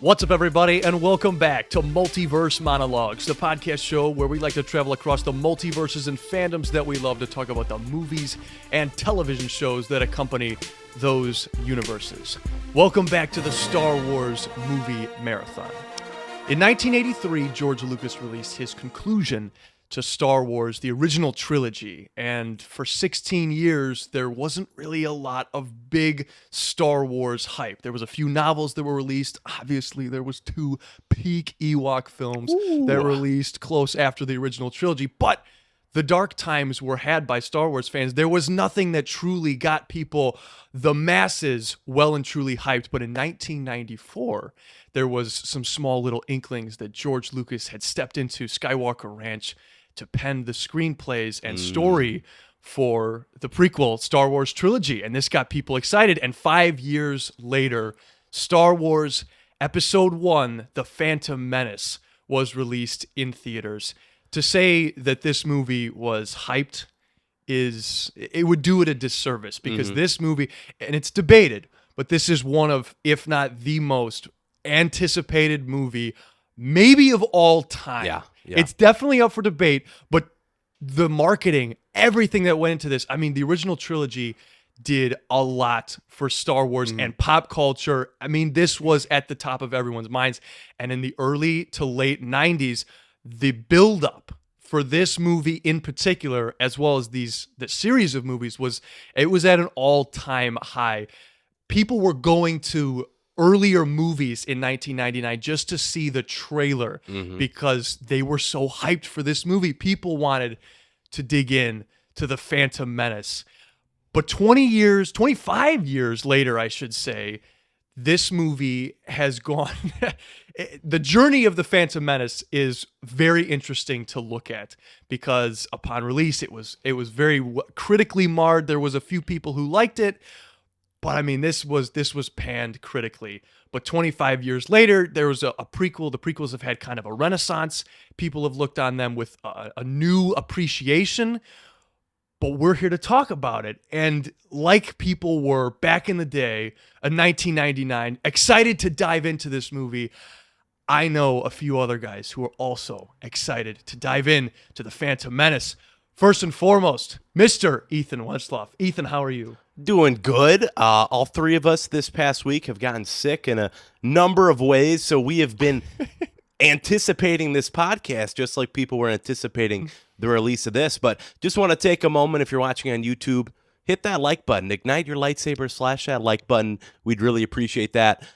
What's up, everybody, and welcome back to Multiverse Monologues, the podcast show where we like to travel across the multiverses and fandoms that we love to talk about the movies and television shows that accompany those universes. Welcome back to the Star Wars movie marathon. In 1983, George Lucas released his conclusion to Star Wars, the original trilogy, and for 16 years, there wasn't really a lot of big Star Wars hype. There was a few novels that were released. Obviously, there was 2 peak Ewok films that were released close after the original trilogy, but the dark times were had by Star Wars fans. There was nothing that truly got people, the masses, well and truly hyped. But in 1994, there was some small little inklings that George Lucas had stepped into Skywalker Ranch to pen the screenplays and story for the prequel Star Wars trilogy. And this got people excited. And 5 years later, Star Wars Episode 1, The Phantom Menace, was released in theaters. To say that this movie was hyped it would do it a disservice, because this movie, and it's debated, but this is one of, if not the most anticipated movie, maybe of all time. Yeah. It's definitely up for debate, but the marketing, everything that went into this, I mean, the original trilogy did a lot for Star Wars and pop culture. I mean, this was at the top of everyone's minds. And in the early to late 90s, the buildup for this movie in particular, as well as the series of movies, was at an all-time high. People were going to earlier movies in 1999 just to see the trailer because they were so hyped for this movie. People wanted to dig in to the Phantom Menace. But 25 years later, I should say, this movie has gone... The journey of the Phantom Menace is very interesting to look at, because upon release, it was very critically marred. There was a few people who liked it, but I mean, this was panned critically. But 25 years later, there was a prequel. The prequels have had kind of a renaissance. People have looked on them with a new appreciation. But we're here to talk about it. And like people were back in the day, in 1999, excited to dive into this movie, I know a few other guys who are also excited to dive in to the Phantom Menace. First and foremost, Mr. Ethan Westloff. Ethan, how are you? Doing good. All 3 of us this past week have gotten sick in a number of ways, so we have been anticipating this podcast just like people were anticipating the release of this. But just want to take a moment, if you're watching on YouTube, hit that like button. Ignite your lightsaber, slash that like button. We'd really appreciate that.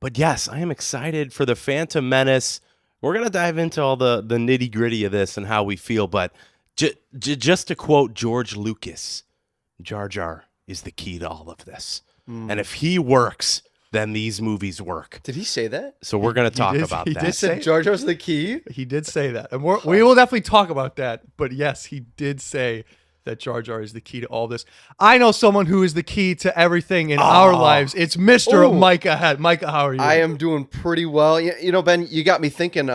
But yes, I am excited for the Phantom Menace. We're going to dive into all the nitty-gritty of this and how we feel. But just to quote George Lucas, Jar Jar is the key to all of this. And if he works, then these movies work. Did he say that? So we're going to talk about that. He said Jar Jar's the key? He did say that. And we will definitely talk about that. But yes, he did say that Jar Jar is the key to all this. I know someone who is the key to everything in our lives. It's Mr. Micah Head. Micah, how are you? I am doing pretty well. You know, Ben, you got me thinking,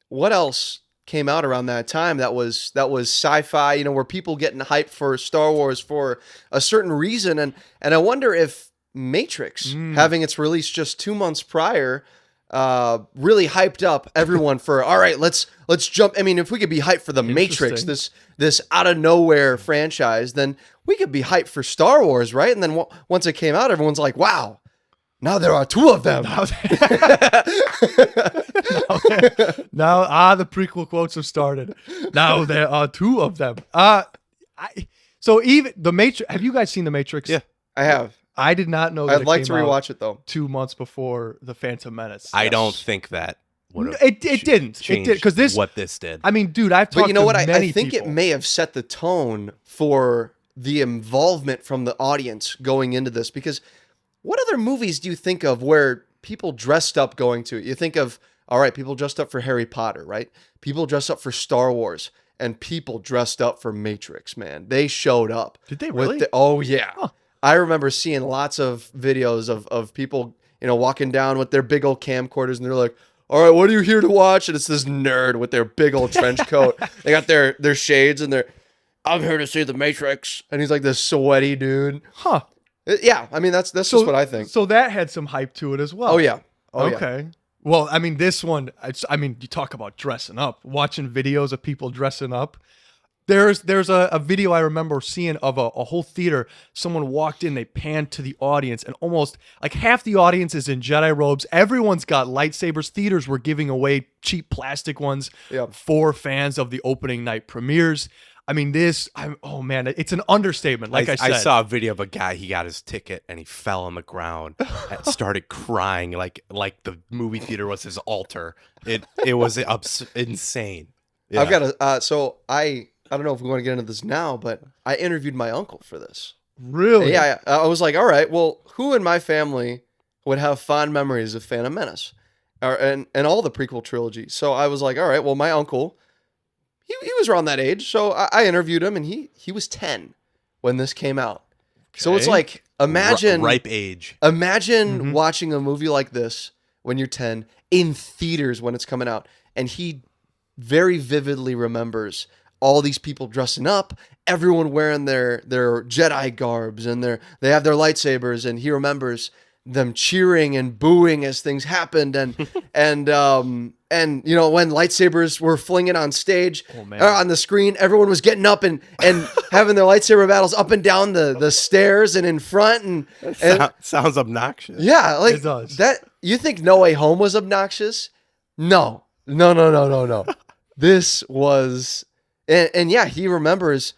what else came out around that time that was sci-fi, you know, where people getting hyped for Star Wars for a certain reason. And I wonder if Matrix, having its release just 2 months prior, really hyped up everyone for, all right, let's jump. I mean, if we could be hyped for the Matrix, this out of nowhere franchise, then we could be hyped for Star Wars, right? And then once it came out, everyone's like, wow, now there are 2 of them. Now, the prequel quotes have started. Now there are 2 of them. So even the Matrix, have you guys seen the Matrix? Yeah, I have. I did not know that I'd like to rewatch it though. 2 months before the Phantom Menace. I don't think that would have it didn't. It did, because what this did. I mean, dude, I've talked but you know to what? many I think people. It may have set the tone for the involvement from the audience going into this, because what other movies do you think of where people dressed up going to? You think of, all right, people dressed up for Harry Potter, right? People dressed up for Star Wars, and people dressed up for Matrix, man. They showed up. Did they really? Oh, yeah. Huh. I remember seeing lots of videos of people, you know, walking down with their big old camcorders, and they're like, all right, what are you here to watch? And it's this nerd with their big old trench coat. They got their shades, and I'm here to see the Matrix. And he's like this sweaty dude. Huh. Yeah, I mean, that's just what I think. So that had some hype to it as well. Oh, yeah. Okay. Well, I mean, this one, you talk about dressing up, watching videos of people dressing up. There's a video I remember seeing of a whole theater. Someone walked in, they panned to the audience, and almost like half the audience is in Jedi robes. Everyone's got lightsabers. Theaters were giving away cheap plastic ones for fans of the opening night premieres. I mean, oh man, it's an understatement. Like I said, I saw a video of a guy, he got his ticket and he fell on the ground and started crying like the movie theater was his altar. It was insane. Yeah. I've got I don't know if we want to get into this now, but I interviewed my uncle for this. Really? Yeah. I was like, all right, well, who in my family would have fond memories of Phantom Menace and all the prequel trilogy? So I was like, all right, well, my uncle, he was around that age. So I interviewed him, and he was 10 when this came out. Okay. So it's like, imagine ripe age. Imagine watching a movie like this when you're 10 in theaters when it's coming out. And he very vividly remembers all these people dressing up, everyone wearing their Jedi garbs, and they have their lightsabers, and he remembers them cheering and booing as things happened, and and you know, when lightsabers were flinging on stage, on the screen, everyone was getting up and having their lightsaber battles up and down the stairs and in front, and sounds obnoxious. Yeah, like it does. That. You think No Way Home was obnoxious? No. This was. And yeah, he remembers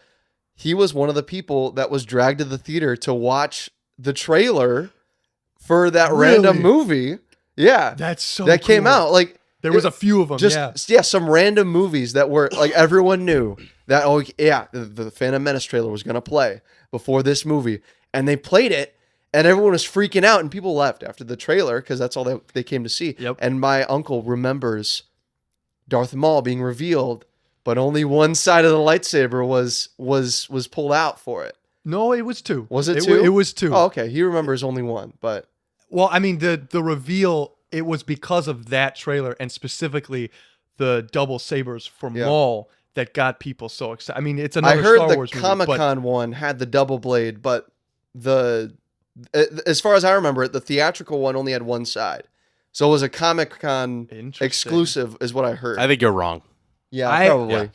he was one of the people that was dragged to the theater to watch the trailer for that random movie. Yeah. That's so that cool. Came out. Like there was a few of them. Some random movies that were like everyone knew that the Phantom Menace trailer was gonna play before this movie. And they played it and everyone was freaking out and people left after the trailer because that's all they came to see. Yep. And my uncle remembers Darth Maul being revealed, but only one side of the lightsaber was pulled out for it. No, it was two. Was it two? It was two. Oh, okay. He remembers only one, but well, I mean the reveal. It was because of that trailer and specifically the double sabers from Maul that got people so excited. I mean, it's another Star Wars movie. I heard the Comic-Con one had the double blade, but as far as I remember it, the theatrical one only had one side. So it was a Comic-Con exclusive, is what I heard. I think you're wrong. Yeah, probably.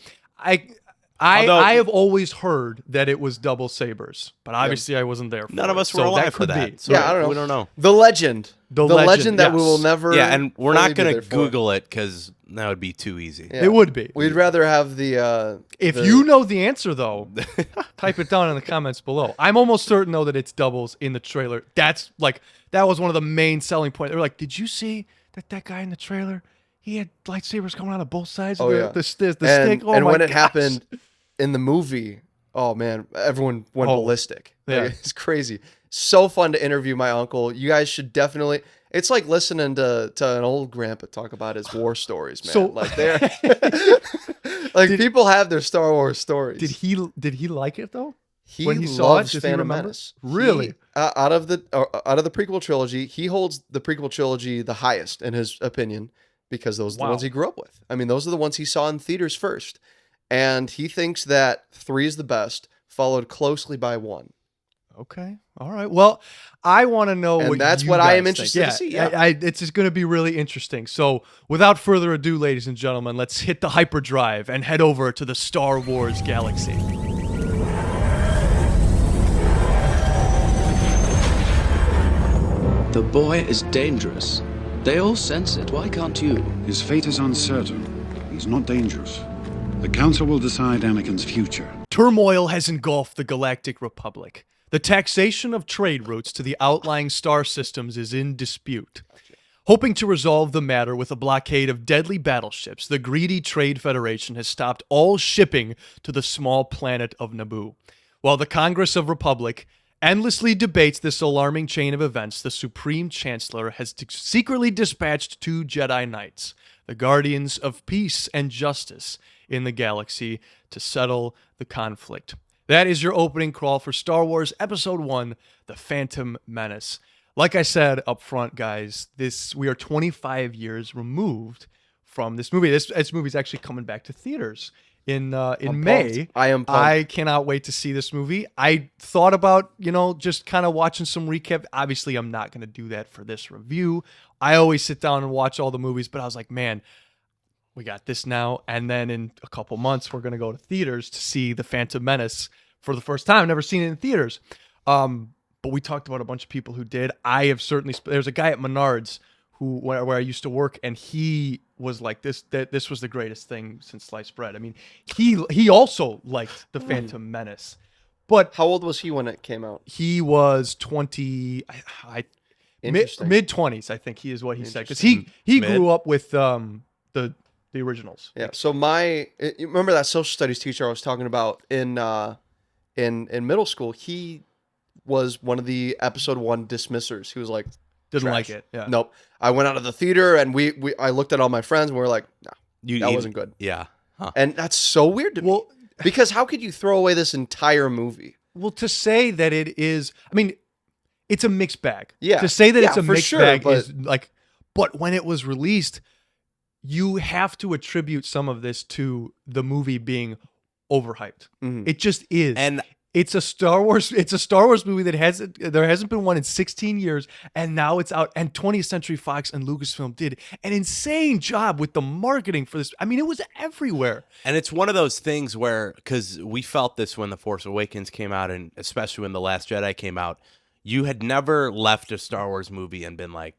I have always heard that it was double sabers, but obviously I wasn't there. None of us were alive for that. So I don't know. We don't know. The legend that we will never. Yeah, and we're not going to Google it because that would be too easy. Yeah. It would be. We'd rather have the. If you know the answer though, type it down in the comments below. I'm almost certain though that it's doubles in the trailer. That was one of the main selling points. They were like, "Did you see that guy in the trailer? He had lightsabers coming out of both sides of the stick." Oh, and when it happened in the movie, oh man, everyone went ballistic. Yeah. Like, it's crazy. So fun to interview my uncle. You guys should definitely. It's like listening to an old grandpa talk about his war stories, man. So, like they're people have their Star Wars stories. Did he like it though? When he saw it, Phantom Menace. Really? Out of the prequel trilogy, he holds the prequel trilogy the highest in his opinion. Because those are the ones he grew up with. I mean, those are the ones he saw in theaters first. And he thinks that 3 is the best, followed closely by 1. Okay. All right. Well, I want to know and that's what I am interested to see. Yeah. It's just going to be really interesting. So without further ado, ladies and gentlemen, let's hit the hyperdrive and head over to the Star Wars galaxy. The boy is dangerous. They all sense it. Why can't you? His fate is uncertain. He's not dangerous. The Council will decide Anakin's future. Turmoil has engulfed the Galactic Republic. The taxation of trade routes to the outlying star systems is in dispute. Hoping to resolve the matter with a blockade of deadly battleships, the greedy Trade Federation has stopped all shipping to the small planet of Naboo. While the Congress of Republic endlessly debates this alarming chain of events, the Supreme Chancellor has secretly dispatched 2 Jedi Knights, the guardians of peace and justice in the galaxy, to settle the conflict. That is your opening crawl for Star Wars Episode 1, The Phantom Menace. Like I said up front, guys, we are 25 years removed from this movie. This movie is actually coming back to theaters I'm May. pumped. I am pumped. I cannot wait to see this movie. I thought about, just kind of watching some recap. Obviously, I'm not going to do that for this review. I always sit down and watch all the movies, but I was like, man, we got this now. And then in a couple months, we're going to go to theaters to see The Phantom Menace for the first time. I've never seen it in theaters. But we talked about a bunch of people who did. I have certainly, there's a guy at Menards where I used to work, and he was like, this was the greatest thing since sliced bread. I mean, he also liked The Phantom Menace. But How old was he when it came out? he was 20, Interesting. mid-20s, I think he is what he said. Because he grew up with the originals. Yeah. So you remember that social studies teacher I was talking about in middle school? He was one of the episode 1 dismissers. He was like, Didn't trash. like it. Yeah. Nope. I went out of the theater and I looked at all my friends and we were like, no, that You wasn't good. Yeah. Huh. And that's so weird to me. Because how could you throw away this entire movie? Well, to say that it is, I mean, it's a mixed bag. Yeah. To say that it's a for mixed sure, bag but- is like, but when it was released, you have to attribute some of this to the movie being overhyped. Mhm. It just is. And it's a Star Wars movie that there hasn't been one in 16 years, and now it's out. And 20th Century Fox and Lucasfilm did an insane job with the marketing for this. I mean, it was everywhere. And it's one of those things where, because we felt this when The Force Awakens came out, and especially when The Last Jedi came out, you had never left a Star Wars movie and been like,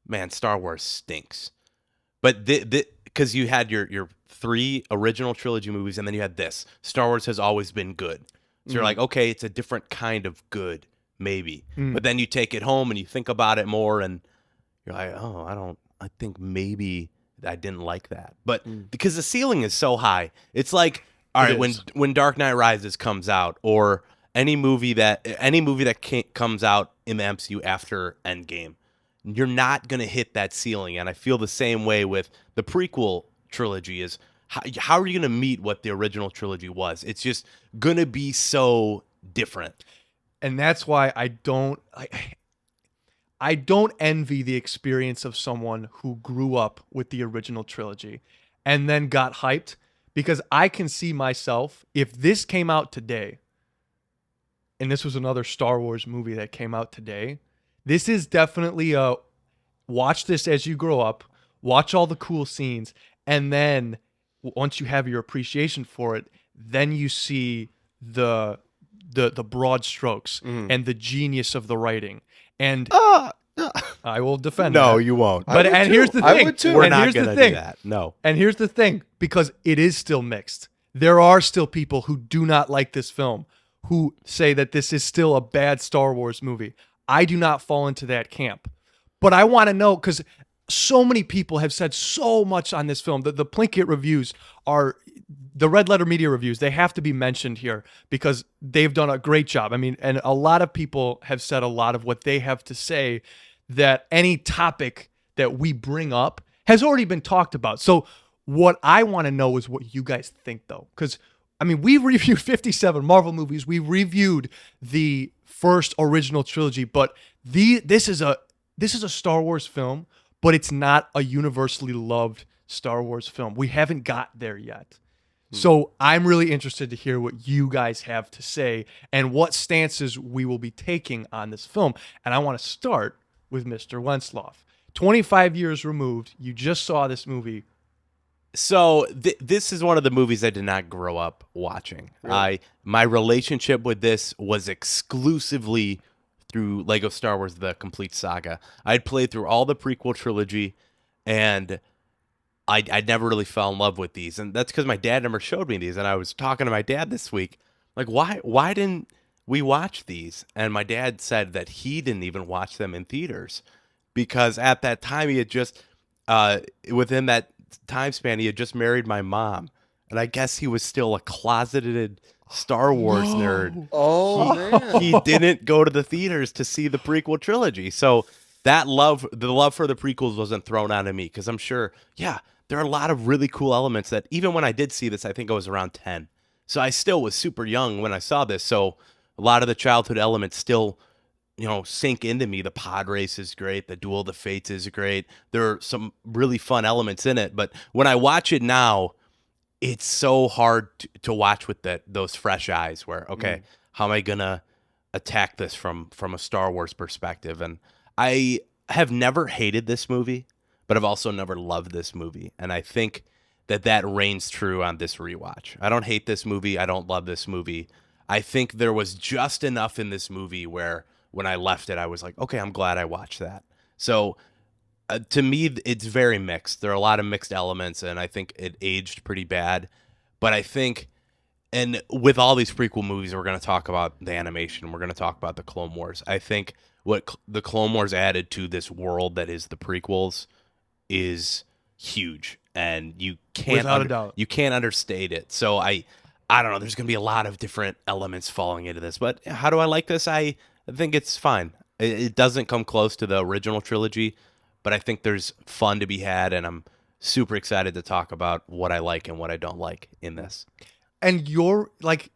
man, Star Wars stinks. But because you had your 3 original trilogy movies, and then you had this. Star Wars has always been good. So you're like, okay, it's a different kind of good, maybe. But then you take it home and you think about it more, and you're like, oh, I think maybe I didn't like that. But because the ceiling is so high, it's like, all right, when Dark Knight Rises comes out, or any movie that comes out in the MCU after Endgame, you're not gonna hit that ceiling. And I feel the same way with the prequel trilogy. Is how are you gonna meet what the original trilogy was? It's just gonna be so different. And that's why I don't envy the experience of someone who grew up with the original trilogy and then got hyped, because I can see myself, if this came out today and this was another Star Wars movie that came out today, this is definitely a watch this as you grow up, watch all the cool scenes, and then once you have your appreciation for it, then you see the broad strokes and the genius of the writing. And I will defend No, that. you won't. But I would and too. here's the I thing. would too. We're And not here's the gonna thing. do that. No. And here's the thing, because it is still mixed. There are still people who do not like this film, who say that this is still a bad Star Wars movie. I do not fall into that camp. But I want to know, because so many people have said so much on this film. The Plinkett reviews are, the Red Letter Media reviews, they have to be mentioned here because they've done a great job. I mean, and a lot of people have said a lot of what they have to say, that any topic that we bring up has already been talked about. So what I want to know is what you guys think, though. Because, I mean, we've reviewed 57 Marvel movies. We reviewed the first original trilogy, but this is a Star Wars film, but it's not a universally loved Star Wars film. We haven't got there yet. So I'm really interested to hear what you guys have to say and what stances we will be taking on this film. And I want to start with Mr. Wentzloff. 25 years removed, you just saw this movie. So this is one of the movies I did not grow up watching. Really? My relationship with this was exclusively through Lego Star Wars: The Complete Saga. I'd played through all the prequel trilogy, and I never really fell in love with these. And that's because my dad never showed me these. And I was talking to my dad this week, like, why didn't we watch these? And my dad said that he didn't even watch them in theaters because at that time he had just, within that time span, he had just married my mom. And I guess he was still a closeted Star Wars nerd. Oh, man. He didn't go to the theaters to see the prequel trilogy. So the love for the prequels wasn't thrown onto me because I'm sure, there are a lot of really cool elements that even when I did see this, I think I was around 10. So I still was super young when I saw this. So a lot of the childhood elements still, sink into me. The pod race is great. The Duel of the Fates is great. There are some really fun elements in it. But when I watch it now, it's so hard to watch with those fresh eyes where, okay, how am I going to attack this from a Star Wars perspective? And I have never hated this movie, but I've also never loved this movie. And I think that reigns true on this rewatch. I don't hate this movie. I don't love this movie. I think there was just enough in this movie where when I left it, I was like, okay, I'm glad I watched that. So to me, it's very mixed. There are a lot of mixed elements, and I think it aged pretty bad. But I think, and with all these prequel movies, we're going to talk about the animation. We're going to talk about the Clone Wars. I think what the Clone Wars added to this world that is the prequels is huge, and you can't Without a doubt. You can't understate it. So I don't know. There's going to be a lot of different elements falling into this. But how do I like this? I think it's fine. It doesn't come close to the original trilogy, but I think there's fun to be had, and I'm super excited to talk about what I like and what I don't like in this. And you're like,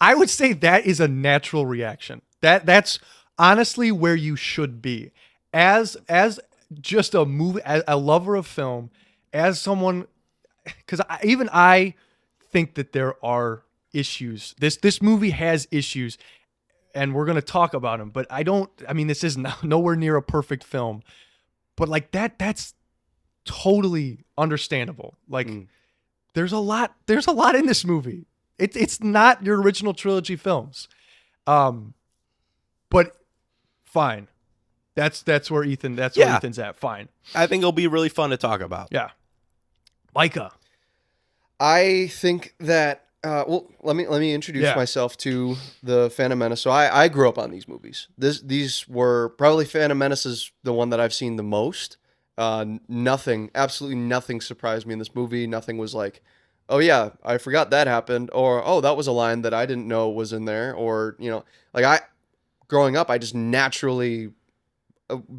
I would say that is a natural reaction. That's honestly where you should be. As just a movie, as a lover of film, as someone, because I think that there are issues. This movie has issues, and we're going to talk about them, but this is nowhere near a perfect film, but like that's totally understandable. Like there's a lot in this movie. It's not your original trilogy films. But fine. That's where Ethan's at. Fine. I think it'll be really fun to talk about. Yeah. Micah. I think that let me introduce myself to the Phantom Menace. So I grew up on these movies. These were probably Phantom Menace is the one that I've seen the most. Absolutely nothing surprised me in this movie. Nothing was like, oh yeah, I forgot that happened, or oh, that was a line that I didn't know was in there, or growing up, I just naturally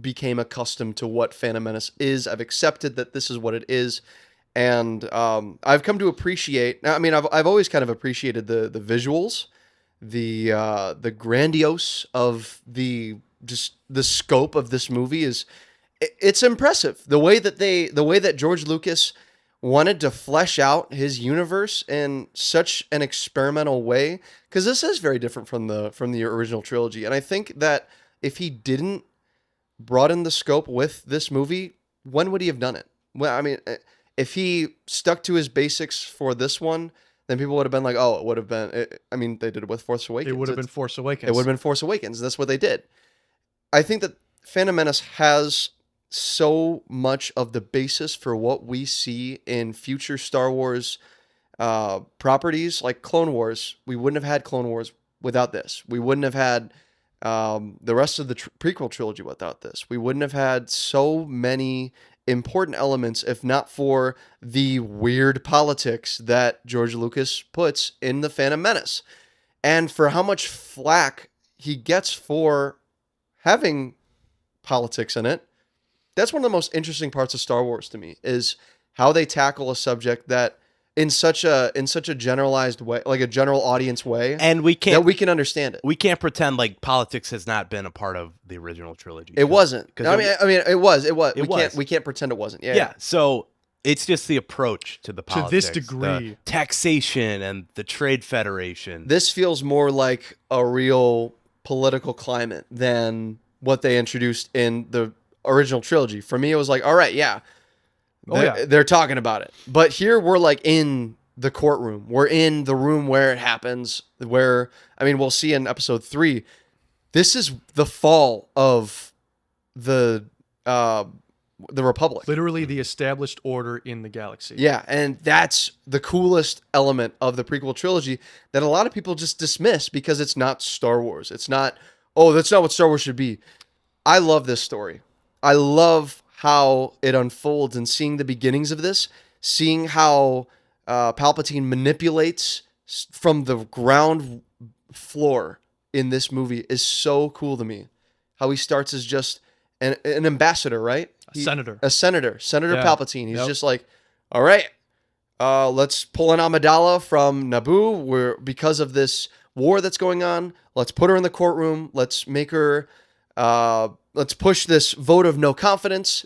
became accustomed to what Phantom Menace is. I've accepted that this is what it is. And I've come to appreciate. I mean, I've always kind of appreciated the visuals, the grandiose of the scope of this movie it's impressive. The way that George Lucas wanted to flesh out his universe in such an experimental way, because this is very different from the original trilogy. And I think that if he didn't broaden the scope with this movie, when would he have done it? Well, I mean, if he stuck to his basics for this one, then people would have been like, oh, it would have been. I mean, they did it with Force Awakens. It would have been Force Awakens. It would have been Force Awakens. That's what they did. I think that Phantom Menace has so much of the basis for what we see in future Star Wars properties, like Clone Wars. We wouldn't have had Clone Wars without this. We wouldn't have had the rest of the prequel trilogy without this. We wouldn't have had so many important elements if not for the weird politics that George Lucas puts in the Phantom Menace. And for how much flack he gets for having politics in it, that's one of the most interesting parts of Star Wars to me, is how they tackle a subject that in such a generalized way, like a general audience way, and we can understand it. We can't pretend like politics has not been a part of the original trilogy. It wasn't. I mean, it was. We can't pretend it wasn't. Yeah. So it's just the approach to the politics, to this degree, the taxation and the trade federation. This feels more like a real political climate than what they introduced in the original trilogy. For me, it was like, all right, they're talking about it. But here we're like in the courtroom. We're in the room where it happens, where, I mean, we'll see in episode 3, this is the fall of the Republic. Literally the established order in the galaxy. Yeah, and that's the coolest element of the prequel trilogy that a lot of people just dismiss because it's not Star Wars. It's not, oh, that's not what Star Wars should be. I love this story. I love how it unfolds, and seeing the beginnings of this, seeing how Palpatine manipulates from the ground floor in this movie is so cool to me. How he starts as just an ambassador, right? Senator Yeah. Palpatine. He's just like, all right, let's pull an Amidala from Naboo. Because of this war that's going on, let's put her in the courtroom. Let's make her... let's push this vote of no confidence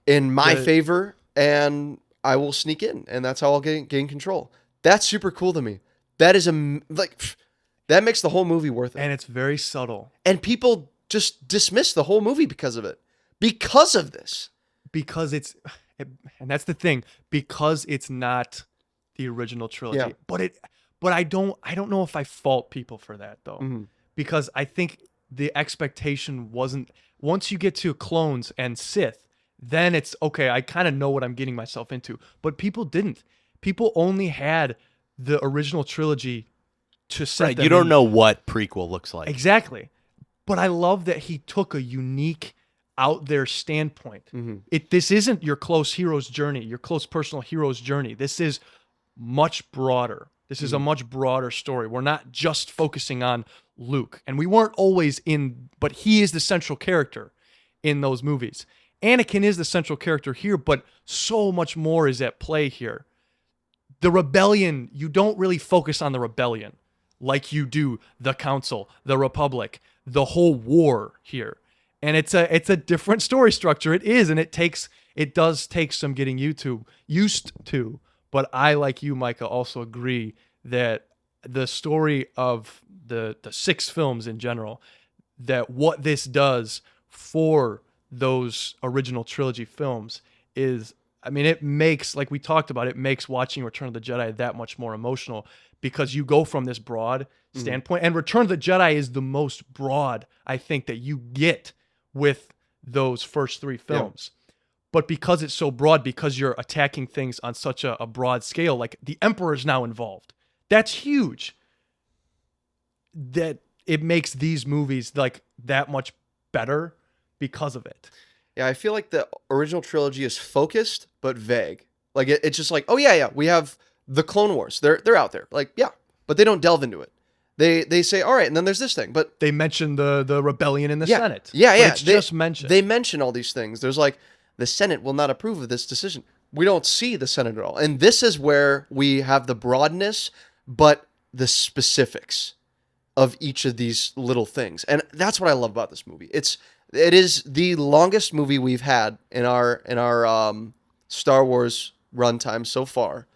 in my favor. And I will sneak in, and that's how I'll gain control. That's super cool to me. That is that makes the whole movie worth it. And it's very subtle. And people just dismiss the whole movie because of it. Because of this. Because and that's the thing, because it's not the original trilogy. Yeah. But I don't know if I fault people for that though. Mm-hmm. Because I think the expectation wasn't, once you get to clones and Sith, then it's okay, I kind of know what I'm getting myself into. But people didn't. People only had the original trilogy to set them You don't in. know what prequel looks like. Exactly. But I love that he took a unique out there standpoint. This isn't your close hero's journey, your close personal hero's journey. This is much broader. This is a much broader story. We're not just focusing on Luke. And we weren't always but he is the central character in those movies. Anakin is the central character here, but so much more is at play here. The rebellion, you don't really focus on the rebellion like you do the Council, the Republic, the whole war here. And it's a different story structure. It is, and it does take some getting used to. But I, like you, Micah, also agree that the story of the 6 films in general, that what this does for those original trilogy films is, I mean, it makes, like we talked about, it makes watching Return of the Jedi that much more emotional, because you go from this broad standpoint, and Return of the Jedi is the most broad, I think, that you get with those first 3 films. But because it's so broad, because you're attacking things on such a broad scale, like the Emperor is now involved. That's huge. That it makes these movies like that much better because of it. Yeah, I feel like the original trilogy is focused but vague. Like it's just like, oh yeah, we have the Clone Wars. They're out there. Like, yeah, but they don't delve into it. They say, all right, and then there's this thing, but they mention the rebellion in the Senate. Yeah, but yeah. It's just mentioned. They mention all these things. There's like, the Senate will not approve of this decision. We don't see the Senate at all. And this is where we have the broadness, but the specifics of each of these little things. And that's what I love about this movie. It is the longest movie we've had in our Star Wars runtime so far,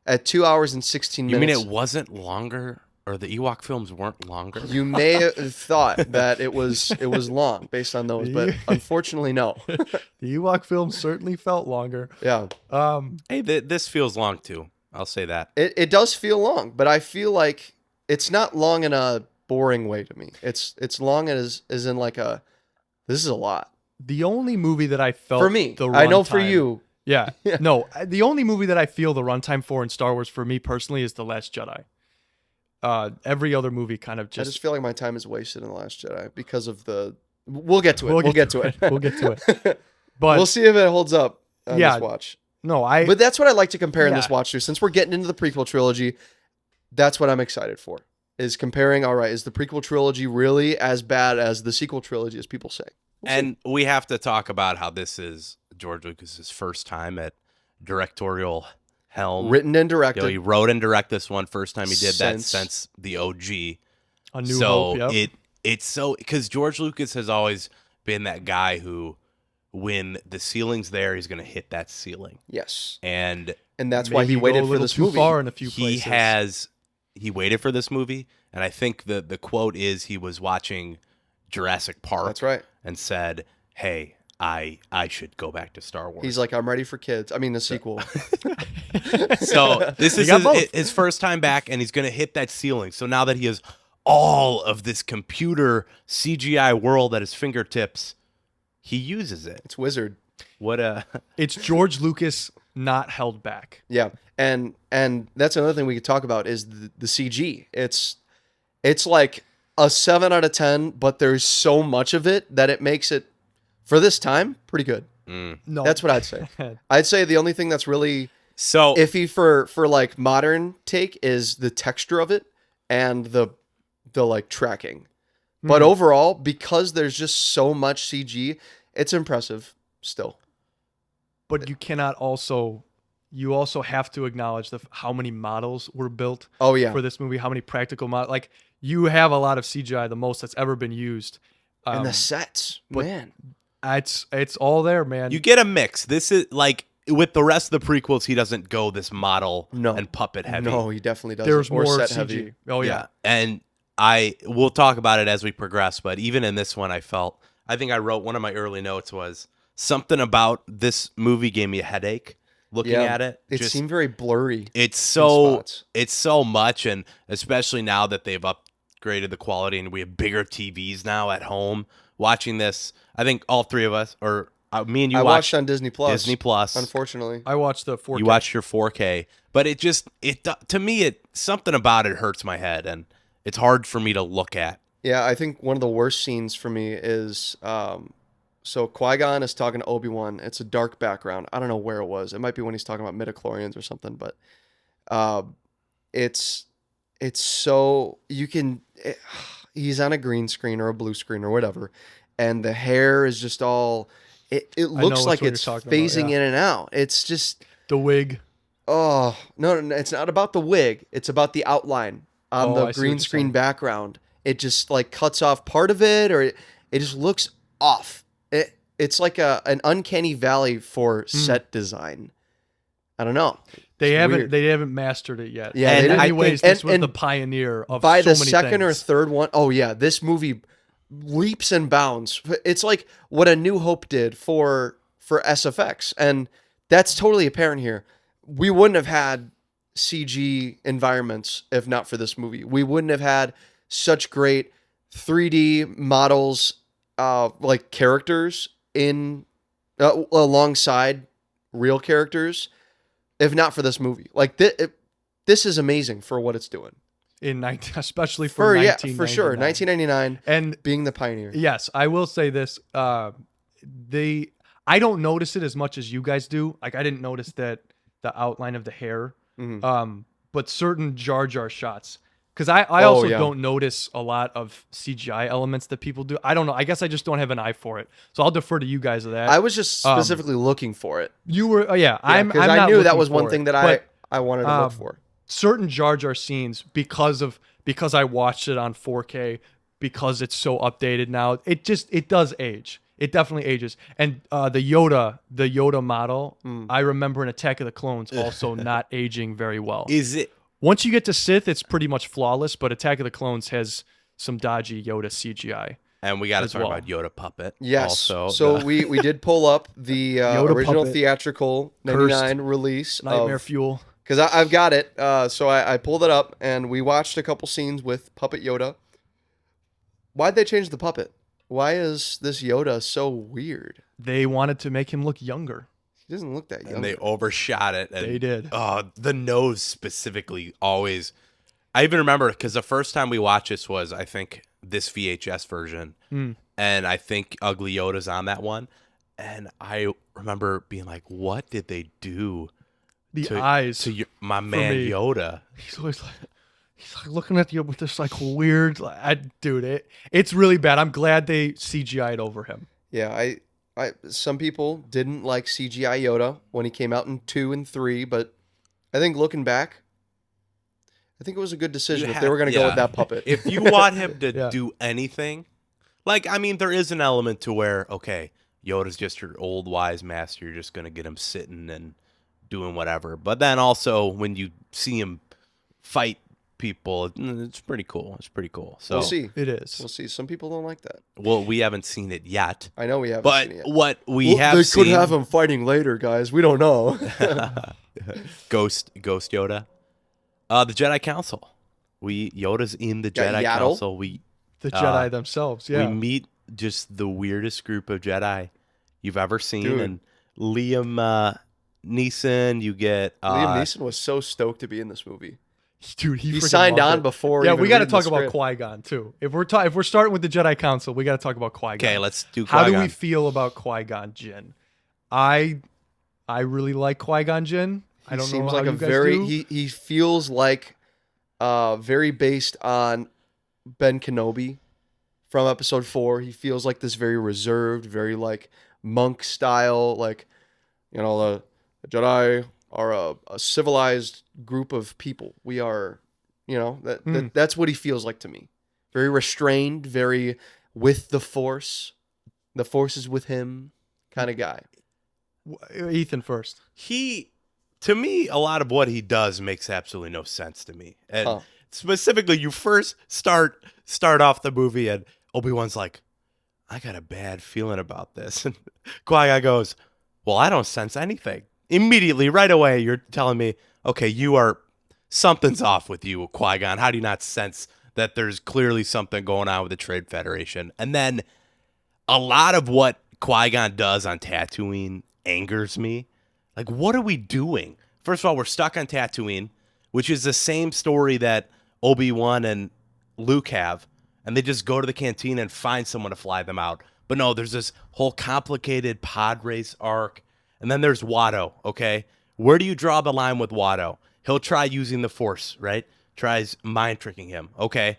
at 2 hours and 16 minutes. You mean it wasn't longer, or the Ewok films weren't longer? You may have thought that it was long based on those, but unfortunately, no. The Ewok film certainly felt longer. Yeah. Hey, this feels long too. I'll say that. It does feel long, but I feel like it's not long in a boring way to me. It's long as in like this is a lot. The only movie that I felt For me, the I know for runtime- you. Yeah. No, the only movie that I feel the runtime for in Star Wars for me personally is The Last Jedi. Every other movie kind of I just just feel like my time is wasted in The Last Jedi because of the. We'll get to it. We'll get to it. We'll get to it. But we'll see if it holds up on Yeah. this watch. no, But that's what I like to compare in this Yeah. watch through. Since we're getting into the prequel trilogy, that's what I'm excited for. Is comparing. All right, is the prequel trilogy really as bad as the sequel trilogy, as people say? And we have to talk about how this is George Lucas's first time at directorial helm. Written and directed. He wrote and directed this one. First time he did that Since- since the OG. A New So Hope. Yep. it's so, because George Lucas has always been that guy who, when the ceiling's there, he's going to hit that ceiling. Yes, And and that's why Maybe he go waited a for little this too movie. far in a few places. he waited for this movie, and I think the quote is he was watching Jurassic Park. That's right. And said, "Hey, I should go back to Star Wars." He's like, I'm ready for kids. I mean, the sequel. So this is got both. his first time back, and he's going to hit that ceiling. So now that he has all of this computer CGI world at his fingertips, he uses it. It's Wizard. What a It's George Lucas not held back. Yeah, and that's another thing we could talk about is the CG. It's like a 7 out of 10, but there's so much of it that it makes it, for this time, pretty good. No, That's what I'd say. I'd say the only thing that's really so iffy for like modern take is the texture of it and the like tracking. But overall, because there's just so much CG, it's impressive still. But you cannot also. You also have to acknowledge how many models were built Oh yeah, for this movie. How many practical models? Like you have a lot of CGI, the most that's ever been used. and the sets, but- man. It's all there, man. you get a mix. This is like with the rest of the prequels, he doesn't go this model No. and puppet heavy. No, he definitely doesn't. There's or more set CG. heavy. Oh yeah. And we'll talk about it as we progress, but even in this one, I think I wrote one of my early notes was something about this movie gave me a headache looking at it. It seemed very blurry. It's spots. so much, and especially now that they've upgraded the quality and we have bigger TVs now at home. Watching this, I think all three of us, or me and you, watched on Disney Plus. Disney Plus. Unfortunately, I watched the 4K. You watched your 4K, but to me, something about it hurts my head, and it's hard for me to look at. Yeah, I think one of the worst scenes for me is so Qui-Gon is talking to Obi-Wan. It's a dark background. I don't know where it was. It might be when he's talking about midichlorians or something, but it's so he's on a green screen or a blue screen or whatever, and the hair is just all it looks like it's phasing in and out. It's just the wig. Oh, no, it's not about the wig. It's about the outline on the green screen background. It just like cuts off part of it, or it just looks off. It's like an uncanny valley for set design. I don't know. They haven't mastered it yet. Yeah, and in many I ways, think- this was and the pioneer of By so the many second or things. third one, oh yeah, this movie leaps and bounds. It's like what A New Hope did for SFX, and that's totally apparent here. We wouldn't have had CG environments if not for this movie. We wouldn't have had such great 3D models, like characters in alongside real characters, if not for this movie. Like this is amazing for what it's doing. Especially for 1999. For sure, 1999, and being the pioneer. Yes, I will say this: I don't notice it as much as you guys do. Like I didn't notice that the outline of the hair, but certain Jar Jar shots. Because I also don't notice a lot of CGI elements that people do. I don't know. I guess I just don't have an eye for it. So I'll defer to you guys of that. I was just specifically looking for it. You were, I'm because not I knew that looking was one for thing it. that But, I wanted to look for. Certain Jar Jar scenes, because I watched it on 4K, because it's so updated now, it does age. It definitely ages. And the Yoda model, I remember in Attack of the Clones also not aging very well. Is it? Once you get to Sith, it's pretty much flawless, but Attack of the Clones has some dodgy Yoda CGI. And we got to as talk well. about Yoda puppet. Yes. Also, So we did pull up the original puppet. theatrical 99 release. Nightmare Fuel. Because I've got it. So I pulled it up, and we watched a couple scenes with Puppet Yoda. Why'd they change the puppet? Why is this Yoda so weird? They wanted to make him look younger. He doesn't look that young. and they overshot it. And, They did. The nose specifically always. I even remember because the first time we watched this was, I think, this VHS version. And I think Ugly Yoda's on that one. And I remember being like, what did they do Eyes to my man me. Yoda? He's always like, looking at you with this like weird, it's really bad. I'm glad they CGI'd over him. Yeah, some people didn't like CGI Yoda when he came out in 2 and 3, but I think looking back, I think it was a good decision if they were going to go with that puppet. If you want him to Yeah. do anything, like, I mean, there is an element to where, okay, Yoda's just your old wise master. You're just going to get him sitting and doing whatever. But then also when you see him fight people, it's pretty cool. It's pretty cool. So We'll see. It is. We'll see. Some people don't like that. Well, we haven't seen it yet. I know we haven't But seen it yet. what we have they seen, could have him fighting later, guys. We don't know. Ghost Yoda, the Jedi Council. Yoda's in the Got Jedi Yaddle. Council. The Jedi themselves, yeah. We meet just the weirdest group of Jedi you've ever seen, Dude. and Liam Neeson. You get Liam Neeson was so stoked to be in this movie. Dude, he freaking signed loved on it. before Yeah, even we got to reading the talk about script. Qui-Gon too. If we're starting with the Jedi Council, we got to talk about Qui-Gon. Okay, let's do How do Qui-Gon. we feel about Qui-Gon Jinn? I really like Qui-Gon Jinn. I don't know Seems how like you a guys very do. he feels like very based on Ben Kenobi from episode 4. He feels like this very reserved, very like monk style, like, you know, the Jedi are a civilized group of people. We are, you know, that's what he feels like to me. Very restrained, very with the Force. The Force is with him kind of guy. Ethan first. To me, a lot of what he does makes absolutely no sense to me. And specifically, you first start off the movie and Obi-Wan's like, I got a bad feeling about this. And Qui-Gon goes, well, I don't sense anything. Immediately, right away, you're telling me, okay, something's off with you, Qui-Gon. How do you not sense that there's clearly something going on with the Trade Federation? And then a lot of what Qui-Gon does on Tatooine angers me. Like, what are we doing? First of all, we're stuck on Tatooine, which is the same story that Obi-Wan and Luke have, and they just go to the canteen and find someone to fly them out. But no, there's this whole complicated pod race arc, and then there's Watto, okay? Where do you draw the line with Watto? He'll try using the Force, right? Tries mind tricking him. Okay,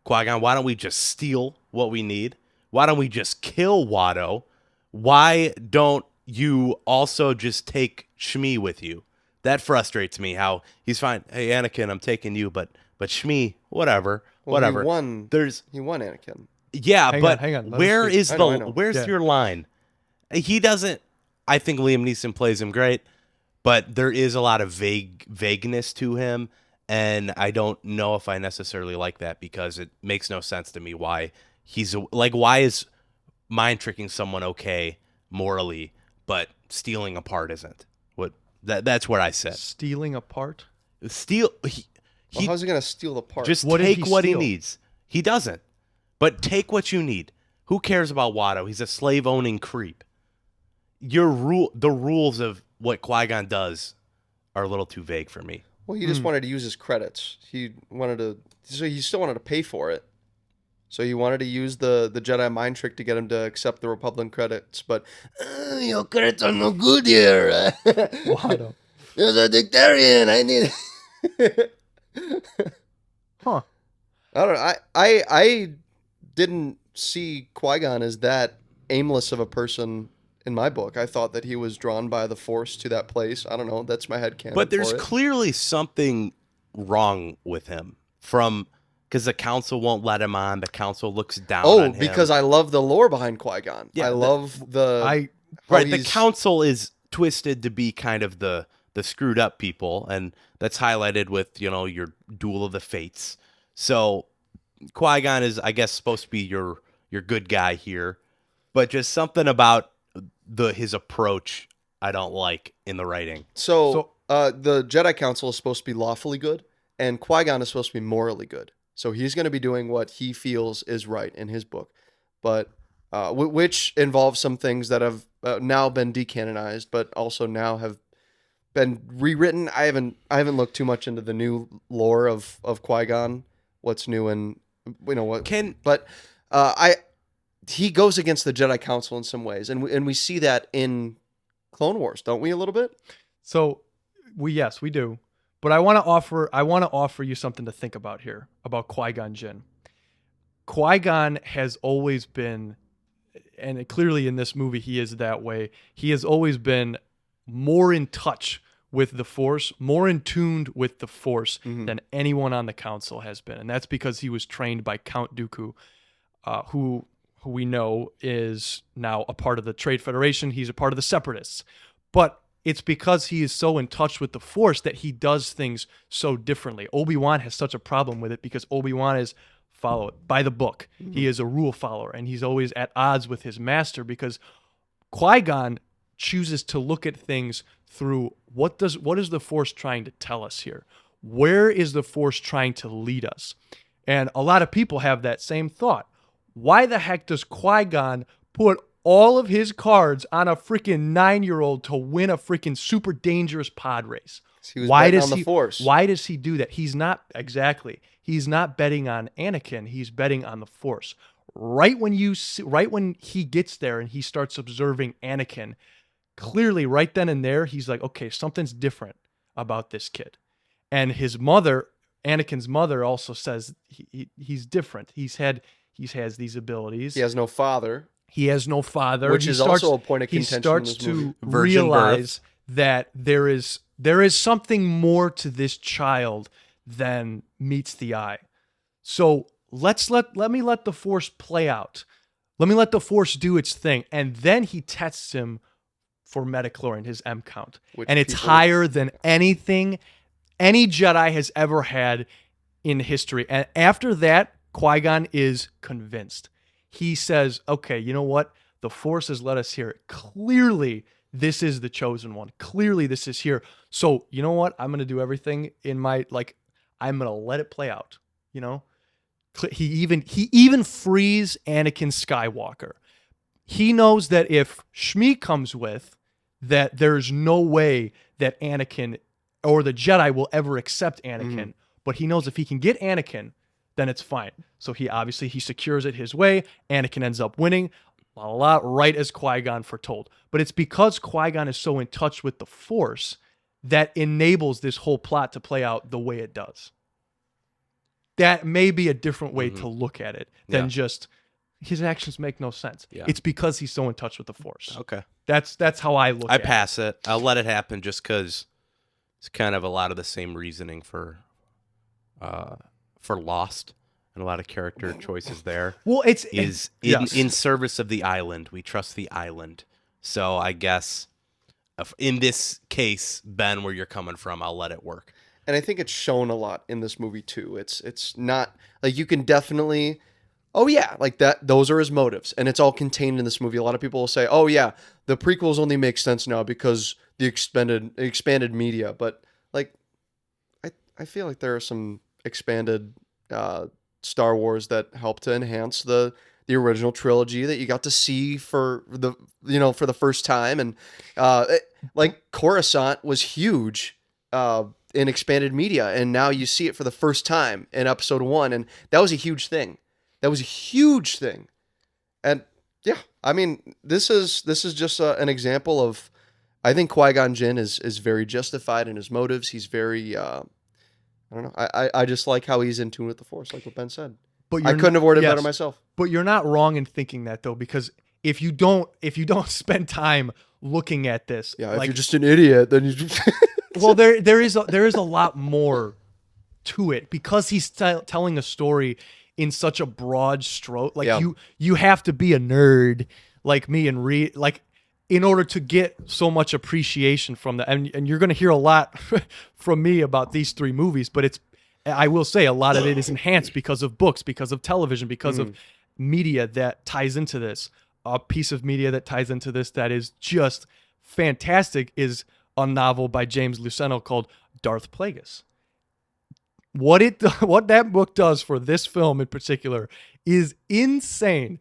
Qui-Gon, why don't we just steal what we need? Why don't we just kill Watto? Why don't you also just take Shmi with you? That frustrates me, how he's fine. Hey, Anakin, I'm taking you, but Shmi, whatever. He won Anakin. Yeah, Hang on. Where's I know. your line? He doesn't. I think Liam Neeson plays him great, but there is a lot of vagueness to him, and I don't know if I necessarily like that, because it makes no sense to me why why is mind tricking someone okay morally, but stealing a part isn't? That's what I said. Stealing a part? How's he gonna steal the part? Just What did take he what he steal? needs. He doesn't. But take what you need. Who cares about Watto? He's a slave-owning creep. The rules of what Qui-Gon does are a little too vague for me. Well, he just wanted to use his credits. He still wanted to pay for it. So he wanted to use the Jedi mind trick to get him to accept the Republic credits, but your credits are no good here. Watto. There's a dictarian. I need. Huh. I don't know. I didn't see Qui-Gon as that aimless of a person in my book. I thought that he was drawn by the Force to that place. I don't know. That's my headcanon. But there's clearly something wrong with him because the council won't let him on. The council looks down on him. Because I love the lore behind Qui-Gon. Yeah, I love the... the council is twisted to be kind of the screwed up people, and that's highlighted with, your Duel of the Fates. So Qui-Gon is, I guess, supposed to be your good guy here, but just something about his approach I don't like in the writing. So the Jedi Council is supposed to be lawfully good, and Qui-Gon is supposed to be morally good. So he's going to be doing what he feels is right in his book, but which involves some things that have now been decanonized, but also now have been rewritten. I haven't looked too much into the new lore of Qui-Gon, what's new and what he goes against the Jedi Council in some ways, and we see that in Clone Wars, don't we, a little bit? So yes, we do. But I want to offer you something to think about here about Qui-Gon Jinn. Qui-Gon has always been, and clearly in this movie he is that way, he has always been more in touch with the Force, more in tuned with the Force than anyone on the council has been. And that's because he was trained by Count Dooku, who we know is now a part of the Trade Federation. He's a part of the Separatists. But it's because he is so in touch with the Force that he does things so differently. Obi-Wan has such a problem with it because Obi-Wan is followed by the book. He is a rule follower, and he's always at odds with his master because Qui-Gon chooses to look at things through what is the Force trying to tell us here? Where is the Force trying to lead us? And a lot of people have that same thought. Why the heck does Qui-Gon put all of his cards on a freaking 9-year-old to win a freaking super dangerous pod race? Why does the Force? Why does he do that? He's not betting on Anakin. He's betting on the Force. Right when he gets there and he starts observing Anakin, clearly right then and there, he's like, okay, something's different about this kid. And his mother, Anakin's mother, also says he's different. He has these abilities. He has no father. Which is also a point of contention. He starts in this movie. to realize that there is something more to this child than meets the eye. So let me let the Force play out. Let me let the Force do its thing. And then he tests him for metachlorine, his M count. Which And it's people- higher than anything any Jedi has ever had in history. And after that, Qui-Gon is convinced. He says, okay, you know what? The Force has let us hear it. Clearly, this is the chosen one. Clearly, this is here. So, you know what? I'm going to do everything in my, I'm going to let it play out, you know? He even frees Anakin Skywalker. He knows that if Shmi comes with, that there's no way that Anakin or the Jedi will ever accept Anakin. But he knows if he can get Anakin, then it's fine. So he secures it his way. Anakin ends up winning, right as Qui-Gon foretold. But it's because Qui-Gon is so in touch with the Force that enables this whole plot to play out the way it does. That may be a different way to look at it than just his actions make no sense. Yeah. It's because he's so in touch with the Force. Okay. That's how I look at it. I pass it. I'll let it happen just because it's kind of a lot of the same reasoning for Lost and a lot of character choices there. Well, in service of the island. We trust the island. So I guess in this case, Ben, where you're coming from, I'll let it work. And I think it's shown a lot in this movie too. It's not like you can definitely, oh yeah, like that. Those are his motives, and it's all contained in this movie. A lot of people will say, oh yeah, the prequels only make sense now because the expanded media. But like, I feel like there are some expanded Star Wars that help to enhance the original trilogy that you got to see for the first time, and like Coruscant was huge. In expanded media, and now you see it for the first time in episode 1, and that was a huge thing. And yeah, I mean, this is just an example of, I think Qui-Gon Jinn is very justified in his motives. He's very I don't know. I just like how he's in tune with the Force, like what Ben said. But I couldn't have worded it better myself. But you're not wrong in thinking that though, because if you don't spend time looking at this, Yeah, if you're just an idiot, then you. Well, there is a lot more to it because he's telling a story in such a broad stroke. Like you have to be a nerd like me and read like in order to get so much appreciation from that. And you're going to hear a lot from me about these 3 movies, but I will say a lot of it is enhanced because of books, because of television, because of media that ties into this. A piece of media that ties into this that is just fantastic is a novel by James Luceno called Darth Plagueis. What that book does for this film in particular is insane.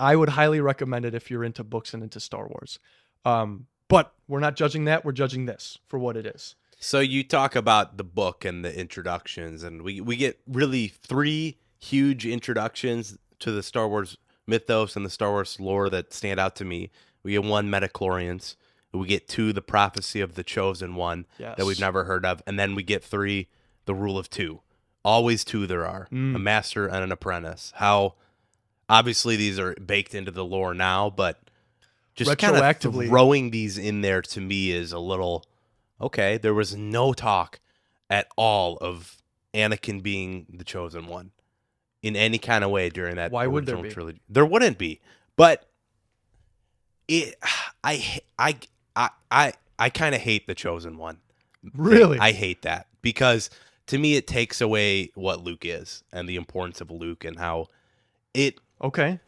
I would highly recommend it if you're into books and into Star Wars. But we're not judging that. We're judging this for what it is. So you talk about the book and the introductions, and we get really 3 huge introductions to the Star Wars mythos and the Star Wars lore that stand out to me. We get 1, midichlorians. We get 2, the prophecy of the chosen one that we've never heard of. And then we get 3, the rule of 2. Always 2 there are, a master and an apprentice. How obviously these are baked into the lore now, but just kind of throwing these in there to me is a little, okay, there was no talk at all of Anakin being the chosen one in any kind of way during that original trilogy. There wouldn't be. But I kind of hate the chosen one. Really? I hate that because to me it takes away what Luke is and the importance of Luke and how it. Okay.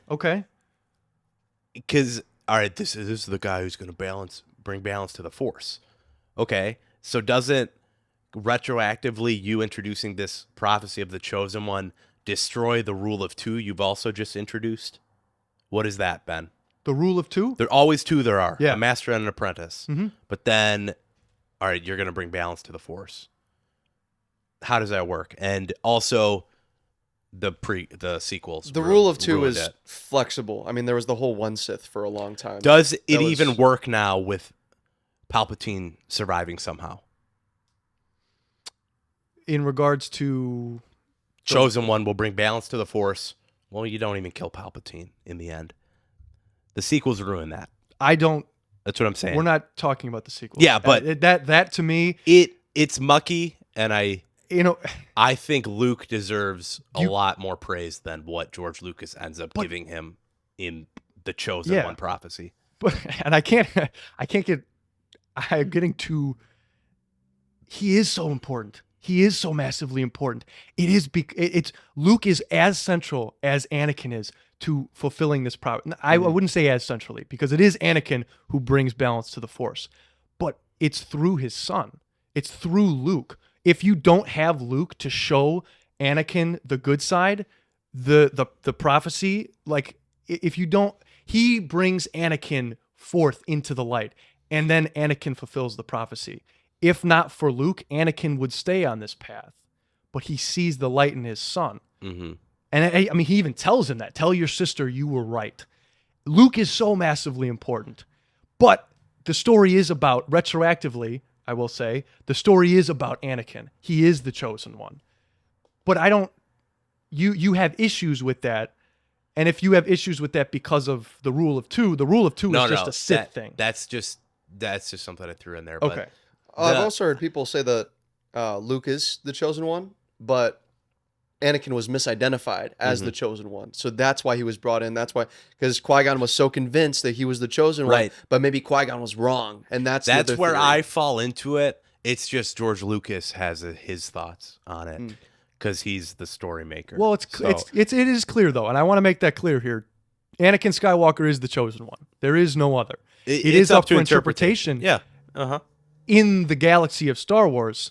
Because all right, this is the guy who's going to bring balance to the Force. Okay, so doesn't retroactively you introducing this prophecy of the chosen one destroy the rule of 2 you've also just introduced? What is that, Ben? The rule of 2? There always 2 there are. Yeah. A master and an apprentice. Mm-hmm. But then, all right, you're going to bring balance to the Force. How does that work? And also, the sequels. The rule of 2 is flexible. I mean, there was the whole 1 Sith for a long time. Does it even work now with Palpatine surviving somehow? In regards to... Chosen one will bring balance to the Force. Well, you don't even kill Palpatine in the end. The sequels ruin that. That's what I'm saying. We're not talking about the sequels. Yeah, but that to me, it's mucky, and I think Luke deserves a lot more praise than what George Lucas ends up giving him in the Chosen One prophecy. But and I'm getting too. He is so important. He is so massively important. It's Luke is as central as Anakin is to fulfilling this promise. I wouldn't say as centrally, because it is Anakin who brings balance to the Force, but it's through his son. It's through Luke. If you don't have Luke to show Anakin the good side, the prophecy, like if you don't, he brings Anakin forth into the light, and then Anakin fulfills the prophecy. If not for Luke, Anakin would stay on this path, but he sees the light in his son. Mm-hmm. And I mean, he even tells him that, tell your sister you were right. Luke is so massively important, but the story is about, retroactively, I will say, the story is about Anakin. He is the chosen one. But you have issues with that. And if you have issues with that because of the rule of two is just a Sith thing. That's just something I threw in there. Okay. I've also heard people say that Luke is the chosen one, but Anakin was misidentified as the chosen one. So that's why he was brought in. That's why, because Qui-Gon was so convinced that he was the chosen one, but maybe Qui-Gon was wrong. And that's where theory. I fall into it. It's just George Lucas has his thoughts on it because he's the story maker. Well, it is clear though, and I want to make that clear here. Anakin Skywalker is the chosen one. There is no other. It is up for interpretation. Yeah. Uh-huh. In the galaxy of Star Wars,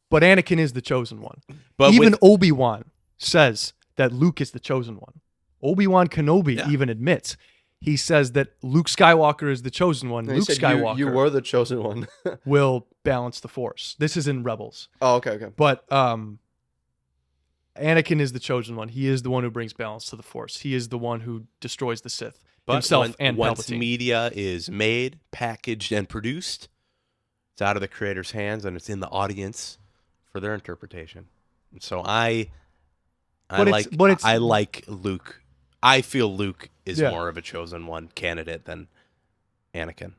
but Anakin is the chosen one. But even Obi-Wan says that Luke is the chosen one. Obi-Wan Kenobi even admits. He says that Luke Skywalker is the chosen one. And Luke Skywalker you were the chosen one. will balance the Force. This is in Rebels. Oh, okay. But Anakin is the chosen one. He is the one who brings balance to the Force. He is the one who destroys the Sith himself and once Palpatine. Media is made, packaged, and produced, it's out of the creator's hands and it's in the audience for their interpretation. And so I like Luke. I feel Luke is more of a chosen one candidate than Anakin.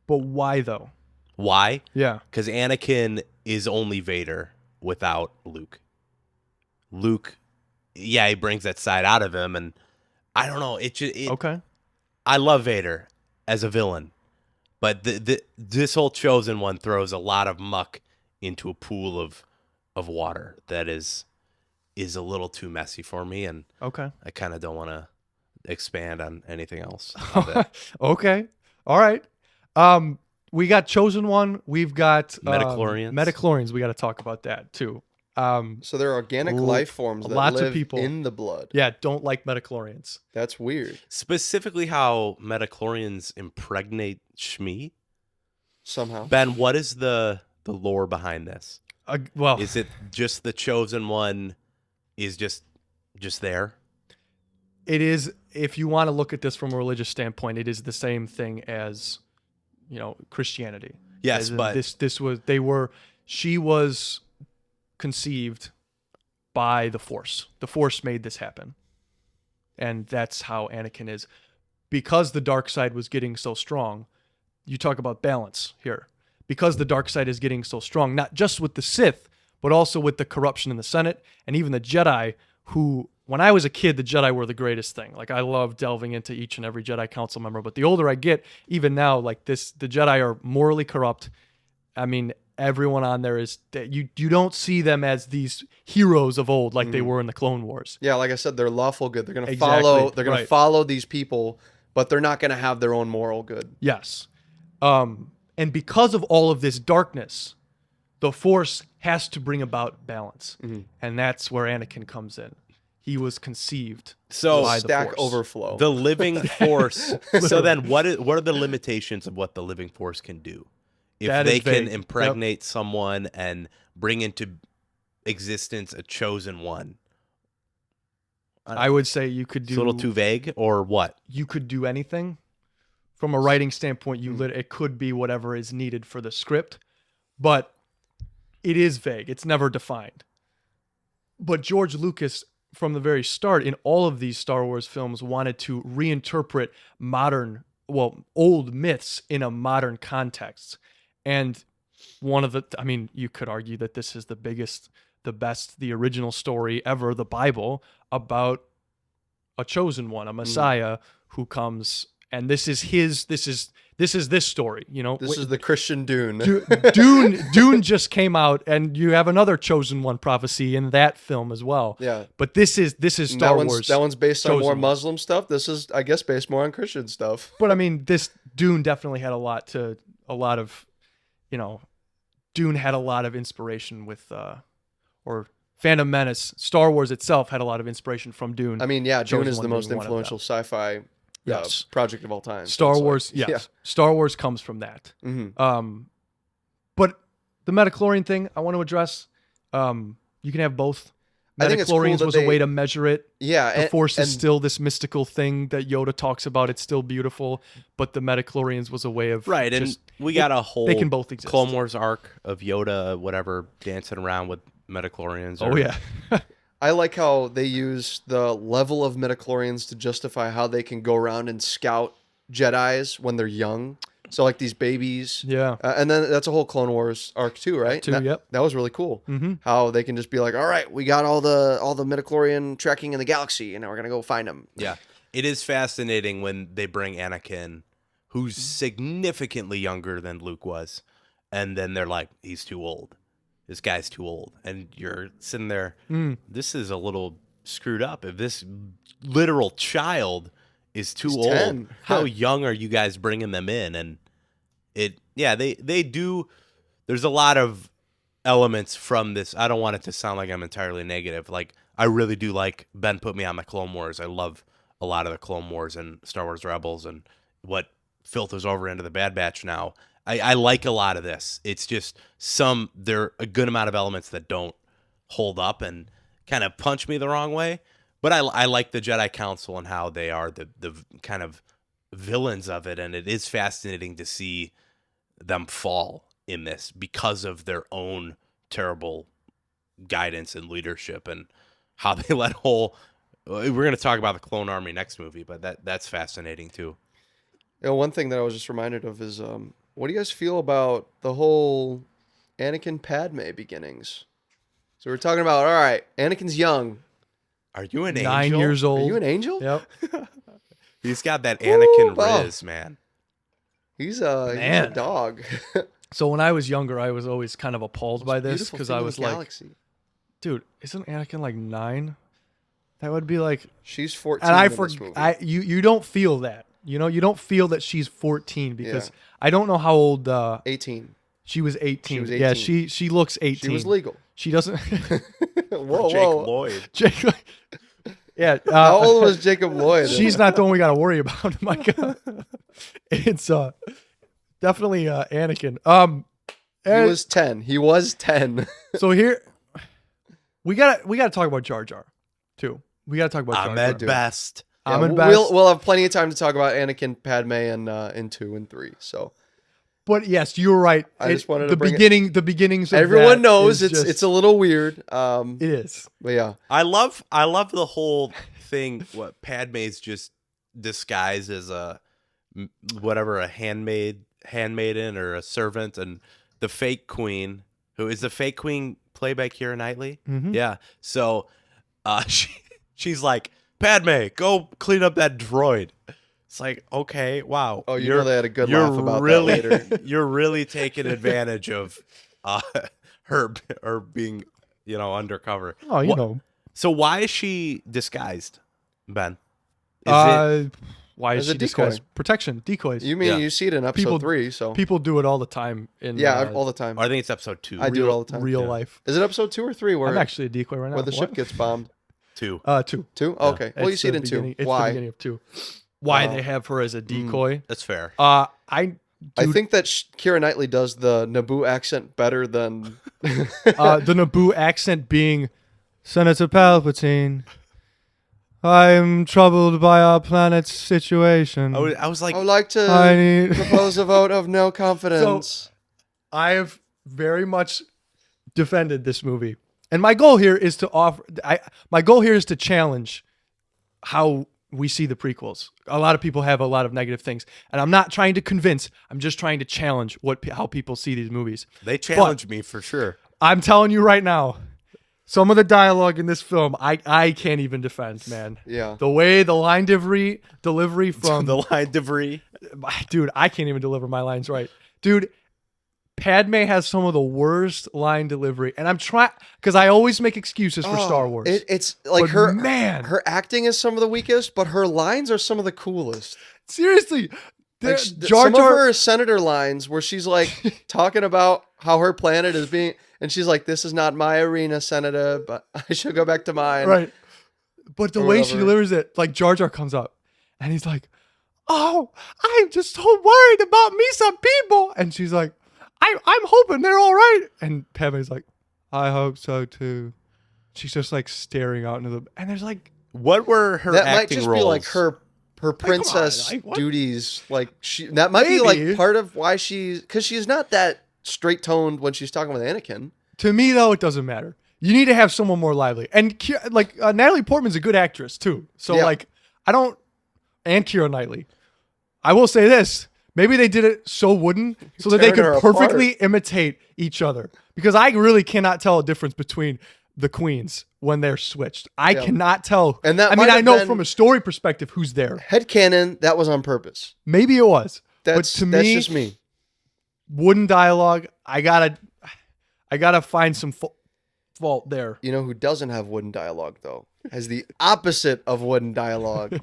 But why though? Why? Yeah. Because Anakin is only Vader without Luke. Luke, he brings that side out of him, and I don't know. Okay. I love Vader as a villain, but this whole chosen one throws a lot of muck into a pool of water that is a little too messy for me, and I kind of don't want to expand on anything else. Okay. All right. We got chosen one. We've got Metachlorians. We got to talk about that too. So there are organic life forms that lots live of people in the blood. Yeah, don't like metachlorians. That's weird. Specifically how metachlorians impregnate Shmi. Somehow. Ben, what is the lore behind this? Well, is it just the chosen one is just there? It is, if you want to look at this from a religious standpoint, it is the same thing as, Christianity. Yes, but she was conceived by the Force. The Force made this happen. And that's how Anakin is. Because the dark side was getting so strong, you talk about balance here. Because the dark side is getting so strong, not just with the Sith, but also with the corruption in the Senate and even the Jedi, who, when I was a kid, the Jedi were the greatest thing. Like, I love delving into each and every Jedi Council member. But the older I get, even now, the Jedi are morally corrupt. I mean, everyone on there is, you don't see them as these heroes of old like they were in the Clone Wars. Yeah, like I said, they're lawful good. They're going to follow. They're going to follow these people, but they're not going to have their own moral good. Yes, and because of all of this darkness, the Force has to bring about balance, and that's where Anakin comes in. He was conceived by the stack Force. overflow. The living Force. So then, what are the limitations of what the living Force can do? If they can impregnate someone and bring into existence a chosen one. I would say you could do... It's a little too vague, or what? You could do anything. From a writing standpoint, it could be whatever is needed for the script, but it is vague. It's never defined. But George Lucas, from the very start, in all of these Star Wars films, wanted to reinterpret old myths in a modern context. And you could argue that this is the biggest, the best, the original story ever, the Bible, about a chosen one, a Messiah who comes and this is this story. You know, This is the Christian Dune. Dune just came out, and you have another chosen one prophecy in that film as well. Yeah. But this is Star Wars. That one's based on chosen more one. Muslim stuff. This is, I guess, based more on Christian stuff. But I mean, this Dune definitely had a lot of, you know, Dune had a lot of inspiration with, or Phantom Menace. Star Wars itself had a lot of inspiration from Dune. I mean, yeah, Dune Chosen is the One most being one of them. influential sci-fi Yes. project of all time. Star So it's Wars, like- yes. Star Wars comes from that. Mhm. But the midichlorian thing I want to address, you can have both. I think it's cool Midichlorians that was a they- way to measure it. Yeah, The Force and is still this mystical thing that Yoda talks about. It's still beautiful, but the midichlorians was a way of Right, and just- we got a whole they can both exist. Clone Wars arc of Yoda, whatever, dancing around with midichlorians. Oh or- yeah, I like how they use the level of midichlorians to justify how they can go around and scout Jedis when they're young. So like these babies. yeah. And then that's a whole Clone Wars arc too, right? Too, That- yep. That was really cool. Mm-hmm. How they can just be like, all right, we got all the midichlorian trekking in the galaxy, and now we're gonna go find them. Yeah. It is fascinating when they bring Anakin, who's significantly younger than Luke was, and then they're like, he's too old. This guy's too old. And you're sitting there, this is a little screwed up. If this literal child is too He's old, 10. how young are you guys bringing them in? And they do. There's a lot of elements from this. I don't want it to sound like I'm entirely negative. Like, I really do like Ben put me on the Clone Wars. I love a lot of the Clone Wars and Star Wars Rebels and what filters over into the Bad Batch now. I like a lot of this. It's just there are a good amount of elements that don't hold up and kind of punch me the wrong way. But I like the Jedi Council and how they are the kind of villains of it. And it is fascinating to see them fall in this because of their own terrible guidance and leadership and how they let whole. We're going to talk about the Clone Army next movie, but that's fascinating too. You know, one thing that I was just reminded of is, what do you guys feel about the whole Anakin Padme beginnings? So we're talking about, all right, Anakin's young. Are you an 9 angel? years Are old. you an angel? Yep. He's got that Anakin wow. Riz, man. He's a Man. dog. So when I was younger, I was always kind of appalled by this Beautiful because thing I in the was like, galaxy. dude, isn't Anakin like 9? That would be like, She's 14 and I in this forgot. movie. You don't feel that. You know, you don't feel that she's 14 because Yeah. I don't know how old 18. she was 18. She was Yeah, 18. she looks 18. She was legal. She doesn't. Whoa, Jake whoa. Lloyd. Jake, yeah. How old was Jacob Lloyd? She's not the one we got to worry about. My God, it's definitely Anakin. He and was 10. He was 10. so here we gotta talk about Jar Jar too. We gotta talk about Jar I'm Jar. at best. I'm Yeah, at best. we'll have plenty of time to talk about Anakin, Padme, and in 2 and 3. So But yes, you're right. I just wanted to the bring it- the beginnings. Of everyone that knows is it's just- a little weird. It is. But yeah, I love the whole thing. What Padme's just disguised as a handmaiden or a servant, and the fake queen, who is the fake queen played by Keira Knightley. Mhm. Yeah. So, she's like, Padme, go clean up that droid. It's like, okay, wow. Oh, you know they had a good laugh about really, that later. You're really taking advantage of her being, undercover. Oh, you What- know. So why is she disguised, Ben? Is Why is As a she decoy. disguised? Protection, decoys. You mean Yeah. you see it in episode People- 3? So People do it all the time in yeah, all the time. I think it's episode 2. I do it all the time. real Yeah. life. Is it episode 2 or 3 where I'm actually a decoy right now. where the ship What? gets bombed? 2. 2. 2? Oh, okay. Well, you It's see it the in 2. beginning- It's the Why? beginning of 2. Why Oh. they have her as a decoy? That's fair. Mm. I I think that Keira Knightley does the Naboo accent better than. the Naboo accent being Senator Palpatine. I'm troubled by our planet's situation. I was like, I would like to I need. propose a vote of no confidence. I have very much defended this movie, and my goal here is to offer. My goal here is to challenge how we see the prequels. A lot of people have a lot of negative things, and I'm not trying to convince. I'm just trying to challenge how people see these movies. they challenged me for sure. I'm telling you right now, some of the dialogue in this film, I can't even defend, man. Yeah. The way the line delivery from the line delivery. dude, I can't even deliver my lines right. Dude, Padme has some of the worst line delivery, and I'm trying because I always make excuses for Star Wars. It's like But her man. her acting is some of the weakest, but her lines are some of the coolest. Seriously, Like, Jar some of Jar. her senator lines where she's like talking about how her planet is being, and she's like, "This is not my arena, Senator, but I should go back to mine." Right. But the Or way she whatever. delivers it, like Jar Jar comes up and he's like, "Oh, I'm just so worried about me some people." And she's like, I'm hoping they're all right. And Padme's like, "I hope so too." She's just like staring out into the, and there's like, What were her That might acting just roles? be like her princess like, what? duties. Like that might be Maybe. like part of why because she's not that straight toned when she's talking with Anakin. to me though, it doesn't matter. You need to have someone more lively. And Natalie Portman's a good actress too. So Yeah. like, and Keira Knightley. I will say this. Maybe they did it so wooden so that they Tearing her could apart. perfectly imitate each other. Because I really cannot tell a difference between the queens when they're switched. I cannot tell. And that I mean, might I have know been- from a story perspective who's there. Headcanon, that was on purpose. Maybe it was. That's but to that's me, just me. wooden dialogue, I gotta find some fault there. You know who doesn't have wooden dialogue though? Has the opposite of wooden dialogue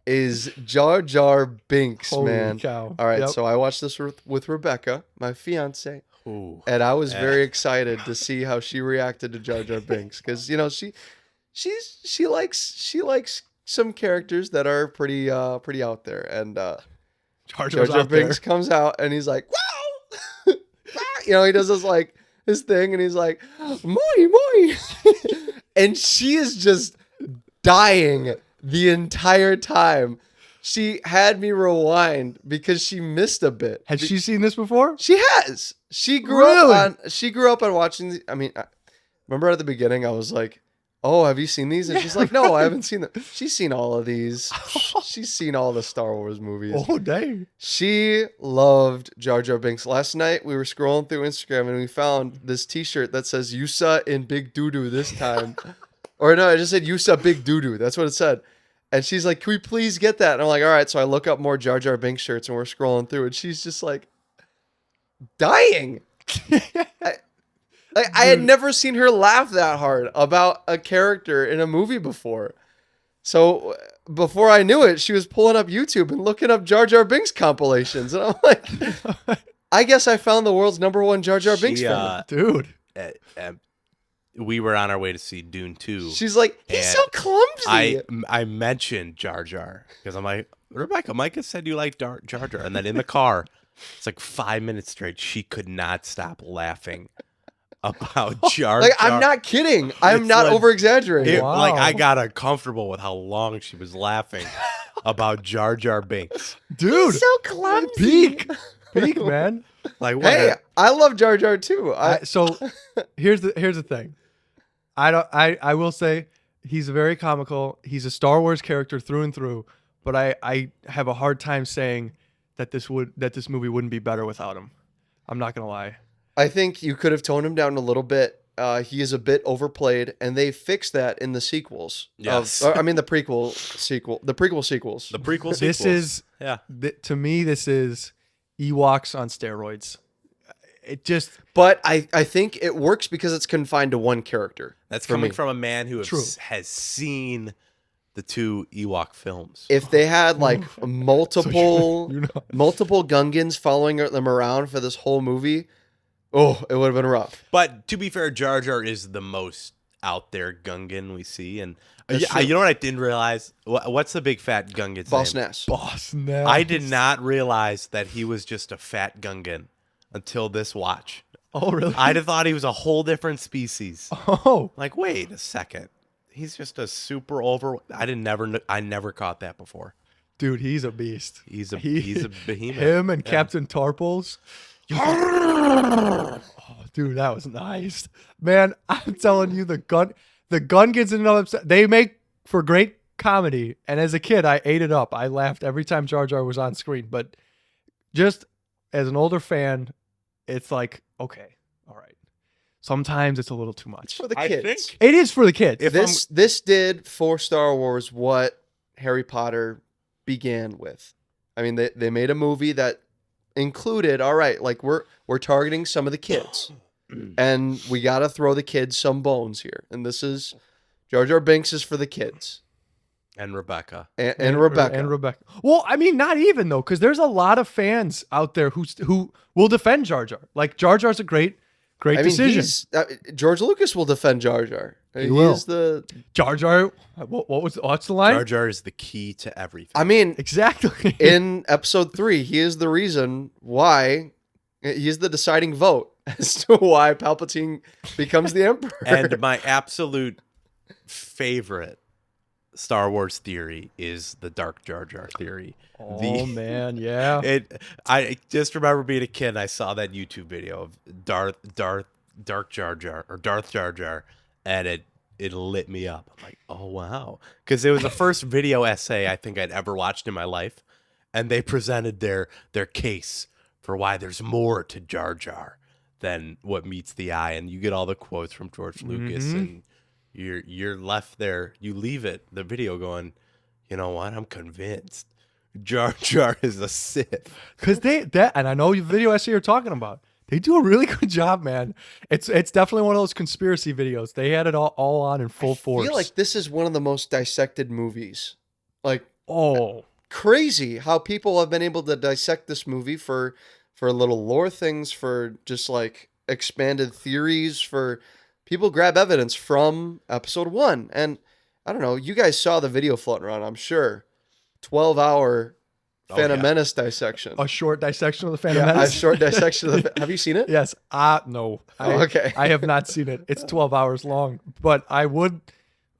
is Jar Jar Binks, Holy man. cow. All right, Yep. so I watched this with Rebecca, my fiance, Ooh. and I was very excited to see how she reacted to Jar Jar Binks because you know she likes some characters that are pretty out there, and Jar Jar Jar's Jar out there. Binks comes out and he's like, "Wow!" You know, he does this like his thing, and he's like, "Moi moi," and she is just dying the entire time. She had me rewind because she missed a bit. Has she seen this before? She has. She grew up on watching. I mean, remember at the beginning, I was like, "Oh, have you seen these?" And she's like, "No, I haven't seen them." She's seen all of these. She's seen all the Star Wars movies. Oh, dang. She loved Jar Jar Binks. Last night we were scrolling through Instagram and we found this T-shirt that says "Yusa in Big Doodoo" this time, or no, it just said "Yusa Big Doodoo." That's what it said. And she's like, "Can we please get that?" And I'm like, "All right." So I look up more Jar Jar Binks shirts and we're scrolling through, and she's just like dying. I had never seen her laugh that hard about a character in a movie before. So before I knew it, she was pulling up YouTube and looking up Jar Jar Binks compilations. And I'm like, I guess I found the world's #1 Jar Jar Binks fan. Dude. We were on our way to see Dune 2. She's like, he's so clumsy. I mentioned Jar Jar because I'm like, Rebecca, Micah said you like Jar Jar. And then in the car, it's like 5 minutes straight. She could not stop laughing about Jar Jar. Like, I'm not kidding. I'm It's not like- over exaggerating. Wow. Like, I got uncomfortable with how long she was laughing about Jar Jar Binks. Dude. So clumsy. Peak, man. Like, what? Hey, I love Jar Jar too. So here's the thing. I will say he's very comical. He's a Star Wars character through and through, but I have a hard time saying that this movie wouldn't be better without him. I'm not gonna lie. I think you could have toned him down a little bit. He is a bit overplayed, and they fixed that in the sequels. Yes. I mean the prequel sequels. The prequel sequels. This is to me. This is Ewoks on steroids. It just But I think it works because it's confined to one character. That's for coming me. from a man who True. has seen the 2 Ewok films. If they had like multiple you know. multiple Gungans following them around for this whole movie, oh, it would have been rough. But to be fair, Jar Jar is the most out there Gungan we see. And That's true. you know what I didn't realize? What's the big fat Gungan's Boss name? Nass. Boss now. I did not realize that he was just a fat Gungan until this watch. Oh really? I'd have thought he was a whole different species. Oh. Like, wait a second. He's just a super I never caught that before. Dude, he's a beast. He's a behemoth. Him and Captain Tarples. Oh, dude, that was nice. Man, I'm telling you, the gun gets in another. They make for great comedy. And as a kid, I ate it up. I laughed every time Jar Jar was on screen. But just as an older fan, it's like, okay, all right. sometimes it's a little too much. It's for the I kids. think It is for the kids. If This did for Star Wars what Harry Potter began with. I mean, they made a movie that included, all right, like we're targeting some of the kids, and we got to throw the kids some bones here. And this is Jar Jar Binks is for the kids and Rebecca. and Rebecca. And Rebecca. Well, I mean, not even though, because there's a lot of fans out there who will defend Jar Jar. Like Jar Jar's a great I mean, decision. George Lucas will defend Jar Jar. He will. is the. Jar Jar. What's the line? Jar Jar is the key to everything. I mean, Exactly. in Episode 3, he is the reason why. He is the deciding vote as to why Palpatine becomes the Emperor. And my absolute favorite Star Wars theory is the Dark Jar Jar theory. Oh man, yeah. I just remember being a kid and I saw that YouTube video of Darth Jar Jar, and it lit me up. I'm like, oh wow, because it was the first video essay I think I'd ever watched in my life, and they presented their case for why there's more to Jar Jar than what meets the eye, and you get all the quotes from George Lucas, and you're left there. You leave the video going, you know what? I'm convinced Jar Jar is a Sith. Because and I know the video essay you're talking about. They do a really good job, man. It's definitely one of those conspiracy videos. They had it all on in full force. I feel like this is one of the most dissected movies. Like, oh, crazy how people have been able to dissect this movie for little lore things, for just like expanded theories, for people grab evidence from Episode 1. And I don't know, you guys saw the video floating around, I'm sure. 12-hour Phantom Menace dissection. a short dissection of the Phantom Yeah, a Menace. short dissection of the. Have you seen it? Yes. No. Okay. I have not seen it. It's 12 hours long, but I would.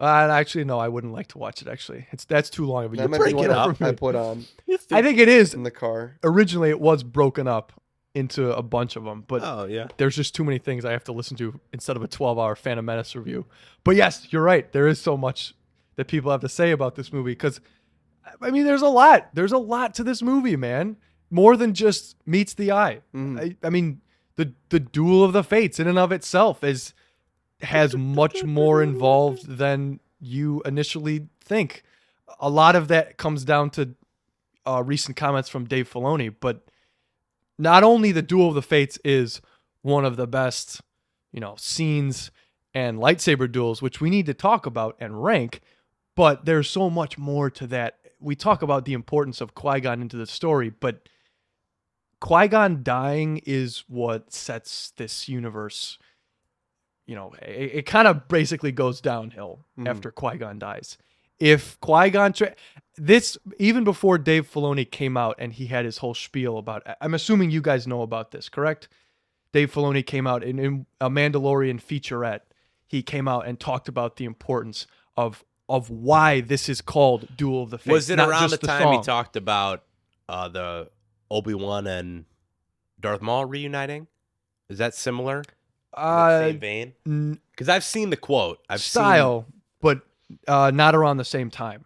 Actually, no, I wouldn't like to watch it. Actually, that's too long of a. That You might be break one it up. I put on I think it is. in the car. Originally, it was broken up into a bunch of them, but Oh yeah. there's just too many things I have to listen to instead of a 12-hour Phantom Menace review. But yes, you're right. There is so much that people have to say about this movie because, I mean, there's a lot. There's a lot to this movie, man. More than just meets the eye. I mean, the Duel of the Fates in and of itself has much more involved than you initially think. A lot of that comes down to recent comments from Dave Filoni, but not only the Duel of the Fates is one of the best, scenes and lightsaber duels, which we need to talk about and rank, but there's so much more to that. We talk about the importance of Qui-Gon into the story, but Qui-Gon dying is what sets this universe. It kind of basically goes downhill after Qui-Gon dies. If Qui-Gon, this even before Dave Filoni came out and he had his whole spiel about, I'm assuming you guys know about this, correct? Dave Filoni came out in a Mandalorian featurette. He came out and talked about the importance of why this is called Duel of the Fates. Was it not around just the time song. he talked about the Obi-Wan and Darth Maul reuniting? Is that similar? In the same vein? Because I've seen the quote. I've style, but not around the same time.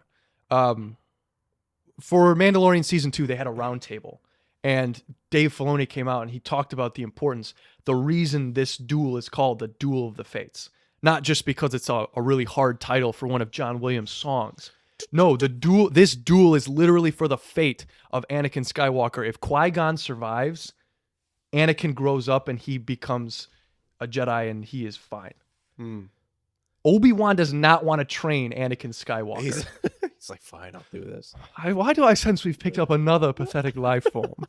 For Mandalorian Season 2, they had a round table, and Dave Filoni came out and he talked about the importance, the reason this duel is called the Duel of the Fates. Not just because it's a really hard title for one of John Williams' songs. No, this duel is literally for the fate of Anakin Skywalker. If Qui-Gon survives, Anakin grows up and he becomes a Jedi and he is fine. Obi-Wan does not want to train Anakin Skywalker. He's like, fine, I'll do this. Why do I sense we've picked up another pathetic life form?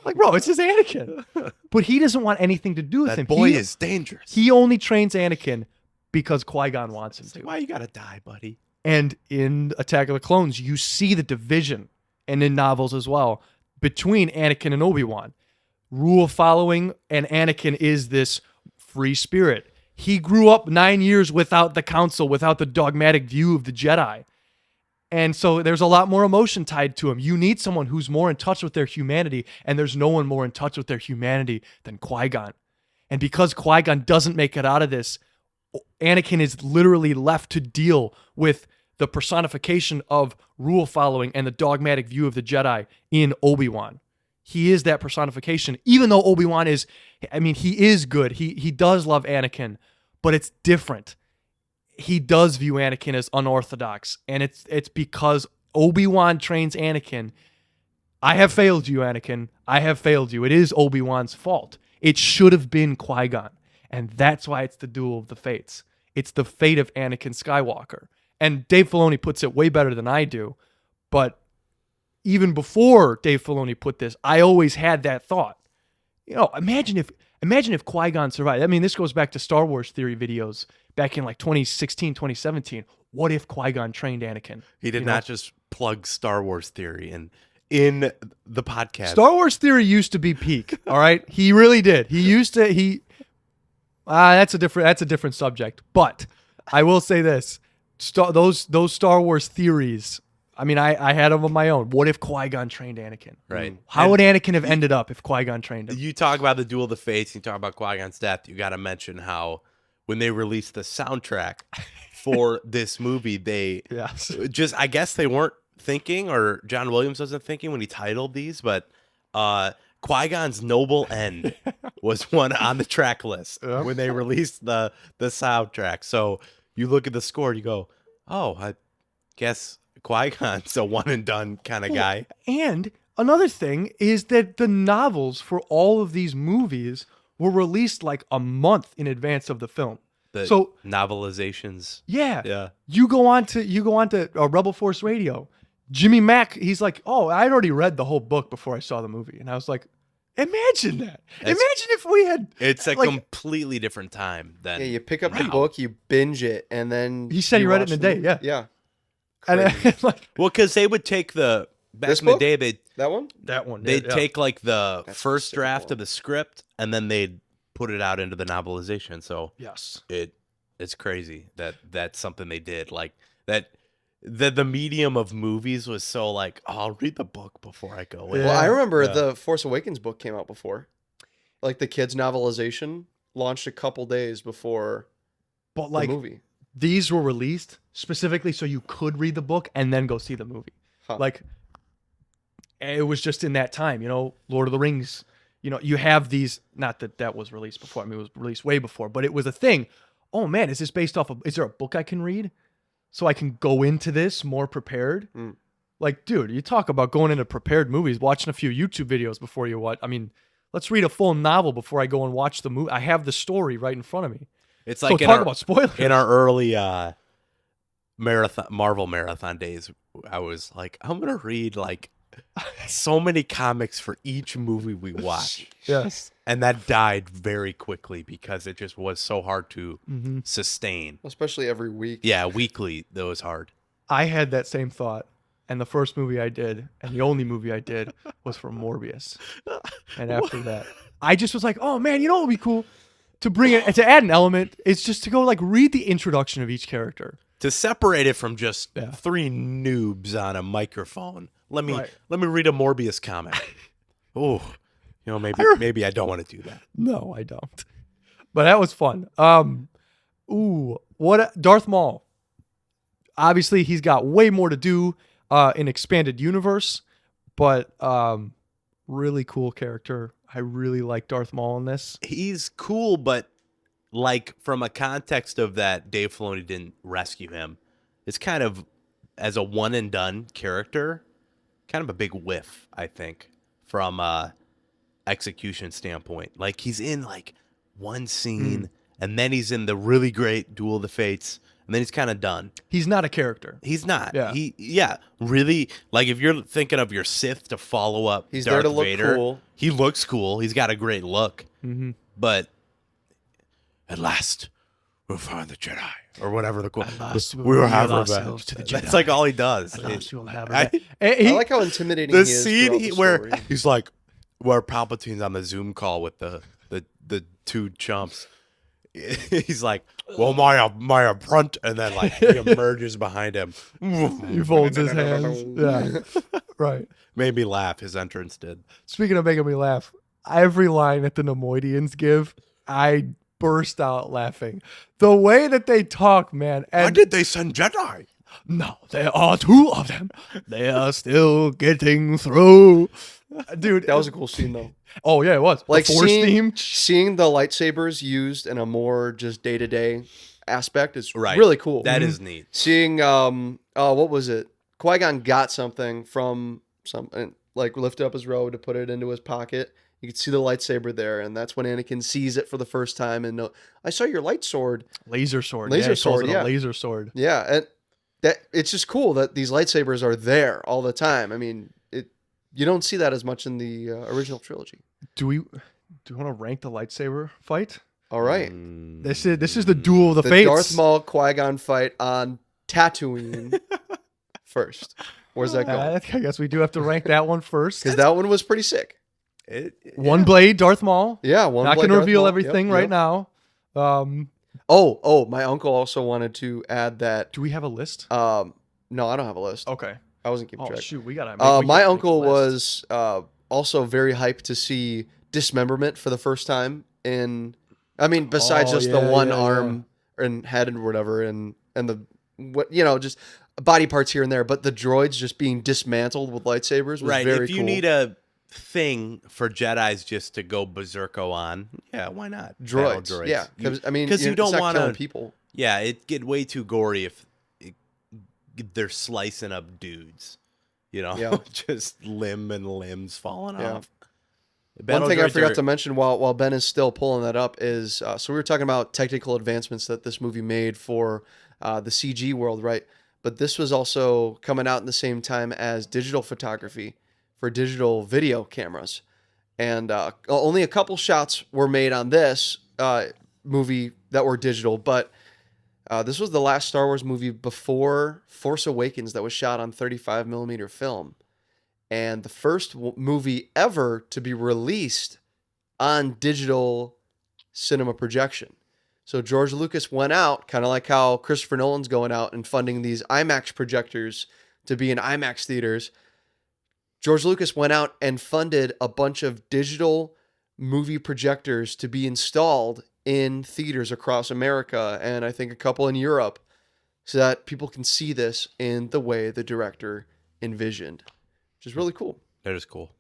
Like, bro, it's just Anakin. But he doesn't want anything to do with That him. boy is dangerous. He only trains Anakin because Qui-Gon wants him to. Why you gotta die, buddy? And in Attack of the Clones, you see the division, and in novels as well, between Anakin and Obi-Wan. Rule following, and Anakin is this free spirit. He grew up 9 years without the council, without the dogmatic view of the Jedi. And so there's a lot more emotion tied to him. You need someone who's more in touch with their humanity, and there's no one more in touch with their humanity than Qui-Gon. And because Qui-Gon doesn't make it out of this, Anakin is literally left to deal with the personification of rule following and the dogmatic view of the Jedi in Obi-Wan. he is that personification. Even though Obi-Wan is, I mean, he is good. He does love Anakin, but it's different. He does view Anakin as unorthodox, and it's because Obi-Wan trains Anakin. I have failed you, Anakin. I have failed you. It is Obi-Wan's fault. It should have been Qui-Gon, and that's why it's the duel of the fates. It's the fate of Anakin Skywalker. And Dave Filoni puts it way better than I do, but even before Dave Filoni put this, I always had that thought. You know, imagine if Qui-Gon survived. I mean, this goes back to Star Wars theory videos back in like 2016, 2017. What if Qui-Gon trained Anakin? He did not just plug Star Wars theory in the podcast. Star Wars theory used to be peak, all right? He really did. He used to that's a different subject. But I will say this. Those Star Wars theories, I mean, I had them on my own. What if Qui-Gon trained Anakin? Right. How would Anakin have ended up if Qui-Gon trained him? You talk about the Duel of the Fates, you talk about Qui-Gon's death, you got to mention how when they released the soundtrack for this movie, they just, I guess they weren't thinking, or John Williams wasn't thinking when he titled these, but Qui-Gon's Noble End was one on the track list when they released the soundtrack. So you look at the score and you go, oh, I guess Qui-Gon's a one and done kind of guy. And another thing is that the novels for all of these movies were released like a month in advance of the film. So novelizations. Yeah. You go on to Rebel Force Radio. Jimmy Mack, he's like, oh, I'd already read the whole book before I saw the movie. And I was like, imagine that. Imagine if we had... It's a completely different time than... Yeah, you pick up the book, you binge it, and then... He said he read it in a day, yeah. Yeah. And like, well, because they would take the... Back in the day, That one? That one. They'd take like the That's first the draft one. of the script, and then they'd put it out into the novelization. So yes, it's crazy that that's something they did. Like that... The medium of movies was so like, oh, I'll read the book before I go in. Well, I remember the Force Awakens book came out before. Like the kids' novelization launched a couple days before but like the movie. These were released specifically so you could read the book and then go see the movie. Huh. Like it was just in that time, you know, Lord of the Rings, you know, you have these, not that was released before. I mean, it was released way before, but it was a thing. Oh man, is this based off of, is there a book I can read? So I can go into this more prepared. Like, dude, you talk about going into prepared movies, watching a few YouTube videos before you watch. I mean, let's read a full novel before I go and watch the movie. I have the story right in front of me. It's like so talk about spoilers. In our early Marvel marathon days, I was like, I'm gonna read like so many comics for each movie we watch. Yes. And that died very quickly because it just was so hard to sustain. Especially every week. Yeah, weekly, that was hard. I had that same thought. And the first movie I did, and the only movie I did, was for Morbius. And after that, I just was like, oh man, you know what would be cool? To bring it, to add an element, it's just to go like read the introduction of each character. To separate it from just three noobs on a microphone. Let me read a Morbius comic. Oh, you know, maybe I don't want to do that. No, I don't. But that was fun. Darth Maul. Obviously, he's got way more to do in expanded universe, but really cool character. I really like Darth Maul in this. He's cool, but like from a context of that, Dave Filoni didn't rescue him. It's kind of as a one and done character, kind of a big whiff, I think, from execution standpoint. Like he's in like one scene and then he's in the really great Duel of the Fates and then he's kind of done. He's not a character. He's not. Yeah. Really, like if you're thinking of your Sith to follow up He's Darth there to look Vader, cool. He looks cool. He's got a great look. But at last we'll find the Jedi or whatever the quote. We will have revenge. That's like all he does. I like how intimidating the he is. scene where he's like, where Palpatine's on the Zoom call with the two chumps. He's like, well, my apprentice, and then like he emerges behind him. He folds his hands. Yeah, right. Made me laugh. His entrance did. Speaking of making me laugh, every line that the Nemoidians give, I burst out laughing. The way that they talk, man. And why did they send Jedi? No, there are two of them. They are still getting through. Dude, That was a cool scene though. Oh yeah, it was. Like the Force theme. seeing the lightsabers used in a more just day-to-day aspect is Right. really cool. That is neat. Seeing what was it? Qui-Gon got something from something, like lifted up his robe to put it into his pocket. You could see the lightsaber there, and that's when Anakin sees it for the first time and I saw your light sword. Laser sword. Laser he calls sword, it yeah. a laser sword. Yeah, and that it's just cool that these lightsabers are there all the time. I mean, you don't see that as much in the original trilogy. Do we want to rank the lightsaber fight? All right. This is the duel of the The fates. Darth Maul Qui-Gon fight on Tatooine first. Where's that going? I guess we do have to rank that one first. Because that one was pretty sick. One blade, Darth Maul. Yeah, one. Not blade going to Darth reveal Maul. everything Yep, right yep. now. Oh, my uncle also wanted to add that. Do we have a list? No, I don't have a list. Okay. I wasn't keeping Oh track. shoot, we gotta. My uncle was also very hyped to see dismemberment for the first time besides just the one arm and head and whatever, and the just body parts here and there, but the droids just being dismantled with lightsabers was Right. very If you cool. need a thing for Jedis just to go berserko on, yeah, why not? Battle droids. Yeah, because because you don't want to to. people. Yeah, it get way too gory if they're slicing up dudes. Yeah. Just limb and limbs falling Yeah. off. One thing I forgot to to mention while Ben is still pulling that up is so we were talking about technical advancements that this movie made for the CG world, right? But this was also coming out in the same time as digital photography for digital video cameras, and only a couple shots were made on this movie that were digital, but this was the last Star Wars movie before Force Awakens that was shot on 35mm film. And the first movie ever to be released on digital cinema projection. So George Lucas went out, kind of like how Christopher Nolan's going out and funding these IMAX projectors to be in IMAX theaters. George Lucas went out and funded a bunch of digital movie projectors to be installed in theaters across America, and I think a couple in Europe, so that people can see this in the way the director envisioned, which is really cool. That is cool.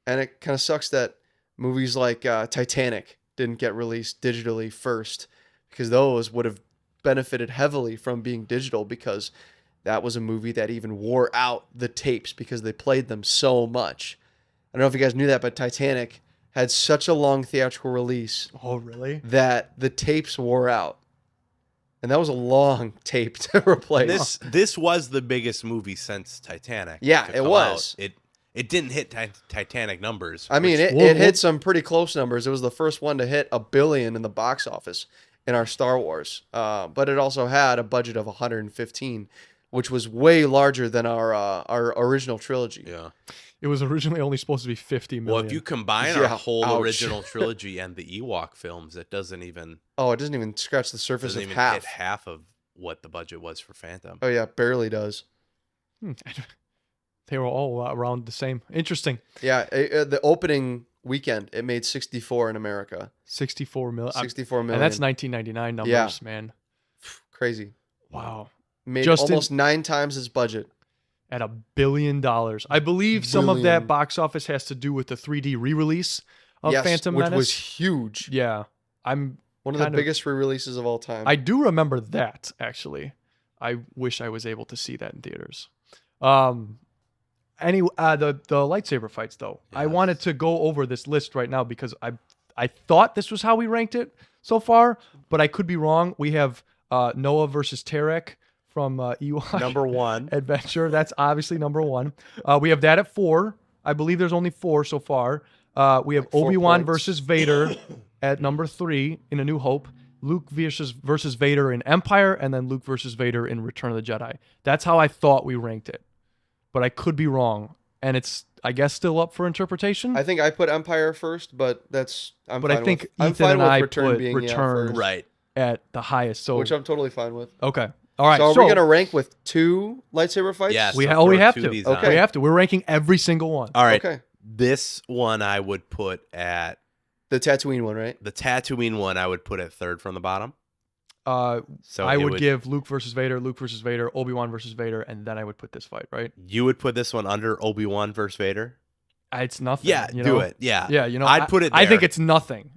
And it kind of sucks that movies like Titanic didn't get released digitally first, because those would have benefited heavily from being digital, because that was a movie that even wore out the tapes because they played them so much. I don't know if you guys knew that, but Titanic had such a long theatrical release Oh really? that the tapes wore out. And that was a long tape to replace. This was the biggest movie since Titanic. Yeah, to it come was. out. It didn't hit Titanic numbers. I mean, which- it hit some pretty close numbers. It was the first one to hit $1 billion in the box office in our Star Wars. But it also had a budget of 115, which was way larger than our original trilogy. yeah. It was originally only supposed to be 50 million. Well, if you combine Yeah, our whole ouch. original trilogy and the Ewok films, it doesn't even It doesn't even scratch the surface doesn't of even half. hit half of what the budget was for Phantom. Oh yeah, barely does. They were all around the same. Interesting. Yeah, the opening weekend it made 64 in America. 64 million. 64 million. And that's 1999 numbers, Yeah. man. Crazy. Wow. Made Just almost 9 times its budget. At $1 billion. I believe some of that Billion. box office has to do with the 3D re-release of Yes, Phantom which Menace. was huge. Yeah. I'm One of the kind of- biggest re-releases of all time. I do remember that, actually. I wish I was able to see that in theaters. Anyway, the lightsaber fights, though. I wanted to go over this list right now because I thought this was how we ranked it so far, but I could be wrong. We have Noah versus Tarek from Ewok Number one. Adventure. That's obviously number one. We have that at 4. I believe there's only 4 so far. We have 4 Obi-Wan points. versus Vader at number 3 in A New Hope. Luke versus Vader in Empire, and then Luke versus Vader in Return of the Jedi. That's how I thought we ranked it, but I could be wrong, and it's, I guess, still up for interpretation. I think I put Empire first, but I'm But I fine think with, I'm Ethan fine and with I Return put being Return first, Right. at the highest. So which I'm totally fine with. okay, all right. So are we gonna rank with 2 lightsaber fights? Yes. We So we throw have two to. of these Okay. We have to. We're ranking every single one. All right. Okay. This one I would put at The Tatooine one, right? the Tatooine one. I would put at 3rd from the bottom. So I it would give Luke versus Vader, Obi-Wan versus Vader, and then I would put this fight, right? You would put this one under Obi-Wan versus Vader. It's nothing. Yeah, you do know? it. Yeah. Yeah, you know, I'd put it I think there. it's nothing.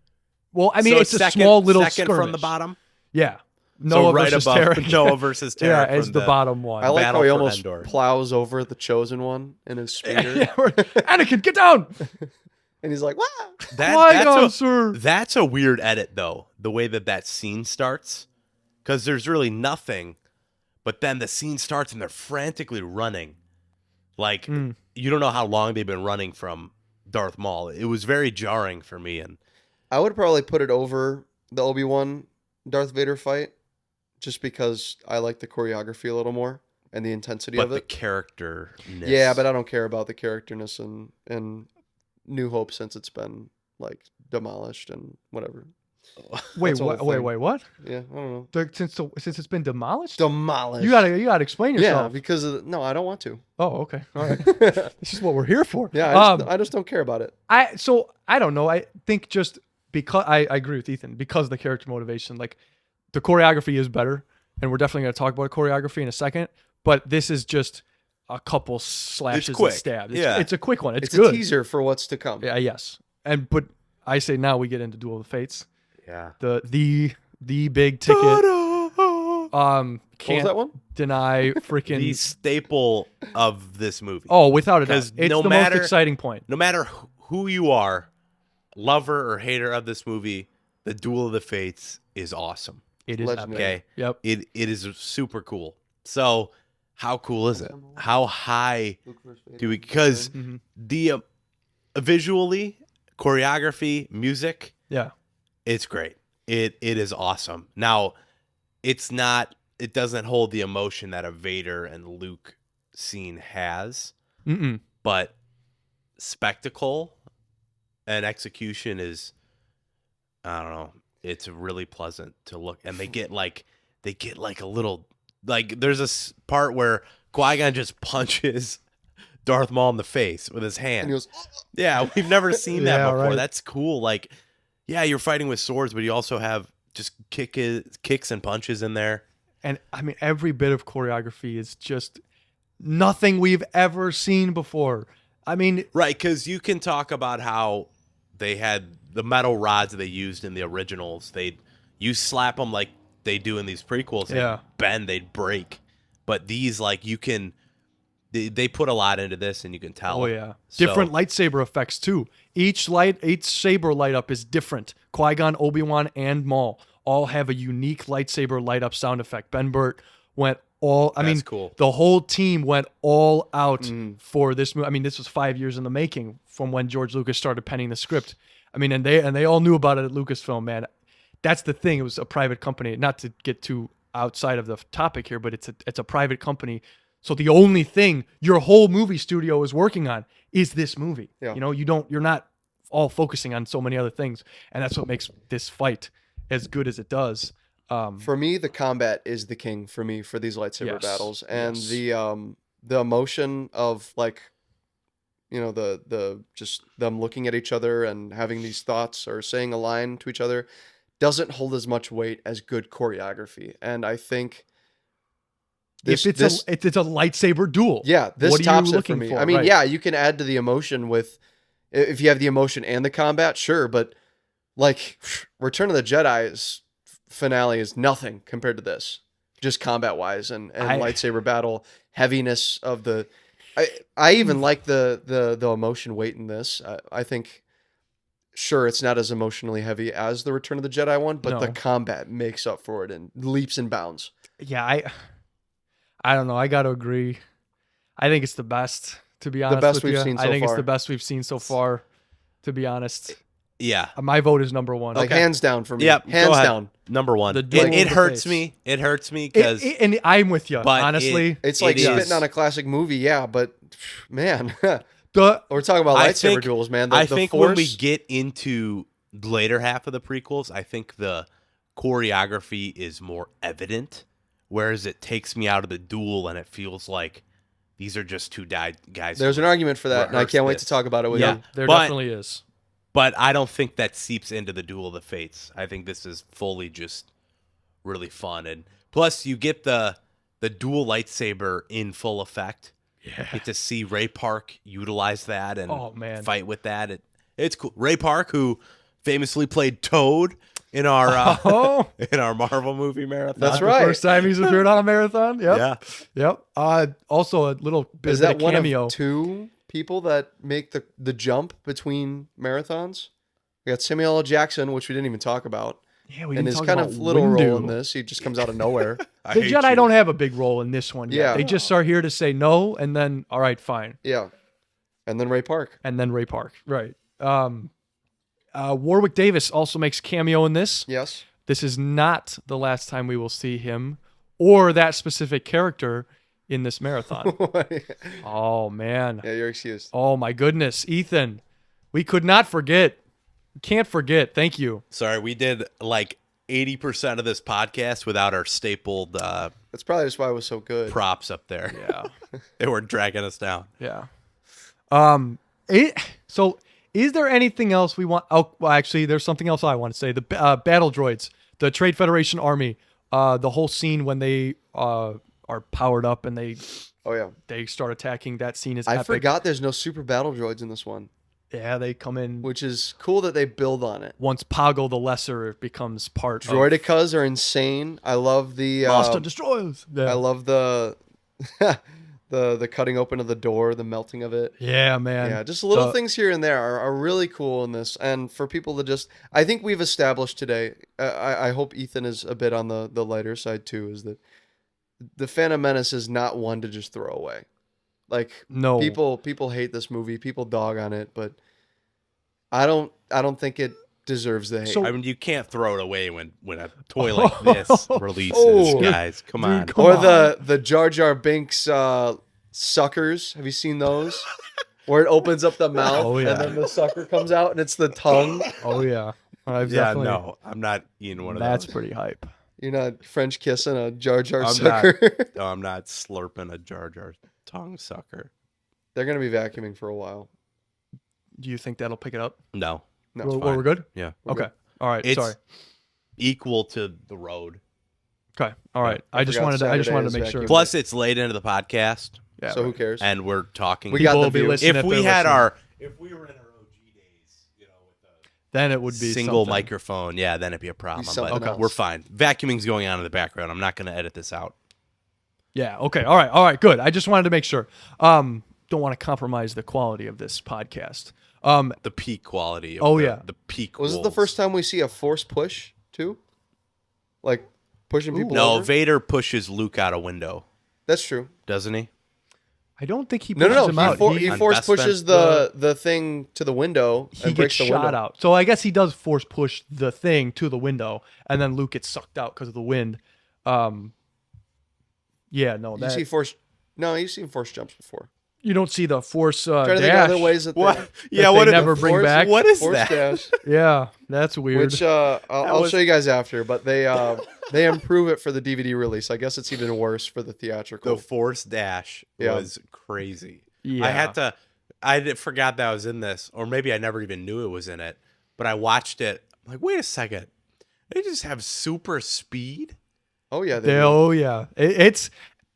Well, I mean, So it's a small little second from the skirmish. bottom. Yeah. So Noah right versus above Tarek. Noah versus Tarek. Yeah, from as the bottom one. I like Battle how he for almost Endor. plows over the chosen one in his speeder, Yeah, Anakin, get down! and he's like, "Wow!" Qui-Gon, sir. That's a weird edit, though, the way that scene starts. Because there's really nothing, but then the scene starts and they're frantically running. Like, you don't know how long they've been running from Darth Maul. It was very jarring for me. And I would probably put it over the Obi-Wan Darth Vader fight, just because I like the choreography a little more and the intensity but of the it. characterness. Yeah, but I don't care about the characterness and New Hope since it's been like demolished and whatever. Wait, That's the whole thing. what? Yeah, I don't know. Since it's been demolished? Demolished. You gotta explain Yeah, yourself. because no, I don't want to. Oh, okay. All right. This is what we're here for. Yeah, I just don't care about it. I don't know. I think just because I agree with Ethan, because of the character motivation, like the choreography is better, and we're definitely going to talk about choreography in a second. But this is just a couple slashes quick. and stabs. Yeah. It's a quick one. It's It's good. a teaser for what's to come. Yeah. Yes. But I say now we get into Duel of the Fates. Yeah. The big ticket. What was Can't that one? deny freaking. The staple of this movie. Oh, without a doubt, 'Cause it's no the matter- most exciting point. No matter who you are, lover or hater of this movie, the Duel of the Fates is awesome. It is Legendary. epic. Okay. Yep. It is super cool. So how cool is it? How high do we? Because the visually, choreography, music, Yeah. it's great. It is awesome. Now, it's not. It doesn't hold the emotion that a Vader and Luke scene has, but spectacle and execution is, I don't know. It's really pleasant to look, and they get like a little, like there's a part where Qui-Gon just punches Darth Maul in the face with his hand. And he goes, Yeah, we've never seen that Yeah, before. right. That's cool. Like, yeah, you're fighting with swords, but you also have just kicks and punches in there. And I mean, every bit of choreography is just nothing we've ever seen before. I mean, Right, because you can talk about how they had the metal rods that they used in the originals. You slap them like they do in these prequels. They'd Yeah. bend, they'd break. But these, like, you can. They put a lot into this, and you can tell. oh yeah, So- different lightsaber effects too. Each saber light up is different. Qui-Gon, Obi-Wan, and Maul all have a unique lightsaber light up sound effect. Ben Burt went all. I mean, cool. the whole team went all out for this movie. I mean, this was 5 years in the making from when George Lucas started penning the script. I mean, and they all knew about it at Lucasfilm, man. That's the thing. It was a private company. Not to get too outside of the topic here, but it's a private company. So the only thing your whole movie studio is working on is this movie. Yeah. You know, you're not all focusing on so many other things, and that's what makes this fight as good as it does. For me, the combat is the king for me for these lightsaber Yes. battles, and Yes. the emotion of like, you know, the just them looking at each other and having these thoughts or saying a line to each other doesn't hold as much weight as good choreography. And I think if it's a lightsaber duel, this what are you tops it for looking me. for? I mean, Right. yeah, you can add to the emotion with if you have the emotion and the combat, sure, but like Return of the Jedi's finale is nothing compared to this, just combat wise and lightsaber battle heaviness of the. I even like the emotion weight in this. I think. Sure, it's not as emotionally heavy as the Return of the Jedi one, but the No. combat makes up for it in leaps and bounds. Yeah, I don't know. I got to agree. I think it's the best, to be honest. best with we've you. seen I so think it's far. the best we've seen so far, to be honest. Yeah. My vote is number one. Like hands down for me. Yep. Go Hands ahead. down. Number one. The Duel of It the hurts Fates. me. It hurts me because And I'm with you, But honestly. It's like It is. spitting on a classic movie, yeah, but man, the we're talking about I lightsaber think- duels, man. I The think force, when we get into the later half of the prequels, I think the choreography is more evident, whereas it takes me out of the duel and it feels like these are just two guys. there's an argument for that, and I rehearse can't wait this. to talk about it with Yeah. you. there but- definitely is. But I don't think that seeps into the Duel of the Fates. I think this is fully just really fun, and plus you get the dual lightsaber in full effect. Yeah. Get to see Ray Park utilize that and Oh, man. fight with that. It's cool. Ray Park, who famously played Toad in our in our Marvel movie marathon. That's The right. first time he's appeared on a marathon. Yep. Yeah. Yep. Also, a little bit Is of that a one cameo. of two people that make the jump between marathons? We got Samuel L. Jackson, which we didn't even talk about, Yeah, we and didn't his talk kind about of little Windu. role in this. He just comes out of nowhere. I The hate Jedi you. don't have a big role in this one yet. Yeah. They just are here to say no, and then all right, fine, Yeah, and then Ray Park. and then Ray Park. Right. Warwick Davis also makes cameo in this. Yes. This is not the last time we will see him or that specific character in this marathon. Oh man. Yeah, you're excused. Oh my goodness, Ethan. We could not forget. Can't forget. Thank you. Sorry, we did like 80% of this podcast without our stapled That's probably just why it was so good. props up there. Yeah. They were dragging us down. Yeah. So is there anything else we want? Oh, well, actually, there's something else I want to say. The battle droids, the Trade Federation Army, the whole scene when they are powered up and they Oh yeah. start attacking. That scene is I epic. forgot there's no super battle droids in this one, Yeah, they come in which is cool that they build on it. once Pago the Lesser becomes part of Droidicas are insane. I love the Master Destroyers. Yeah. I love the the cutting open of the door, the melting of it. Yeah, man. Yeah, just little The- things here and there are really cool in this. And for people to just, I think we've established today, I hope Ethan is a bit on the lighter side too, is that the Phantom Menace is not one to just throw away. Like No. people hate this movie, people dog on it, but I don't think it deserves the hate. So- I mean, you can't throw it away when a toy like this releases, Oh. guys. Come on. come or on. the Jar Jar Binks suckers. Have you seen those? Where it opens up the mouth Oh, yeah. and then the sucker comes out and it's the tongue. Oh yeah. I've Yeah, definitely- no, I'm not eating one of That's those. pretty hype. You're not French kissing a Jar Jar I'm sucker. No, I'm not slurping a Jar Jar tongue sucker. They're gonna be vacuuming for a while. Do you think that'll pick it up? No. No, We're good? Yeah. Okay. All right. It's Sorry. equal to the road. Okay. All right. I just forgot wanted to Saturday is make sure. vacuum. Plus, it's late into the podcast, Yeah, so who right. cares? and we're talking. We got People the will be view. listening if if we they're had listening. if we were in our OG days, you know, with a Then it would be single something. microphone, yeah, then it'd be a problem. something But else. we're fine. Vacuuming's going on in the background. I'm not going to edit this out. Yeah. Okay. All right. All right. Good. I just wanted to make sure. Don't want to compromise the quality of this podcast. The peak quality. Of Oh, the, yeah. the peak. Was it the wolves. first time we see a force push too? Like pushing people No, over? Vader pushes Luke out a window, That's true. doesn't he? I don't think he No, pushes no, him no. out. He On force Bespin? pushes the thing to the window He and gets breaks the shot window. out. So I guess he does force push the thing to the window, and then Luke gets sucked out because of the wind. Yeah, no, You that see force? No, you've seen force jumps before. you don't see the force Trying to think of dash. other ways that What? they, Yeah. they What? never bring force- back. What is force that? dash, Yeah, that's weird. which I'll was- show you guys after. But they improve it for the DVD release. I guess it's even worse for the theatrical. The Force Dash Yeah. was crazy. Yeah. Forgot that was in this, or maybe I never even knew it was in it. But I watched it. I'm like, wait a second, they just have super speed. Oh yeah, Oh yeah, it's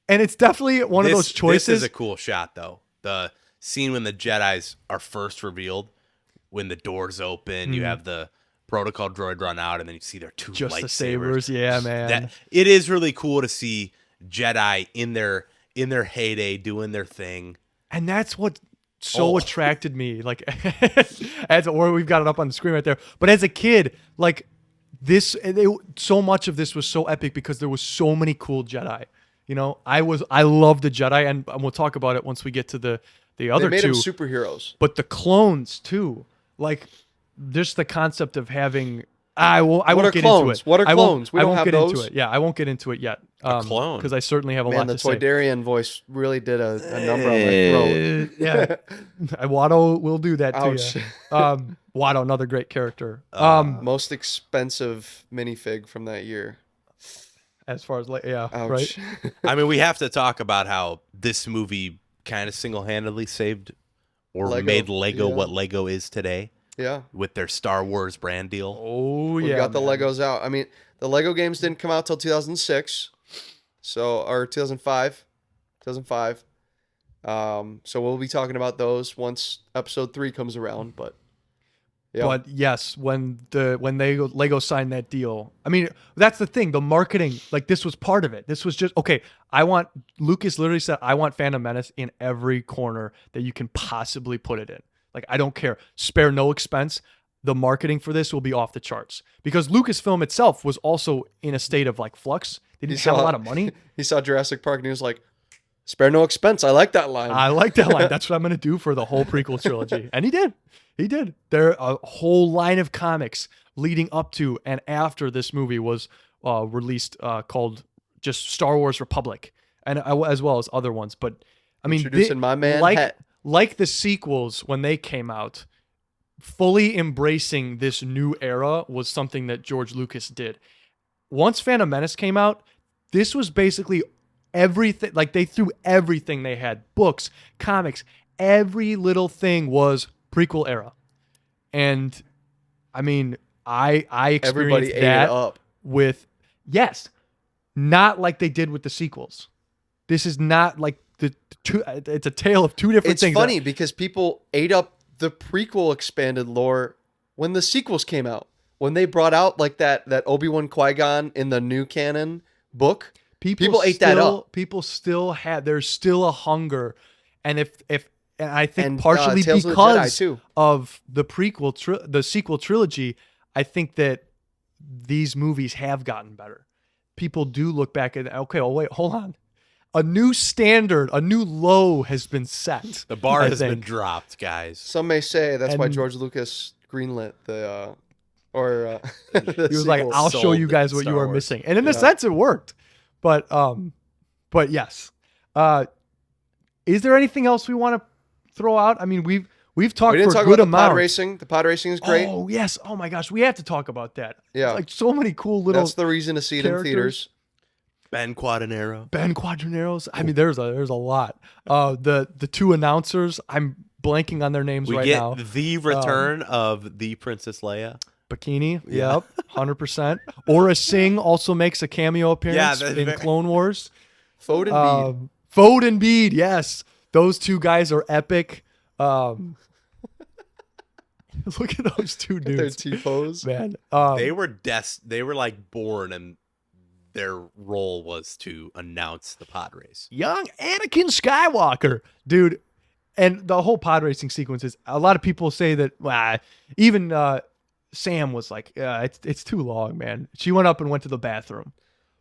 definitely one of those choices. This is a cool shot, though. The scene when the Jedis are first revealed, when the doors open, you have the protocol droid run out, and then you see their two just lightsabers. the sabers. Yeah, man. That it is really cool to see Jedi in their heyday doing their thing. And that's what so Oh. attracted me. Like, or we've got it up on the screen right there. But as a kid, like so much of this was so epic because there was so many cool Jedi. You know, I love the Jedi, and we'll talk about it once we get to the They other made two. them superheroes. But the clones too, like just the concept of having. I won't get clones? into it. What are I won't- clones? We I don't won't have get into those. it. Yeah, I won't get into it yet. clone? Because I certainly have a Man, lot the to say. Toydarian voice really did a number on my throat. Yeah, Watto will do that to Ouch. you. Watto, another great character. Most expensive minifig from that year. As far as right. Ouch. I mean, we have to talk about how this movie kind of single-handedly saved or Lego, made Lego yeah. what Lego is today Yeah. with their Star Wars brand deal. Oh We yeah, got the man. Legos out. I mean, the Lego games didn't come out till 2006. Or 2005. So we'll be talking about those once episode 3 comes around. But yeah, But yes, when Lego signed that deal, I mean, that's the thing. The marketing, like, this was part of it. This was just, okay, Lucas literally said, I want Phantom Menace in every corner that you can possibly put it in. Like, I don't care. Spare no expense. The marketing for this will be off the charts. Because Lucasfilm itself was also in a state of, like, flux. They didn't have a lot of money. He saw Jurassic Park and he was like, spare no expense. I like that line. I like that line. That's what I'm going to do for the whole prequel trilogy. And he did. He did. There a whole line of comics leading up to and after this movie was released called just Star Wars Republic, and as well as other ones. But I mean, introducing my man, like the sequels when they came out, fully embracing this new era was something that George Lucas did. Once Phantom Menace came out, this was basically everything. Like, they threw everything they had, books, comics, every little thing was prequel era. And I mean, I everybody experienced ate that it up. with, yes, not like they did with the sequels. This is not like the two. It's a tale of two different things. It's funny because people ate up the prequel expanded lore when the sequels came out. When they brought out like that Obi-Wan Qui-Gon in the new canon book, people ate that up. People still had. There's still a hunger, and and I think And, partially Tales of the because Jedi, too. of the sequel trilogy, I think that these movies have gotten better. People do look back at, okay, oh wait, hold on. A new standard, a new low has been set. The bar I has think. been dropped, guys. Some may say that's why And- George Lucas greenlit the He was like, I'll show you guys what Star you are Wars. missing. And in a sense it worked. But yes. Is there anything else we want to throw out? I mean, we've talked we didn't for a talk good about the amount. pod racing. The pod racing is great. Oh, yes. Oh my gosh, we have to talk about that. Yeah. Like, so many cool little That's the reason to see it in characters. theaters. Ben Quadanero. Ben Quadraneros. I mean, there's a lot. The two announcers, I'm blanking on their names We right get now. the return of the Princess Leia. Bikini, Yeah. yep, 100%. Aura Singh also makes a cameo appearance that's in very- Clone Wars. Foden Bede. Foden and Bede, yes. Those two guys are epic. Look at those two Their dudes, T-pose. man. They were like born, and their role was to announce the pod race. Young Anakin Skywalker, dude. And the whole pod racing sequence is, a lot of people say that, even Sam was like, it's too long, man. She went up and went to the bathroom.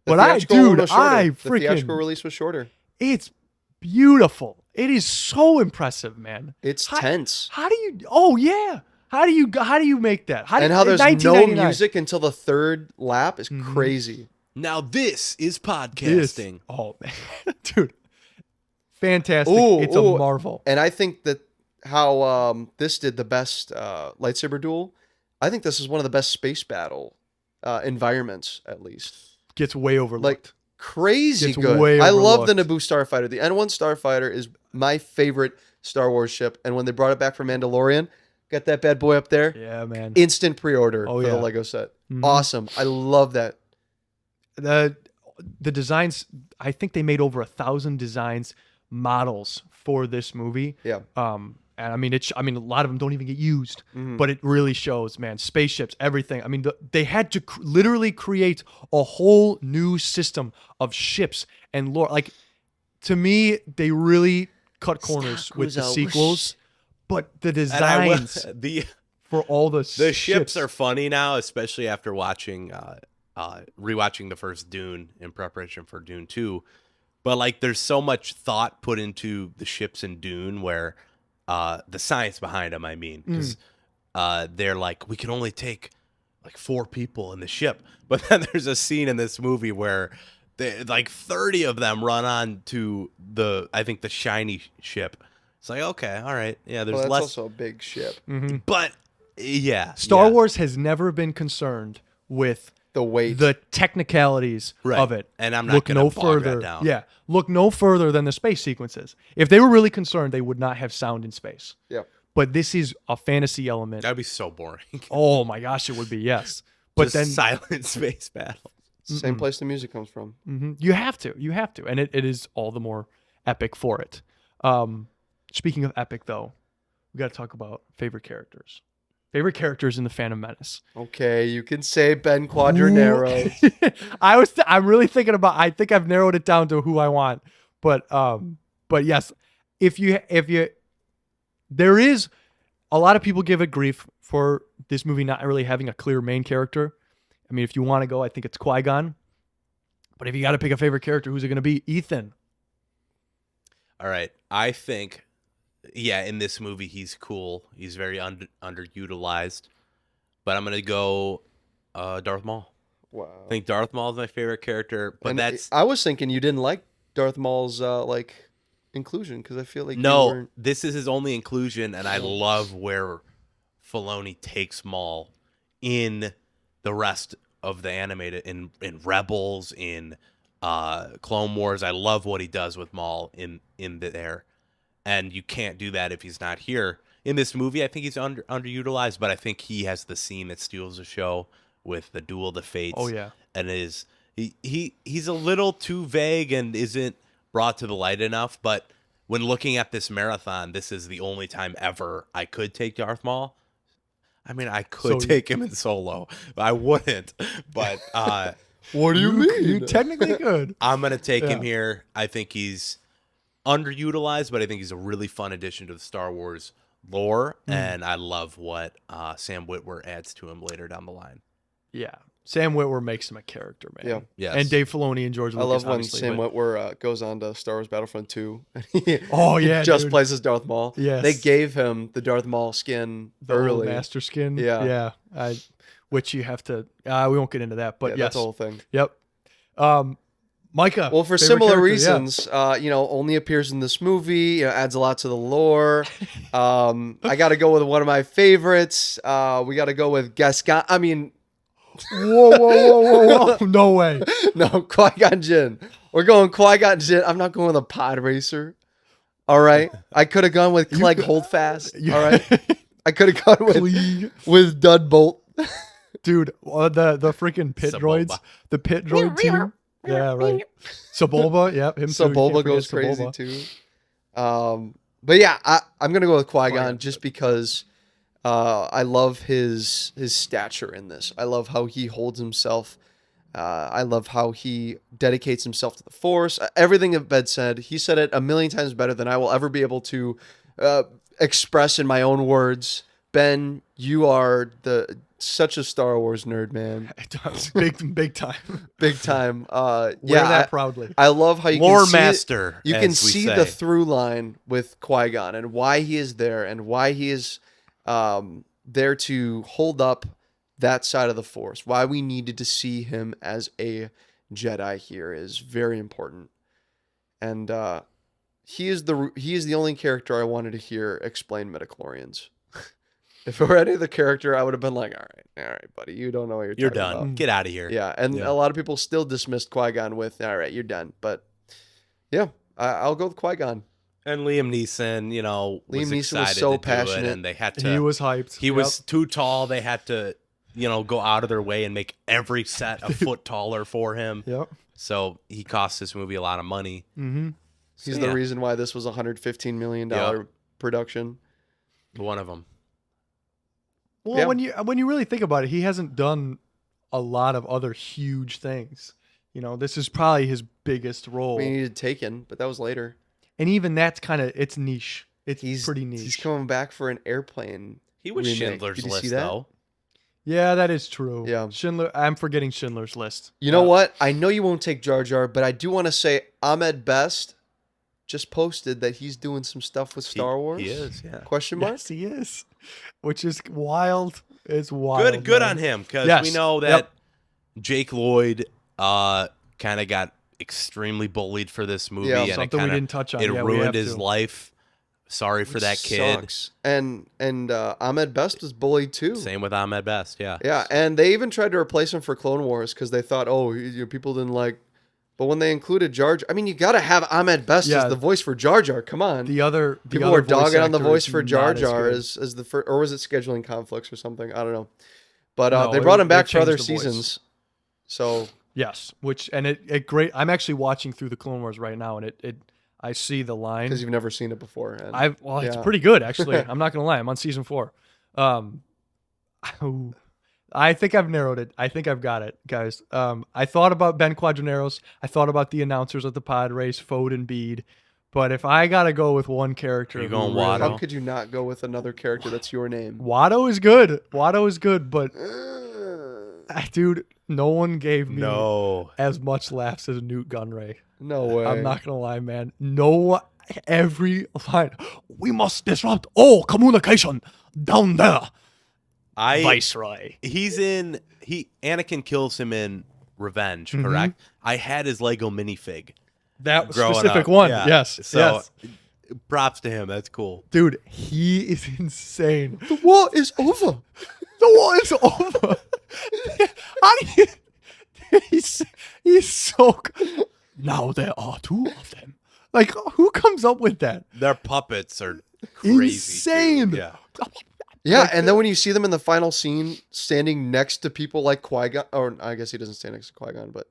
The But I, theatrical one dude, was shorter. I The theatrical freaking, release was shorter. it's beautiful. It is so impressive, man. It's tense. How do you, oh yeah. How do you make that? How There's no 1999 music until the third lap is crazy. Now this is podcasting. Oh, man. Dude. Fantastic. Ooh, It's ooh. a marvel. And I think that how this did the best lightsaber duel, I think this is one of the best space battle environments, at least. Gets way overlooked. Like, crazy Gets good. way I love the overlooked. Naboo Starfighter. The N1 Starfighter is my favorite Star Wars ship. And when they brought it back from Mandalorian, got that bad boy up there. Yeah, man. Instant pre-order Oh, for yeah. the Lego set. Mhm. Awesome. I love that. The designs, I think they made over 1,000 designs, models for this movie. Yeah. And I mean, a lot of them don't even get used, Mhm. but it really shows, man. Spaceships, everything. I mean, they had to literally create a whole new system of ships and lore. Like, to me, they really cut corners with the Cruzo. sequels, but the And I will- designs the for all the ships are funny now, especially after watching rewatching the first Dune in preparation for Dune 2. But like, there's so much thought put into the ships in Dune, where the science behind them, I mean, because they're like, we can only take like 4 people in the ship, but then there's a scene in this movie where like 30 of them run on to I think the shiny ship. It's like, okay, all right, yeah, there's Well, that's less, also a big ship. but yeah, Star yeah. Wars has never been concerned with The weight. the technicalities Right. of it. And I'm not look gonna no bog further. that down. Yeah, look no further than the space sequences. If they were really concerned, they would not have sound in space. yeah. But this is a fantasy element. That'd be so boring. Oh my gosh, it would be, yes. But Just then silent space battle. Same place the music comes from. you have to, and it is all the more epic for it. Speaking of epic, though, we got to talk about favorite characters. Favorite characters in the Phantom Menace. Okay, you can say Ben Quadranero. I'm really thinking about. I think I've narrowed it down to who I want, but yes, if you, there is a lot of people give it grief for this movie not really having a clear main character. I mean, if you want to go, I think it's Qui-Gon. But if you got to pick a favorite character, who's it going to be? Ethan. All right. I think, in this movie, he's cool. He's very underutilized. But I'm going to go Darth Maul. Wow. I think Darth Maul is my favorite character. But I was thinking you didn't like Darth Maul's inclusion because I feel like no, this is his only inclusion, and I love where Filoni takes Maul in the rest of the animated in Rebels, in Clone Wars. I love what he does with Maul in there, and you can't do that if he's not here in this movie. I think he's underutilized, but I think he has the scene that steals the show with the Duel of the Fates. Oh yeah, and he's a little too vague and isn't brought to the light enough. But when looking at this marathon, this is the only time ever I could take Darth Maul. I mean, I could take him in Solo. I wouldn't. But what do you mean? You technically could. I'm going to take him here. I think he's underutilized, but I think he's a really fun addition to the Star Wars lore. And I love what Sam Witwer adds to him later down the line. Yeah. Sam Witwer makes him a character, man. Yeah. Yes. And Dave Filoni and George Lucas. I love when Sam Witwer goes on to Star Wars Battlefront 2. Dude. Plays as Darth Maul. Yes. They gave him the Darth Maul skin early. Master skin. Yeah. Yeah. Which you have to, we won't get into that, but yes. That's the whole thing. Yep. Micah. Well, for similar reasons, only appears in this movie, adds a lot to the lore. I got to go with one of my favorites. We got to go with Gascon. I mean, whoa. No way. No, Qui-Gon Jinn. We're going Qui-Gon Jinn. I'm not going with a pod racer. All right. I could have gone with Clegg Holdfast. All right. I could have gone with Dud Bolt. Dude, the freaking pit droids. The pit droid team. Yeah, right. Sebulba, yep. Him Sebulba goes crazy too. But yeah, I'm going to go with Qui-Gon just because I love his stature in this. I love how he holds himself. I love how he dedicates himself to the Force. Everything that Ben said, he said it a million times better than I will ever be able to express in my own words. Ben, you are such a Star Wars nerd, man. It does. Big time. Big time. Wear that proudly. I love how you Lore can see master. You can see the through line with Qui-Gon and why he is there and why he is there to hold up that side of the Force. Why we needed to see him as a Jedi here is very important. And he is the only character I wanted to hear explain midichlorians. If it were any other character, I would have been like, all right, buddy, you don't know what you're talking done. about. Get out of here. Yeah, and a lot of people still dismissed Qui-Gon with, all right, you're done. But yeah, I'll go with Qui-Gon. And Liam Neeson, was excited so to passionate. do it, and they had to. He was hyped. He was too tall. They had to, go out of their way and make every set a foot taller for him. Yep. So he cost this movie a lot of money. Mm-hmm. He's the reason why this was a $115 million production. One of them. Well, when you really think about it, he hasn't done a lot of other huge things. This is probably his biggest role. We needed Taken, but that was later. And even that's it's niche. He's pretty niche. He's coming back for an airplane. He was remake. Schindler's Did you List, see that? though. Yeah, that is true. Yeah. I'm forgetting Schindler's List. You know what? I know you won't take Jar Jar, but I do want to say Ahmed Best just posted that he's doing some stuff with Star Wars. He is, yeah. Question mark? Yes, he is. Which is wild. It's wild. Good on him, because we know that Jake Lloyd kind of got extremely bullied for this movie. Yeah, and something we didn't touch on. It Yeah, we ruined have his to. life. Sorry for that kid. Sucks. And Ahmed Best was bullied too. Same with Ahmed Best, yeah. Yeah, and they even tried to replace him for Clone Wars because they thought, people didn't like. But when they included Jar Jar, you got to have Ahmed Best as the voice for Jar Jar. Come on. People were dogging on the voice for Jar Jar as the first, or was it scheduling conflicts or something? I don't know. But they brought him back for other seasons. So yes, it great. I'm actually watching through the Clone Wars right now, and I see the line. Because you've never seen it before. And, It's pretty good actually. I'm not gonna lie. I'm on season 4. I think I've narrowed it. I think I've got it, guys. I thought about Ben Quadraneros. I thought about the announcers at the pod race, Fode and Bede. But if I gotta go with one character, Are you going Watto? How could you not go with another character that's your name? Watto is good. Watto is good, but dude, no one gave me as much laughs as Newt Gunray. No way. I'm not gonna lie, man. No, every line. We must disrupt all communication down there. Viceroy. Anakin kills him in Revenge, correct? I had his Lego minifig. That growing specific up. one. Yeah. Yes. So yes. props to him. That's cool. Dude, he is insane. The war is over. The war is over. How do you, he's so now there are 2 of them. Like, who comes up with that? Their puppets are crazy. Insane. Too. Yeah. Yeah, and then when you see them in the final scene standing next to people like Qui-Gon, or I guess he doesn't stand next to Qui-Gon, but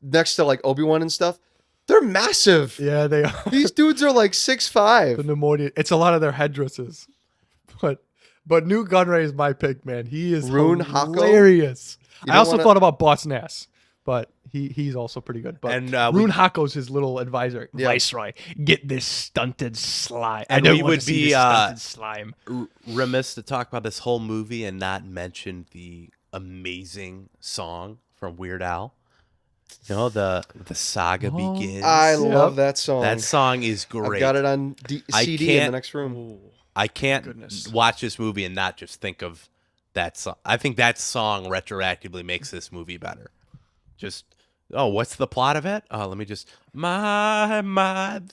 next to like Obi-Wan and stuff, they're massive. Yeah, they are. These dudes are like 6'5". The Neimoidian. It's a lot of their headdresses. But Newt Gunray is my pick, man. He is Rune Hako? hilarious. You I don't also wanna- thought about Boss Nass, but he's also pretty good. But And, Rune Hako's his little advisor. Yeah. Viceroy, get this stunted slime. And I don't we want would to see be, this stunted slime. Remiss to talk about this whole movie and not mention the amazing song from Weird Al. You know, the saga begins. I love that song. That song is great. I've got it on CD in the can't- next room. I can't Goodness. watch this movie and not just think of that song. I think that song retroactively makes this movie better. Just, what's the plot of it? Let me just,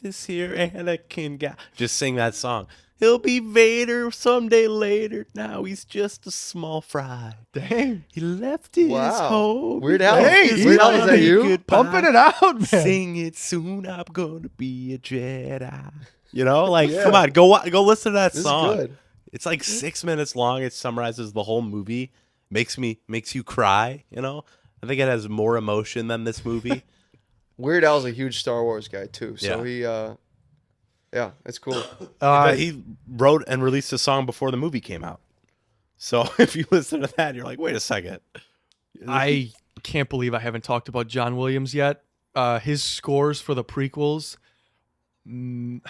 this here Anakin guy. Just sing that song. He'll be Vader someday later. Now he's just a small fry. Dang. He left his Wow. home. Weird Al. Hey, Weird Al, is that you? Pumping it out, man. Sing it soon. I'm gonna be a Jedi. You know, like, come on, go listen to that This song. is good. It's like 6 minutes long. It summarizes the whole movie. Makes you cry. You know, I think it has more emotion than this movie. Weird Al's a huge Star Wars guy too, so Yeah. yeah, it's cool. But he wrote and released a song before the movie came out. So if you listen to that, you're like, wait a second. I can't believe I haven't talked about John Williams yet. His scores for the prequels. have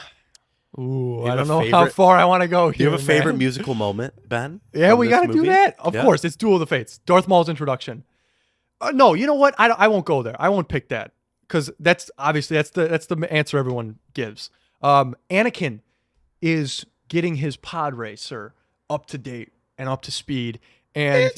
I don't a know how favorite- far I want to go Do here. you have a favorite man. musical moment, Ben? Yeah, from we this got to do movie? that. Of Yeah. course, it's Duel of the Fates. Darth Maul's introduction. No, you know what? I won't go there. I won't pick that because that's the answer everyone gives. Anakin is getting his pod racer up to date and up to speed, and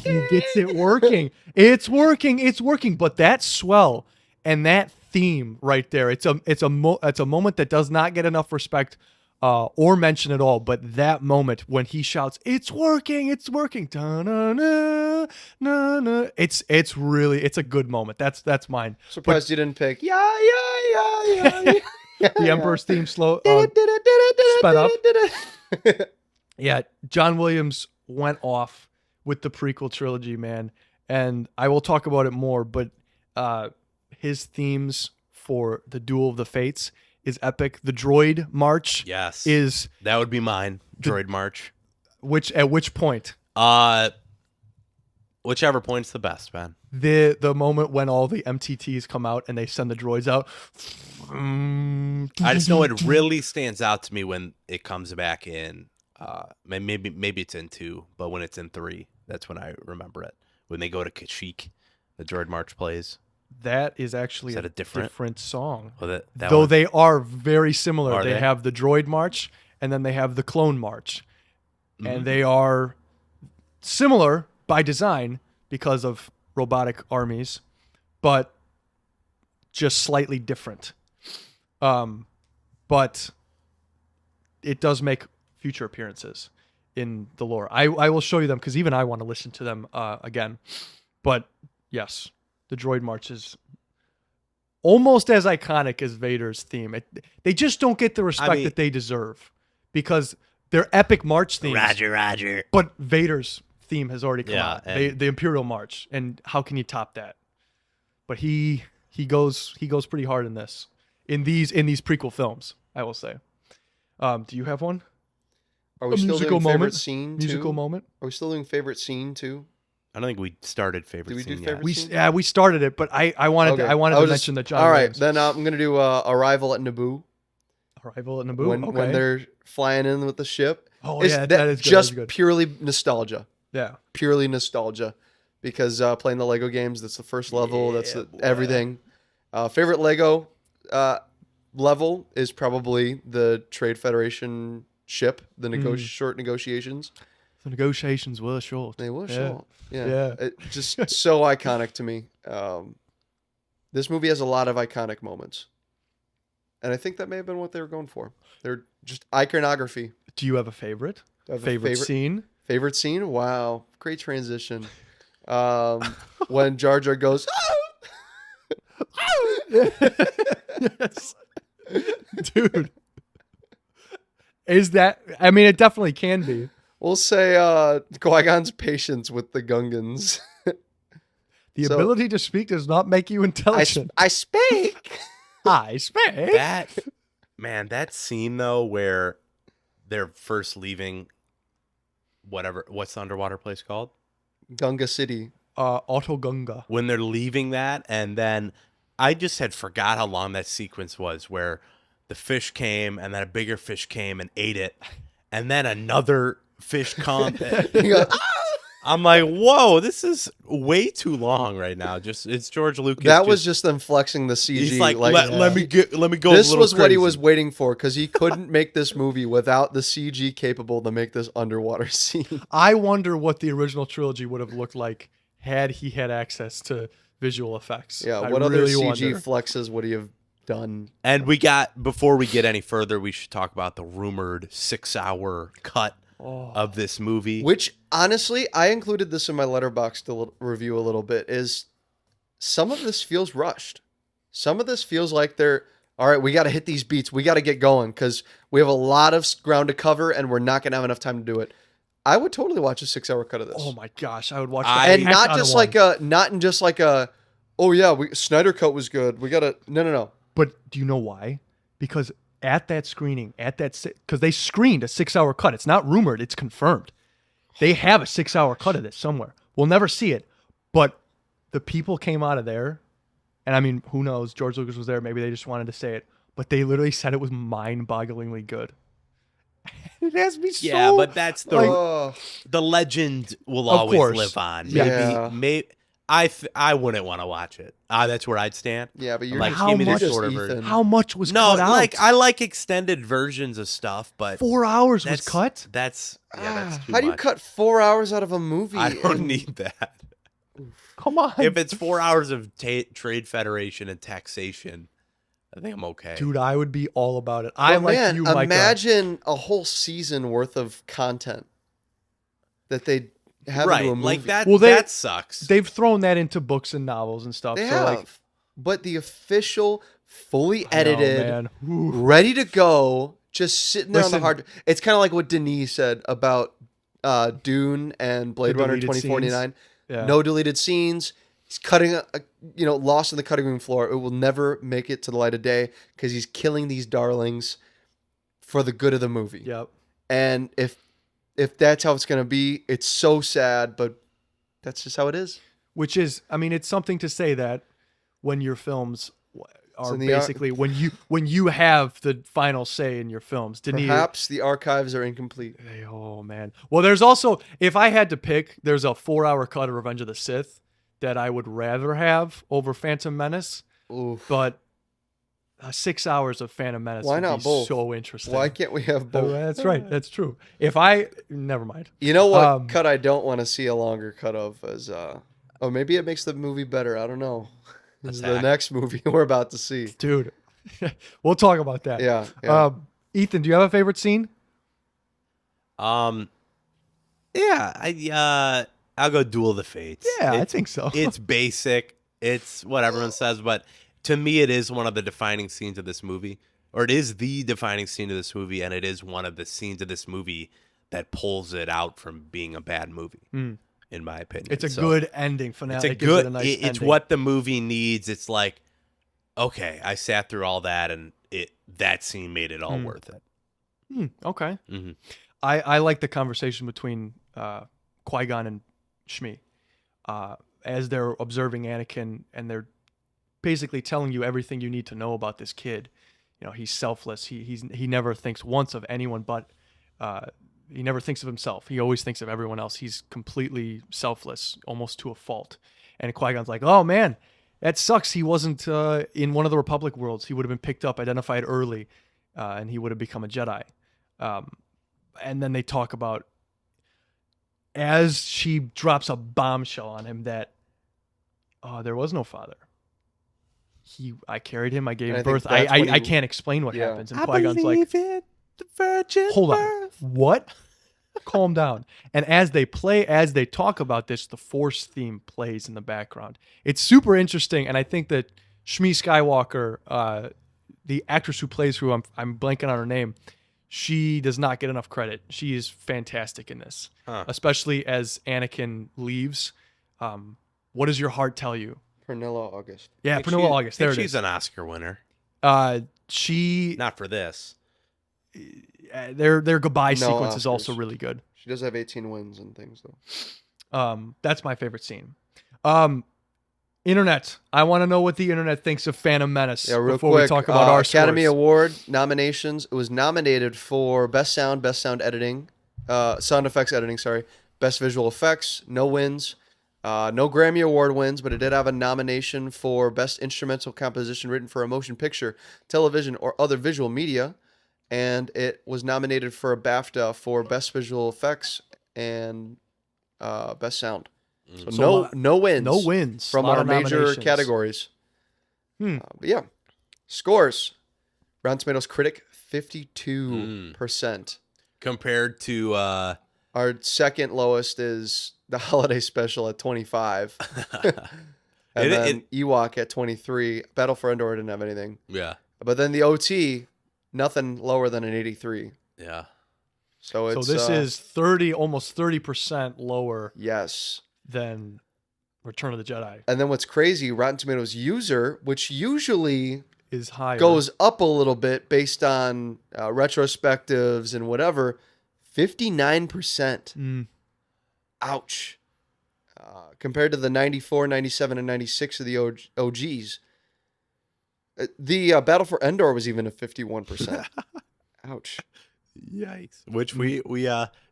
he gets it working. It's working. But that swell and that theme right there, it's a moment that does not get enough respect or mention at all. But that moment when he shouts, "It's working!" Da-na-na, na-na. It's a good moment. That's mine. Surprised you didn't pick. Yeah. The Emperor's theme sped up. Yeah, John Williams went off with the prequel trilogy, man, and I will talk about it more. But his themes for the Duel of the Fates is epic. The droid march, Yes. is That would be mine. Droid March. at which point Whichever point's the best, man. the moment when all the MTTs come out and they send the droids out. I just know it really stands out to me when it comes back in. Maybe it's in 2, but when it's in 3, that's when I remember it. When they go to Kashyyyk, the Droid March plays. That is actually Is that a a different- song. Oh, that Though one- they are very similar. Are They they? have the droid march and then they have the clone march. Mm-hmm. And they are similar by design because of robotic armies, but just slightly different. But it does make future appearances in the lore. I will show you them because even I want to listen to them again. But yes, the droid march is almost as iconic as Vader's theme. They just don't get the respect that they deserve because they're epic march themes. Roger. But Vader's theme has already come Yeah, out. and- The Imperial March, and how can you top that? But he goes pretty hard in this, in these prequel films. I will say. Do you have one? Are we A still musical doing favorite moment? scene? Musical too? moment. Are we still doing favorite scene too? I don't think we started favorite Did we do scene favorite yet. scene? We started it, but I wanted Okay. I wanted I to was mention that John. All right, Williams. then I'm gonna do Arrival at Naboo. Arrival at Naboo. When they're flying in with the ship. Oh, It's yeah, that is good, just that is good. purely nostalgia. Yeah. Purely nostalgia, because playing the Lego games, that's the first level. That's everything. Favorite Lego level is probably the Trade Federation ship. The short negotiations. The negotiations were short. They were Yeah. short. Yeah. Yeah. It just so iconic to me. This movie has a lot of iconic moments. And I think that may have been what they were going for. They're just iconography. Do you have a favorite? I have a Favorite scene? Favorite scene? Wow. Great transition. When Jar Jar goes, Yes. Dude. Is that, I mean, it definitely can be. we'll say Qui-Gon's patience with the Gungans. The So- ability to speak does not make you intelligent. I speak. I speak. That scene though where they're first leaving what's the underwater place called? Gunga City. Otto Gunga. When they're leaving that, and then I just had forgot how long that sequence was where the fish came and then a bigger fish came and ate it, and then another fish come. You go, I'm like, whoa, this is way too long right now. Just it's George Lucas. that was just them flexing the CG. he's like, let me go. This a little was what he crazy." was waiting for, because he couldn't make this movie without the CG capable to make this underwater scene. I wonder what the original trilogy would have looked like had he had access to visual effects. Yeah, I what other really CG wonder. flexes would he have done? And before we get any further, we should talk about the rumored 6-hour cut of this movie. Which, honestly, I included this in my Letterboxd review a little bit, is some of this feels rushed. Some of this feels like they're, all right, we got to hit these beats. We got to get going because we have a lot of ground to cover and we're not going to have enough time to do it. I would totally watch a 6-hour cut of this. Oh my gosh, I would watch I- that. And not just like oh yeah, Snyder cut was good. We got to, no. But do you know why? Because at that screening, because they screened a 6-hour cut. It's not rumored, it's confirmed. They have a 6-hour cut of this somewhere. We'll never see it. But the people came out of there, and I mean, who knows? George Lucas was there. Maybe they just wanted to say it. But they literally said it was mind-bogglingly good. It has me so... Yeah, but that's Oh, the legend will Of always course. live on. Yeah. Maybe I wouldn't want to watch it. That's where I'd stand. yeah, but you're Like, just, give me How this much- shorter Ethan. version. How much was No, cut out? like I like extended versions of stuff, but 4 hours was that's cut? That's that's too How do you much. cut 4 hours out of a movie? I don't And- need that. Come on. If it's 4 hours of Trade Federation and taxation, I think I'm okay. Dude, I would be all about it. I But like man, you, Micah. imagine a whole season worth of content that they have right, into a movie. like that. Well, that sucks. They've thrown that into books and novels and stuff. They so have, like, but the official, fully I know, edited, man. Ooh. ready to go, just sitting there on the Listen. hard. It's kind of like what Denis said about Dune and Blade The Runner deleted 2049. Yeah. No deleted scenes. He's cutting lost in the cutting room floor. It will never make it to the light of day because he's killing these darlings for the good of the movie. Yep. And if that's how it's gonna be, it's so sad, but that's just how it is. Which is, I mean, it's something to say that when your films are in the basically when you have the final say in your films. Denis, Perhaps the archives are incomplete. oh man. Well, there's also, if I had to pick, there's a 4-hour cut of Revenge of the Sith that I would rather have over Phantom Menace, Oof. but 6 hours of Phantom Menace Why would not be both? so interesting. Why can't we have both? That's right. That's true. Never mind. You know what Um, cut I don't want to see a longer cut of is oh, maybe it makes the movie better. I don't know. This is the Attack. next movie we're about to see. Dude, we'll talk about that. Yeah. Ethan, do you have a favorite scene? Yeah, I'll go Duel of the Fates. Yeah, I think so. It's basic. It's what everyone says, but to me, it is one of the defining scenes of this movie, or it is the defining scene of this movie, and it is one of the scenes of this movie that pulls it out from being a bad movie, in my opinion. It's a So, good ending finale. It's a It gives it good. a nice It's ending. what the movie needs. It's like okay, I sat through all that, and that scene made it all worth it. Okay. Mm-hmm. I like the conversation between Qui-Gon and Shmi as they're observing Anakin, and they're basically telling you everything you need to know about this kid. You know, he's selfless. He never thinks once of anyone but he never thinks of himself. He always thinks of everyone else. He's completely selfless, almost to a fault. And Qui-Gon's like, oh man, that sucks. He wasn't in one of the Republic worlds. He would have been picked up, identified early, and he would have become a Jedi. And then they talk about, as she drops a bombshell on him, that there was no father. I carried him. I gave And him I think birth. that's when I he- can't explain what Yeah. happens. And Qui-Gon's like, it, the virgin hold on, birth. what? Calm down. And as they talk about this, the Force theme plays in the background. It's super interesting, and I think that Shmi Skywalker, the actress who plays who I'm blanking on her name, she does not get enough credit. She is fantastic in this, especially as Anakin leaves. What does your heart tell you? Pernilla August. Yeah, Think Pernilla August. There it she's is. an Oscar winner. She Not for this. their goodbye No sequence is also Oscars. really good. She does have 18 wins and things though. That's my favorite scene. Internet. I want to know what the internet thinks of Phantom Menace Yeah, real before quick. we talk about our Academy scores. Award nominations. It was nominated for Best Sound Editing, Sound Effects Editing. Sorry, Best Visual Effects. No wins. No Grammy Award wins, but it did have a nomination for Best Instrumental Composition written for a motion picture, television, or other visual media. And it was nominated for a BAFTA for Best Visual Effects and Best Sound. So, no wins. No wins. From Lot our of major nominations. categories. But yeah. Scores. Rotten Tomatoes Critic, 52%. Compared to Our second lowest is the Holiday Special at 25. And then Ewok at 23. Battle for Endor didn't have anything. yeah. But then the OT, nothing lower than an 83. Yeah. So it's So this is almost 30% lower yes. than Return of the Jedi. And then what's crazy, Rotten Tomatoes user, which usually Is higher. goes up a little bit based on retrospectives and whatever, 59%. Ouch. Compared to the 94, 97, and 96 of the OGs. The Battle for Endor was even at 51%. Ouch. Yikes. Which we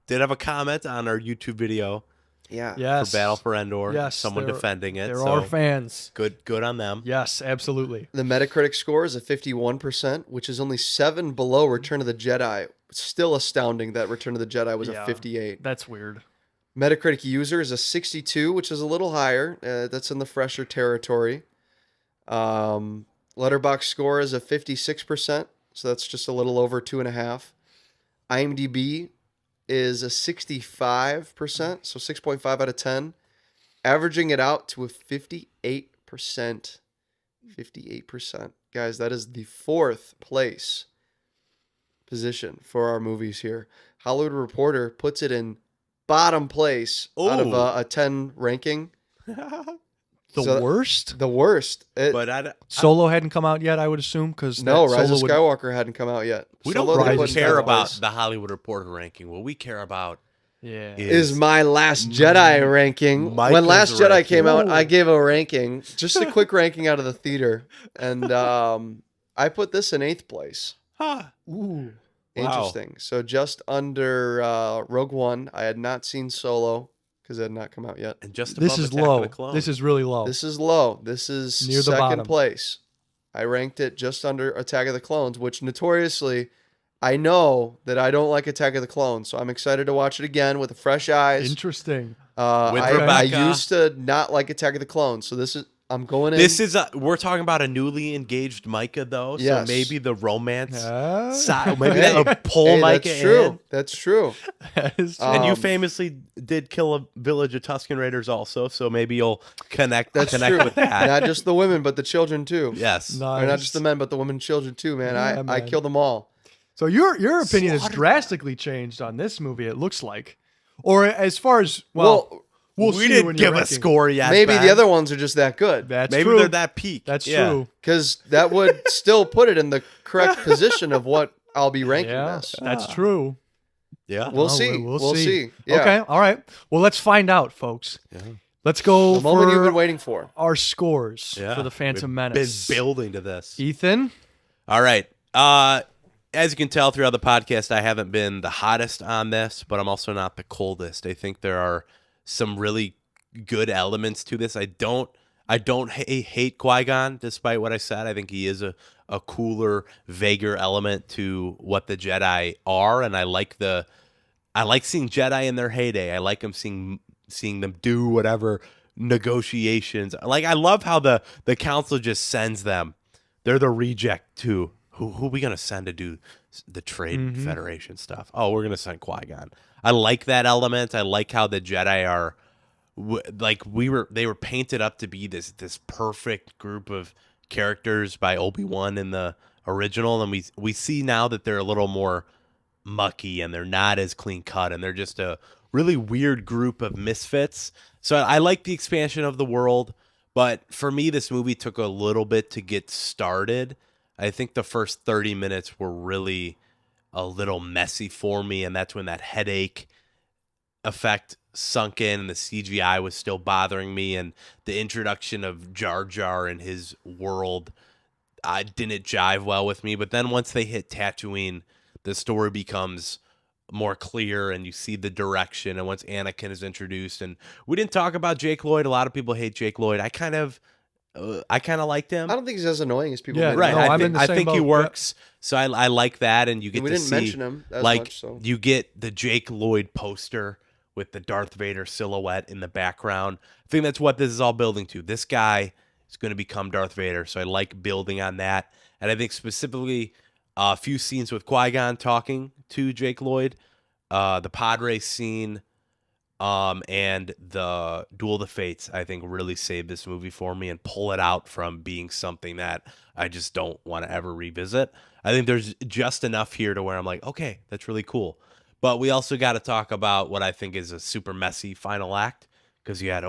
did have a comment on our YouTube video Yeah. Yes. for Battle for Endor. Yes. Someone there- defending it. There so are fans. good on them. Yes, absolutely. The Metacritic score is a 51%, which is only 7 below Return of the Jedi. Still astounding that Return of the Jedi was Yeah. a 58. That's weird. Metacritic user is a 62, which is a little higher. That's in the fresher territory. Letterboxd score is a 56%, so that's just a little over 2.5. IMDb is a 65%, so 6.5 out of 10, averaging it out to a 58%. 58%. Guys, that is the 4th place position for our movies here. Hollywood Reporter puts it in bottom place out of Ooh. a 10 ranking. The So- worst? The worst. But Solo hadn't come out yet, I would assume, because No, Rise of Skywalker hadn't come out yet. we Solo don't they Rise put of in care fifth about place. the Hollywood Reporter ranking. What we care about Yeah. Is my Last Jedi ranking. Micah's When Last Jedi ranking. came out, I gave a ranking, just a quick ranking out of the theater, and I put this in 8th place. Ooh. Wow. Interesting. So just under Rogue One. I had not seen Solo because it had not come out yet. and just This above is Attack of low. the Clones. This is really low. This is low. This is Near the second bottom. place. I ranked it just under Attack of the Clones, which notoriously, I know that I don't like Attack of the Clones, so I'm excited to watch it again with fresh eyes. Interesting. With I Rebecca. used to not like Attack of the Clones, so I'm going in. we're talking about a newly engaged Micah though, so Yes. maybe the romance Ah. side, maybe Hey, that'll pull Micah that's true. in. That's true. That is true. And you Um, famously did kill a village of Tusken Raiders also, so maybe you'll connect That's true. with that. Not just the women, but the children too. Yes. Nice. Or not just the men, but the women and children too, man. Yeah, I man. killed them all. So your opinion has Slaughter. drastically changed on this movie, it looks like. Or as far as, well, We'll we see didn't when you're give a ranking. score yet. Maybe Ben. the other ones are just that good. That's Maybe true. they're that peak. That's Yeah. true. Because that would still put it in the correct position of what I'll be ranking Yeah, this. that's true. Yeah. We'll Oh, see. We'll see. Yeah. Okay, all right. Well, let's find out, folks. Yeah. Let's go The moment you've been for waiting for. our scores Yeah. for the Phantom We've Menace. Been building to this. Ethan? All right. As you can tell throughout the podcast, I haven't been the hottest on this, but I'm also not the coldest. I think there are some really good elements to this. I don't hate Qui-Gon, despite what I said. I think he is a cooler, vaguer element to what the Jedi are, and I like seeing Jedi in their heyday. I like them seeing them do whatever negotiations. Like, I love how the council just sends them. They're the reject too. Who are we gonna send to do the Trade Federation stuff? Oh, we're gonna send Qui-Gon. I like that element. I like how the Jedi are, they were painted up to be this perfect group of characters by Obi-Wan in the original, and we see now that they're a little more mucky and they're not as clean cut, and they're just a really weird group of misfits. So I like the expansion of the world, but for me, this movie took a little bit to get started. I think the first 30 minutes were really a little messy for me, and that's when that headache effect sunk in and the CGI was still bothering me, and the introduction of Jar Jar and his world didn't jive well with me. But then once they hit Tatooine, the story becomes more clear and you see the direction, and once Anakin is introduced, and we didn't talk about Jake Lloyd. A lot of people hate Jake Lloyd. I kind of liked him. I don't think he's as annoying as people Yeah, make him Right, No, out. I'm in the I same think he boat. works. So I like that, and you get we to didn't see mention him as like much, so. you get the Jake Lloyd poster with the Darth Vader silhouette in the background. I think that's what this is all building to. This guy is going to become Darth Vader, so I like building on that. And I think specifically a few scenes with Qui-Gon talking to Jake Lloyd, the pod race scene, and the Duel of the Fates, I think really saved this movie for me and pull it out from being something that I just don't want to ever revisit. I think there's just enough here to where I'm like, okay, that's really cool. But we also got to talk about what I think is a super messy final act, because you had,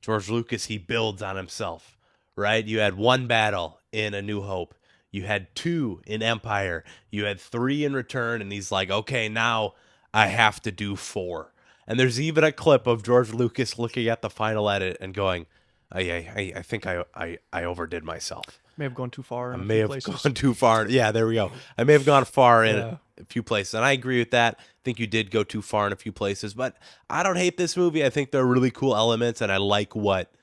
George Lucas, he builds on himself, right? You had one battle in A New Hope. You had 2 in Empire. You had 3 in Return, and he's like, okay, now I have to do 4. And there's even a clip of George Lucas looking at the final edit and going, I think I overdid myself. May have gone too far. I in a may few have places. gone too far. Yeah, there we go. I may have gone far in Yeah. a few places, and I agree with that. I think you did go too far in a few places, but I don't hate this movie. I think there are really cool elements, and I like what,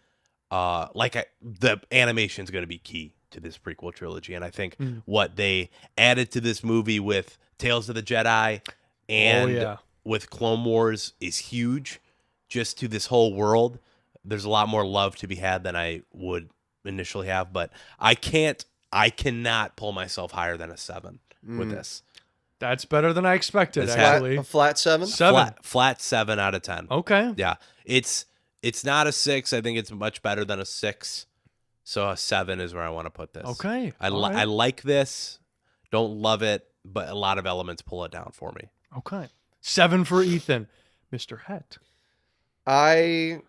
the animation is going to be key to this prequel trilogy, and I think what they added to this movie with Tales of the Jedi and with Clone Wars is huge, just to this whole world. There's a lot more love to be had than I would initially have, but I cannot pull myself higher than a 7 with this. That's better than I expected, It's actually. A flat 7? 7. Flat 7 out of 10. Okay. Yeah, it's not a 6. I think it's much better than a 6. So a 7 is where I want to put this. Okay. I All right. I like this. Don't love it, but a lot of elements pull it down for me. Okay. 7 for Ethan. Mr. Het. I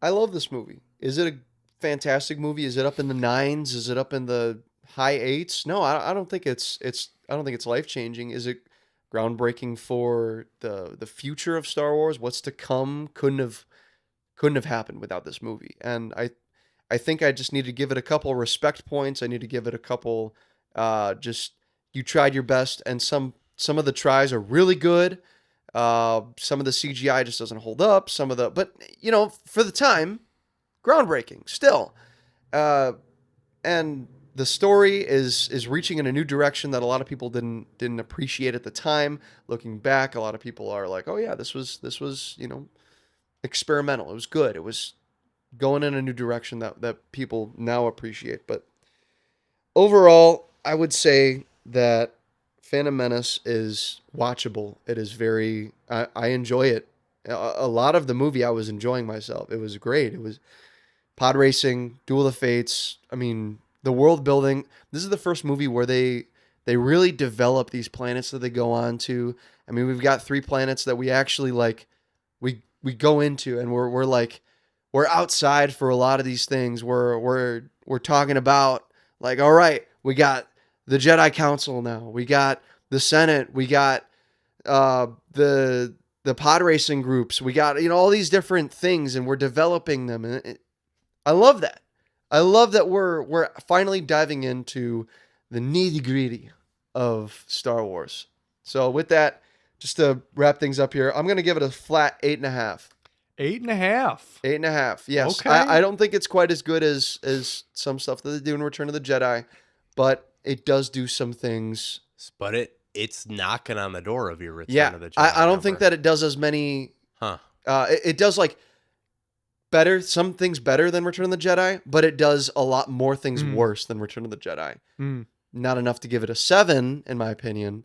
love this movie. Is it a fantastic movie? Is it up in the 9s? Is it up in the high 8s? No, I don't think it's life changing. Is it groundbreaking for the future of Star Wars? What's to come couldn't have happened without this movie. And I think I just need to give it a couple respect points. I need to give it a couple just you tried your best, and some of the tries are really good. Some of the CGI just doesn't hold up. But for the time, groundbreaking still. And the story is reaching in a new direction that a lot of people didn't appreciate at the time. Looking back, a lot of people are like, "Oh yeah, this was experimental. It was good. It was going in a new direction that people now appreciate." But overall, I would say that Phantom Menace is watchable. It is very... I enjoy it. A lot of the movie, I was enjoying myself. It was great. It was pod racing, Duel of the Fates. I mean, the world building. This is the first movie where they really develop these planets that they go on to. I mean, we've got 3 planets that we actually like. We go into, and we're outside for a lot of these things. We're talking about like, all right, we got the Jedi Council now, we got the Senate, we got the pod racing groups, we got all these different things, and we're developing them, and I love that. I love that we're finally diving into the nitty gritty of Star Wars. So with that, just to wrap things up here, I'm gonna give it a flat 8.5. 8.5. 8.5. Yes. Okay. I don't think it's quite as good as some stuff that they do in Return of the Jedi, but it does do some things. But it's knocking on the door of your Return of the Jedi. I don't think that it does as many. It does like better, some things better than Return of the Jedi, but it does a lot more things worse than Return of the Jedi. Not enough to give it a 7, in my opinion,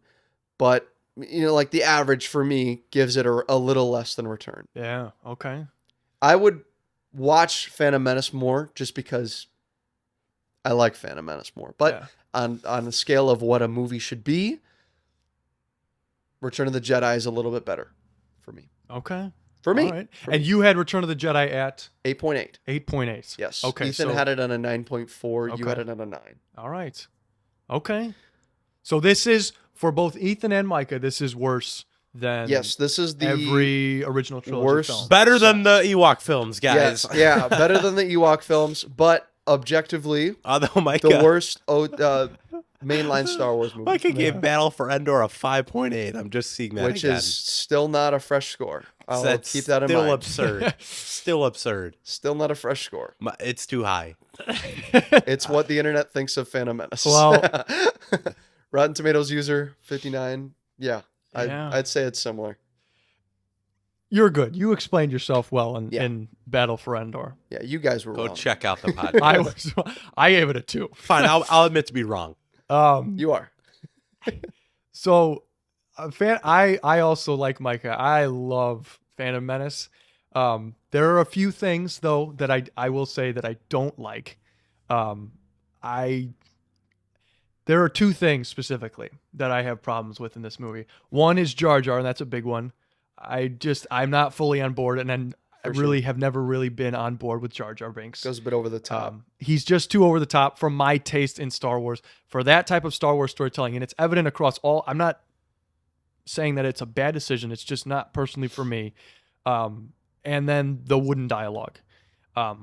but like the average for me gives it a little less than Return. Yeah. Okay. I would watch Phantom Menace more just because I like Phantom Menace more. But on the scale of what a movie should be, Return of the Jedi is a little bit better for me. Okay. For me. All right. And you had Return of the Jedi at 8.8. 8.8. Yes. Okay. Ethan had it on a 9.4. You had it on a 9. All right. Okay. So this is, for both Ethan and Micah, this is worse than this is the every original trilogy worst film. Better than the Ewok films, guys. Yes, yeah, better than the Ewok films, but objectively, Although Micah, the worst mainline Star Wars movie. Micah gave Battle for Endor a 5.8. I'm just seeing that Which again. is still not a fresh score. I'll That's keep that in still mind. absurd. Still absurd. Still not a fresh score. It's too high. It's what the internet thinks of Phantom Menace. Well, Rotten Tomatoes user 59. Yeah, Yeah. I'd say it's similar. You're good. You explained yourself well in, Yeah. in Battle for Endor. Yeah, you guys were Go wrong. check out the podcast. I gave it a 2. Fine, I'll admit to be wrong. You are. So, I also like Micah. I love Phantom Menace. There are a few things though that I will say that I don't like. There are 2 things specifically that I have problems with in this movie. One is Jar Jar, and that's a big one. I'm not fully on board, and then I really have never really been on board with Jar Jar Binks. Goes a bit over the top. He's just too over the top for my taste in Star Wars, for that type of Star Wars storytelling, and it's evident across all. I'm not saying that it's a bad decision. It's just not personally for me. And then the wooden dialogue,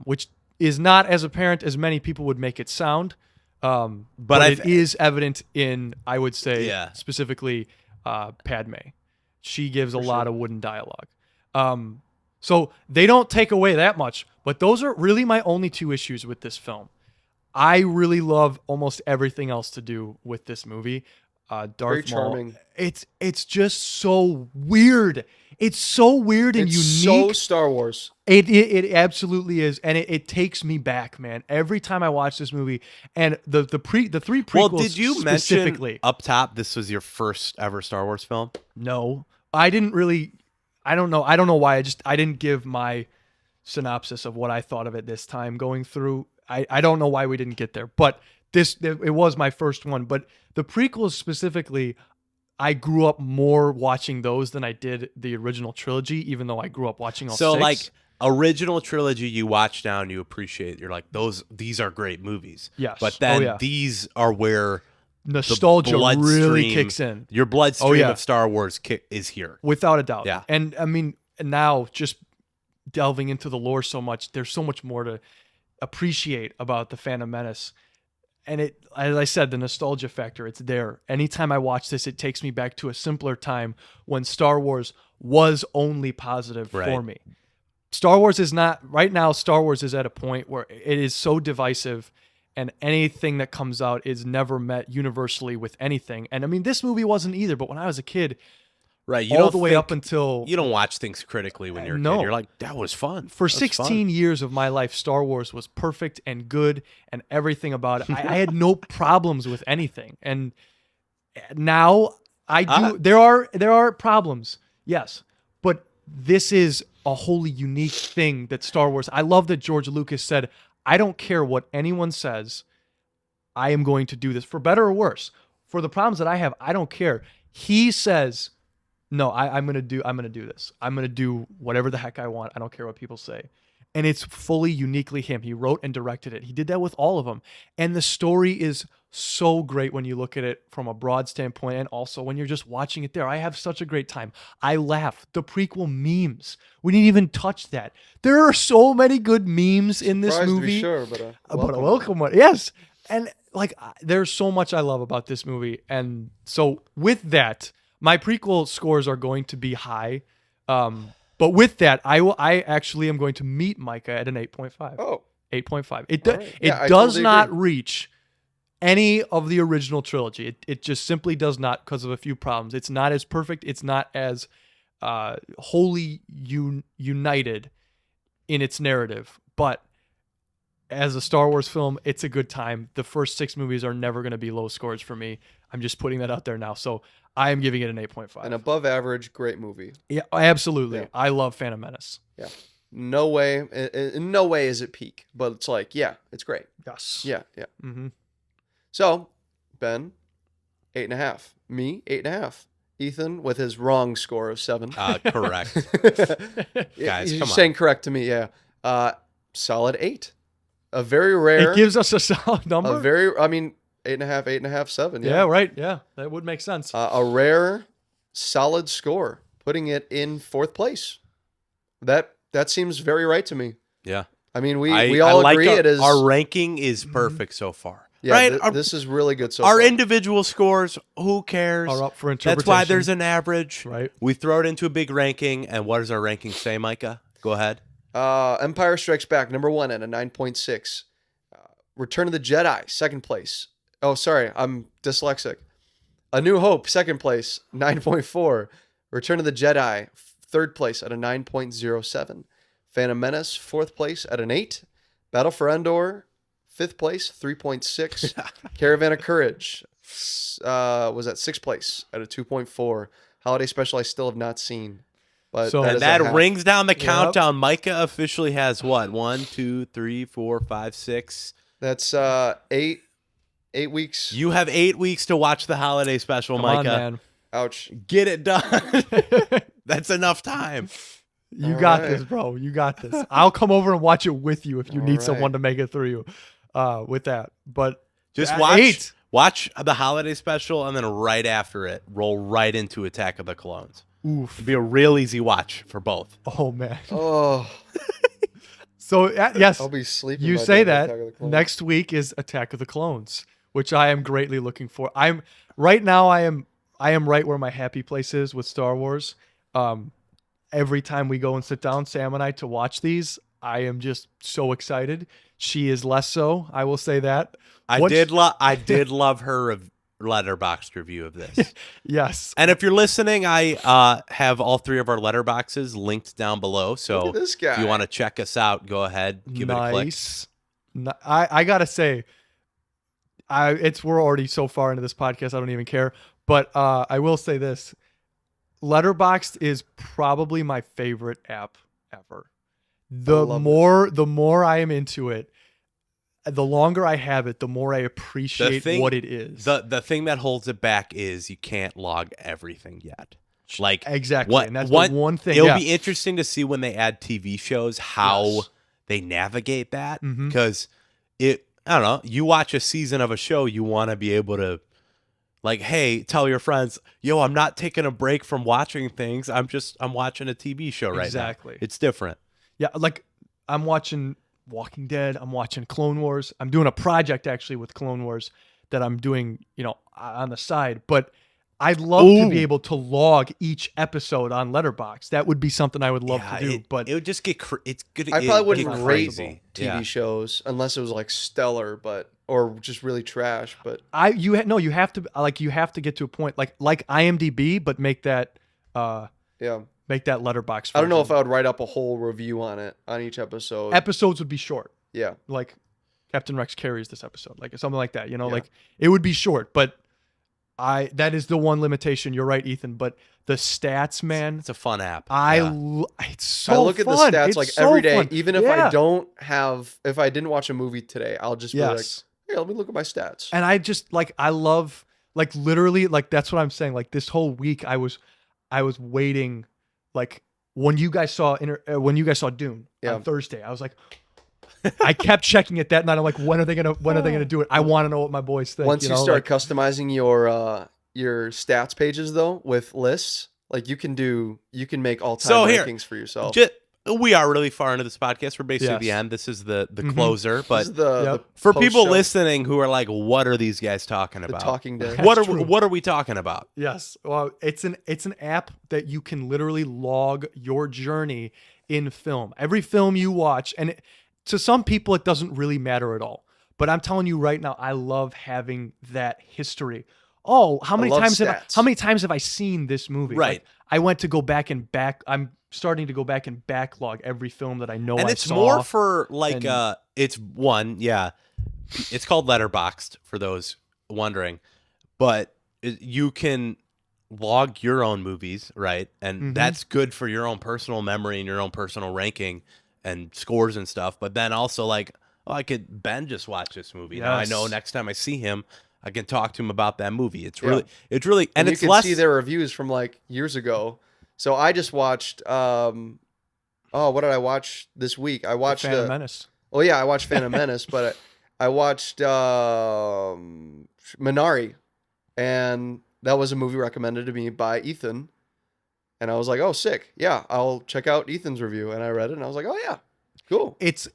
which is not as apparent as many people would make it sound. But it is evident in, I would say, specifically Padme. She gives a lot of wooden dialogue. So they don't take away that much, but those are really my only 2 issues with this film. I really love almost everything else to do with this movie. Darth Very Maul. charming. It's just so weird. It's so weird and It's unique. so Star Wars. It absolutely is, and it takes me back, man. Every time I watch this movie, and the 3 prequels. Well, did you specifically mention up top this was your first ever Star Wars film? No, I didn't really. I don't know. I don't know why. I didn't give my synopsis of what I thought of it this time going through. I don't know why we didn't get there, but it was my first one. But the prequels specifically, I grew up more watching those than I did the original trilogy, even though I grew up watching all 6. So like original trilogy you watch now and you appreciate, you're like, these are great movies. Yes. But then Oh, yeah. these are where nostalgia the bloodstream really kicks in. Your bloodstream yeah. of Star Wars is here. Without a doubt. Yeah. And I mean, now just delving into the lore so much, there's so much more to appreciate about the Phantom Menace. And it, as I said, the nostalgia factor, it's there. Anytime I watch this, it takes me back to a simpler time when Star Wars was only positive for me. Star Wars is not, right now, Star Wars is at a point where it is so divisive, and anything that comes out is never met universally with anything. And I mean, this movie wasn't either, but when I was a kid, Right. all the way up until... You don't watch things critically when you're a kid. You're like, that was fun. For 16 years of my life, Star Wars was perfect and good and everything about it. I had no problems with anything. And now I do. There are problems, yes. But this is a wholly unique thing that Star Wars... I love that George Lucas said, I don't care what anyone says. I am going to do this, for better or worse. For the problems that I have, I don't care. He says... no, I'm gonna do this. I'm gonna do whatever the heck I want. I don't care what people say. And it's fully uniquely him. He wrote and directed it. He did that with all of them. And the story is so great when you look at it from a broad standpoint, and also when you're just watching it there. I have such a great time. I laugh. The prequel memes. We didn't even touch that. There are so many good memes in this Surprised to movie. be sure, but But a welcome one. Yes. And like there's so much I love about this movie. And so with that, my prequel scores are going to be high. But with that, I actually am going to meet Micah at an 8.5. Oh, 8.5. It all right. Yeah, I does totally not agree. reach any of the original trilogy. It just simply does not because of a few problems. It's not as perfect. It's not as wholly united in its narrative. But as a Star Wars film, it's a good time. The first 6 movies are never going to be low scores for me. I'm just putting that out there now. So I am giving it an 8.5. an above average, great movie. Yeah, absolutely. Yeah. I love Phantom Menace. Yeah. No way, in no way is it peak, but it's like, yeah, it's great. Yes. Yeah, yeah. Mm-hmm. So, Ben, 8.5. Me, 8.5. Ethan with his wrong score of 7. Correct. Guys, He's come on. saying correct to me, yeah. Solid 8. A very rare. It gives us a solid number. a very. I mean, 8.5, 8.5, 7. yeah, right. Yeah, that would make sense. A rare, solid score, putting it in 4th place. That seems very right to me. Yeah. I mean, we all like agree it is. Our ranking is perfect so far. Yeah, right? this is really good so Our far. individual scores, who cares? Are up for interpretation. That's why there's an average. Right. We throw it into a big ranking, and what does our ranking say, Micah? Go ahead. Empire Strikes Back, number 1 at a 9.6. Return of the Jedi, 2nd place. Oh, sorry, I'm dyslexic. A New Hope, 2nd place, 9.4. Return of the Jedi, 3rd place at a 9.07. Phantom Menace, 4th place at an 8. Battle for Endor, 5th place, 3.6. Caravan of Courage was at 6th place at a 2.4. Holiday Special I still have not seen. But So- that And is a that half. rings down the countdown. Micah officially has what? 1, 2, 3, 4, 5, 6. That's 8 weeks. You have 8 weeks to watch the holiday special, Come on, Micah. man. Ouch. Get it done. That's enough time. You All got right. this, bro. You got this. I'll come over and watch it with you if you All need right. someone to make it through you with that. But Just at watch 8. watch the holiday special, and then right after it, roll right into Attack of the Clones. Oof. It'd be a real easy watch for both. Oh, man. Oh, So, yes. I'll be sleeping. You by say then, that. Attack of the Clones. Next week is Attack of the Clones, which I am greatly looking for. I'm right now. I am right where my happy place is with Star Wars. Every time we go and sit down, Sam and I, to watch these, I am just so excited. She is less so. I will say that. I What's- did love her Letterboxd review of this. Yes. And if you're listening, I have all 3 of our letterboxes linked down below. So Look at this guy. if you want to check us out, go ahead, give it a click. Nice. I gotta say, we're already so far into this podcast. I don't even care. But I will say this: Letterboxd is probably my favorite app ever. The love more I am into it, the longer I have it, the more I appreciate what it is. The thing that holds it back is you can't log everything yet. Like Exactly, what, and that's what, the one thing. It'll yeah. be interesting to see when they add TV shows how Yes. they navigate that, Mhm. because I don't know. You watch a season of a show, you want to be able to, like, hey, tell your friends, yo, I'm not taking a break from watching things. I'm watching a TV show right Exactly. now. It's different. Yeah, like I'm watching Walking Dead. I'm watching Clone Wars. I'm doing a project actually with Clone Wars that I'm doing, on the side. But I'd love to be able to log each episode on Letterboxd. That would be something I would love to do. But it would just get it's good. I probably wouldn't get rate crazy. TV Yeah. shows unless it was like stellar, or just really trash. But you have to get to a point like IMDb, but make that yeah, Letterboxd. I don't know if version. I would write up a whole review on it on each episode. Episodes would be short. Yeah, Like Captain Rex carries this episode, like something like that. Yeah. Like it would be short, but that is the one limitation. You're right, Ethan. But the stats, man, It's a fun app. it's so I look fun. at the stats It's like so every day. fun. Even if Yeah. if I didn't watch a movie today, I'll just be like, Yes. hey, let me look at my stats. And I just I love literally that's what I'm saying. Like this whole week I was waiting, like when you guys saw Dune on Thursday. I was like, I kept checking it that night. I'm like, when are they gonna do it? I want to know what my boys think. Once you start customizing your stats pages though with lists, like you can make all-time rankings for yourself. We are really far into this podcast. We're basically at the end. This is the closer. But this is the for people listening who are like, what are these guys talking about? The talking dead. What are we talking about? Yes. Well, it's an app that you can literally log your journey in film. Every film you watch, and to some people it doesn't really matter at all. But I'm telling you right now, I love having that history. Oh, how many times have I seen this movie? Right. Like, I went to go back. I'm starting to go back and backlog every film that I know. And I it's saw. more for like it's called Letterboxd for those wondering, but you can log your own movies, right? And that's good for your own personal memory and your own personal ranking and scores and stuff. But then also like, Ben just watched this movie. Yes. Now I know next time I see him, I can talk to him about that movie. It's really, and it's you can less. see their reviews from like years ago. So I just watched. What did I watch this week? I watched Phantom Menace. Oh yeah, I watched Phantom Menace, but I watched Minari, and that was a movie recommended to me by Ethan, and I was like, oh sick, yeah, I'll check out Ethan's review, and I read it, and I was like, oh yeah, cool. It's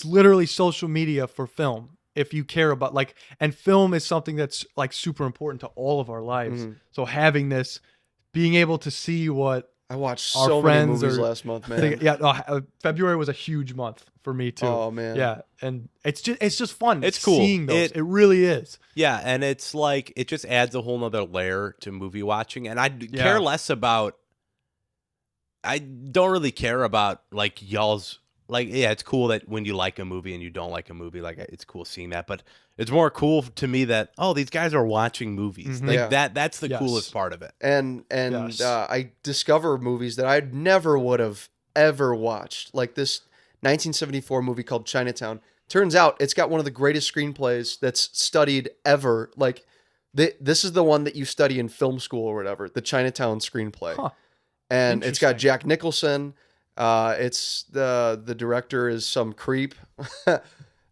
literally social media for film. If you care about and film is something that's like super important to all of our lives. So having this, being able to see what I watched our so many friends movies last month, man. February was a huge month for me too. Oh man, yeah, and it's just fun. It's cool. Seeing those. It really is. Yeah, and it's like it just adds a whole nother layer to movie watching, and I care less about. I don't really care about like y'all's. Like, yeah, it's cool that when you like a movie and you don't like a movie, like it's cool seeing that. But it's more cool to me that, these guys are watching movies. Like that's the coolest part of it. And I discover movies that I never would have ever watched. Like this 1974 movie called Chinatown. Turns out it's got one of the greatest screenplays that's studied ever. Like this is the one that you study in film school or whatever, the Chinatown screenplay. Huh. And it's got Jack Nicholson. It's the director is some creep,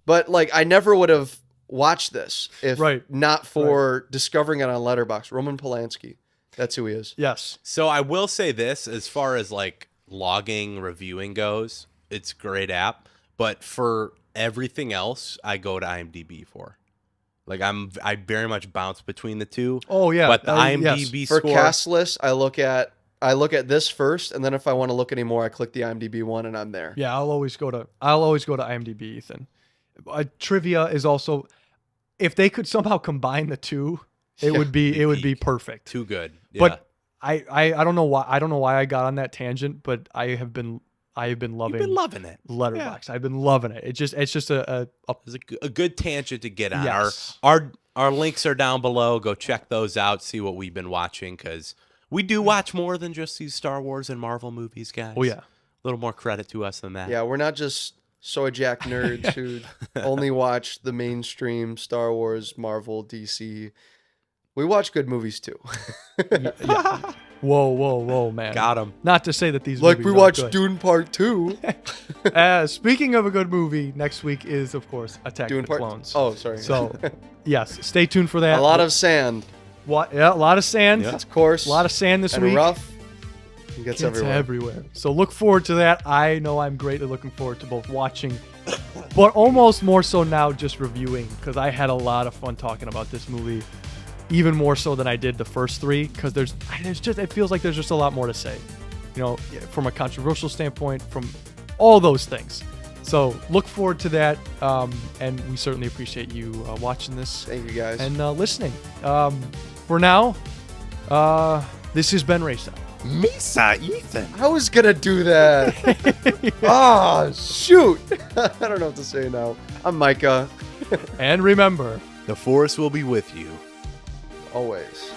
but like I never would have watched this if not for discovering it on Letterboxd. Roman Polanski, that's who he is. Yes. So I will say this, as far as like logging, reviewing goes, it's a great app. But for everything else, I go to IMDb for. Like I very much bounce between the two. Oh yeah. But the IMDb for score cast list, I look at this first, and then if I want to look anymore, I click the IMDb one, and I'm there. Yeah, I'll always go to IMDb, Ethan. Trivia is also, if they could somehow combine the two, it would be perfect. Too good. Yeah. But I don't know why I got on that tangent, but I have been loving. You've been loving it. Letterboxd. Yeah. I've been loving it. It's just a good tangent to get on. Yes. Our links are down below. Go check those out. See what we've been watching, because we do watch more than just these Star Wars and Marvel movies, guys. Oh, yeah. A little more credit to us than that. Yeah, we're not just soy jack nerds who only watch the mainstream Star Wars, Marvel, DC. We watch good movies, too. Yeah. Whoa, man. Got him. Not to say that these like movies we aren't watched good. Dune Part 2. Speaking of a good movie, next week is, of course, Attack of the Clones. Oh, sorry. So, yes, stay tuned for that. A lot of sand. What? Yeah, a lot of sand. Yeah. Of course. A lot of sand this and week. rough. It gets everywhere. everywhere. So look forward to that. I know I'm greatly looking forward to both watching, but almost more so now just reviewing, because I had a lot of fun talking about this movie, even more so than I did the first three, because it feels like there's just a lot more to say, from a controversial standpoint, from all those things. So look forward to that, and we certainly appreciate you watching this. Thank you, guys. And listening. For now, this has been Rayson. Misa, Ethan. I was going to do that. Shoot. I don't know what to say now. I'm Micah. And remember, the Force will be with you. Always.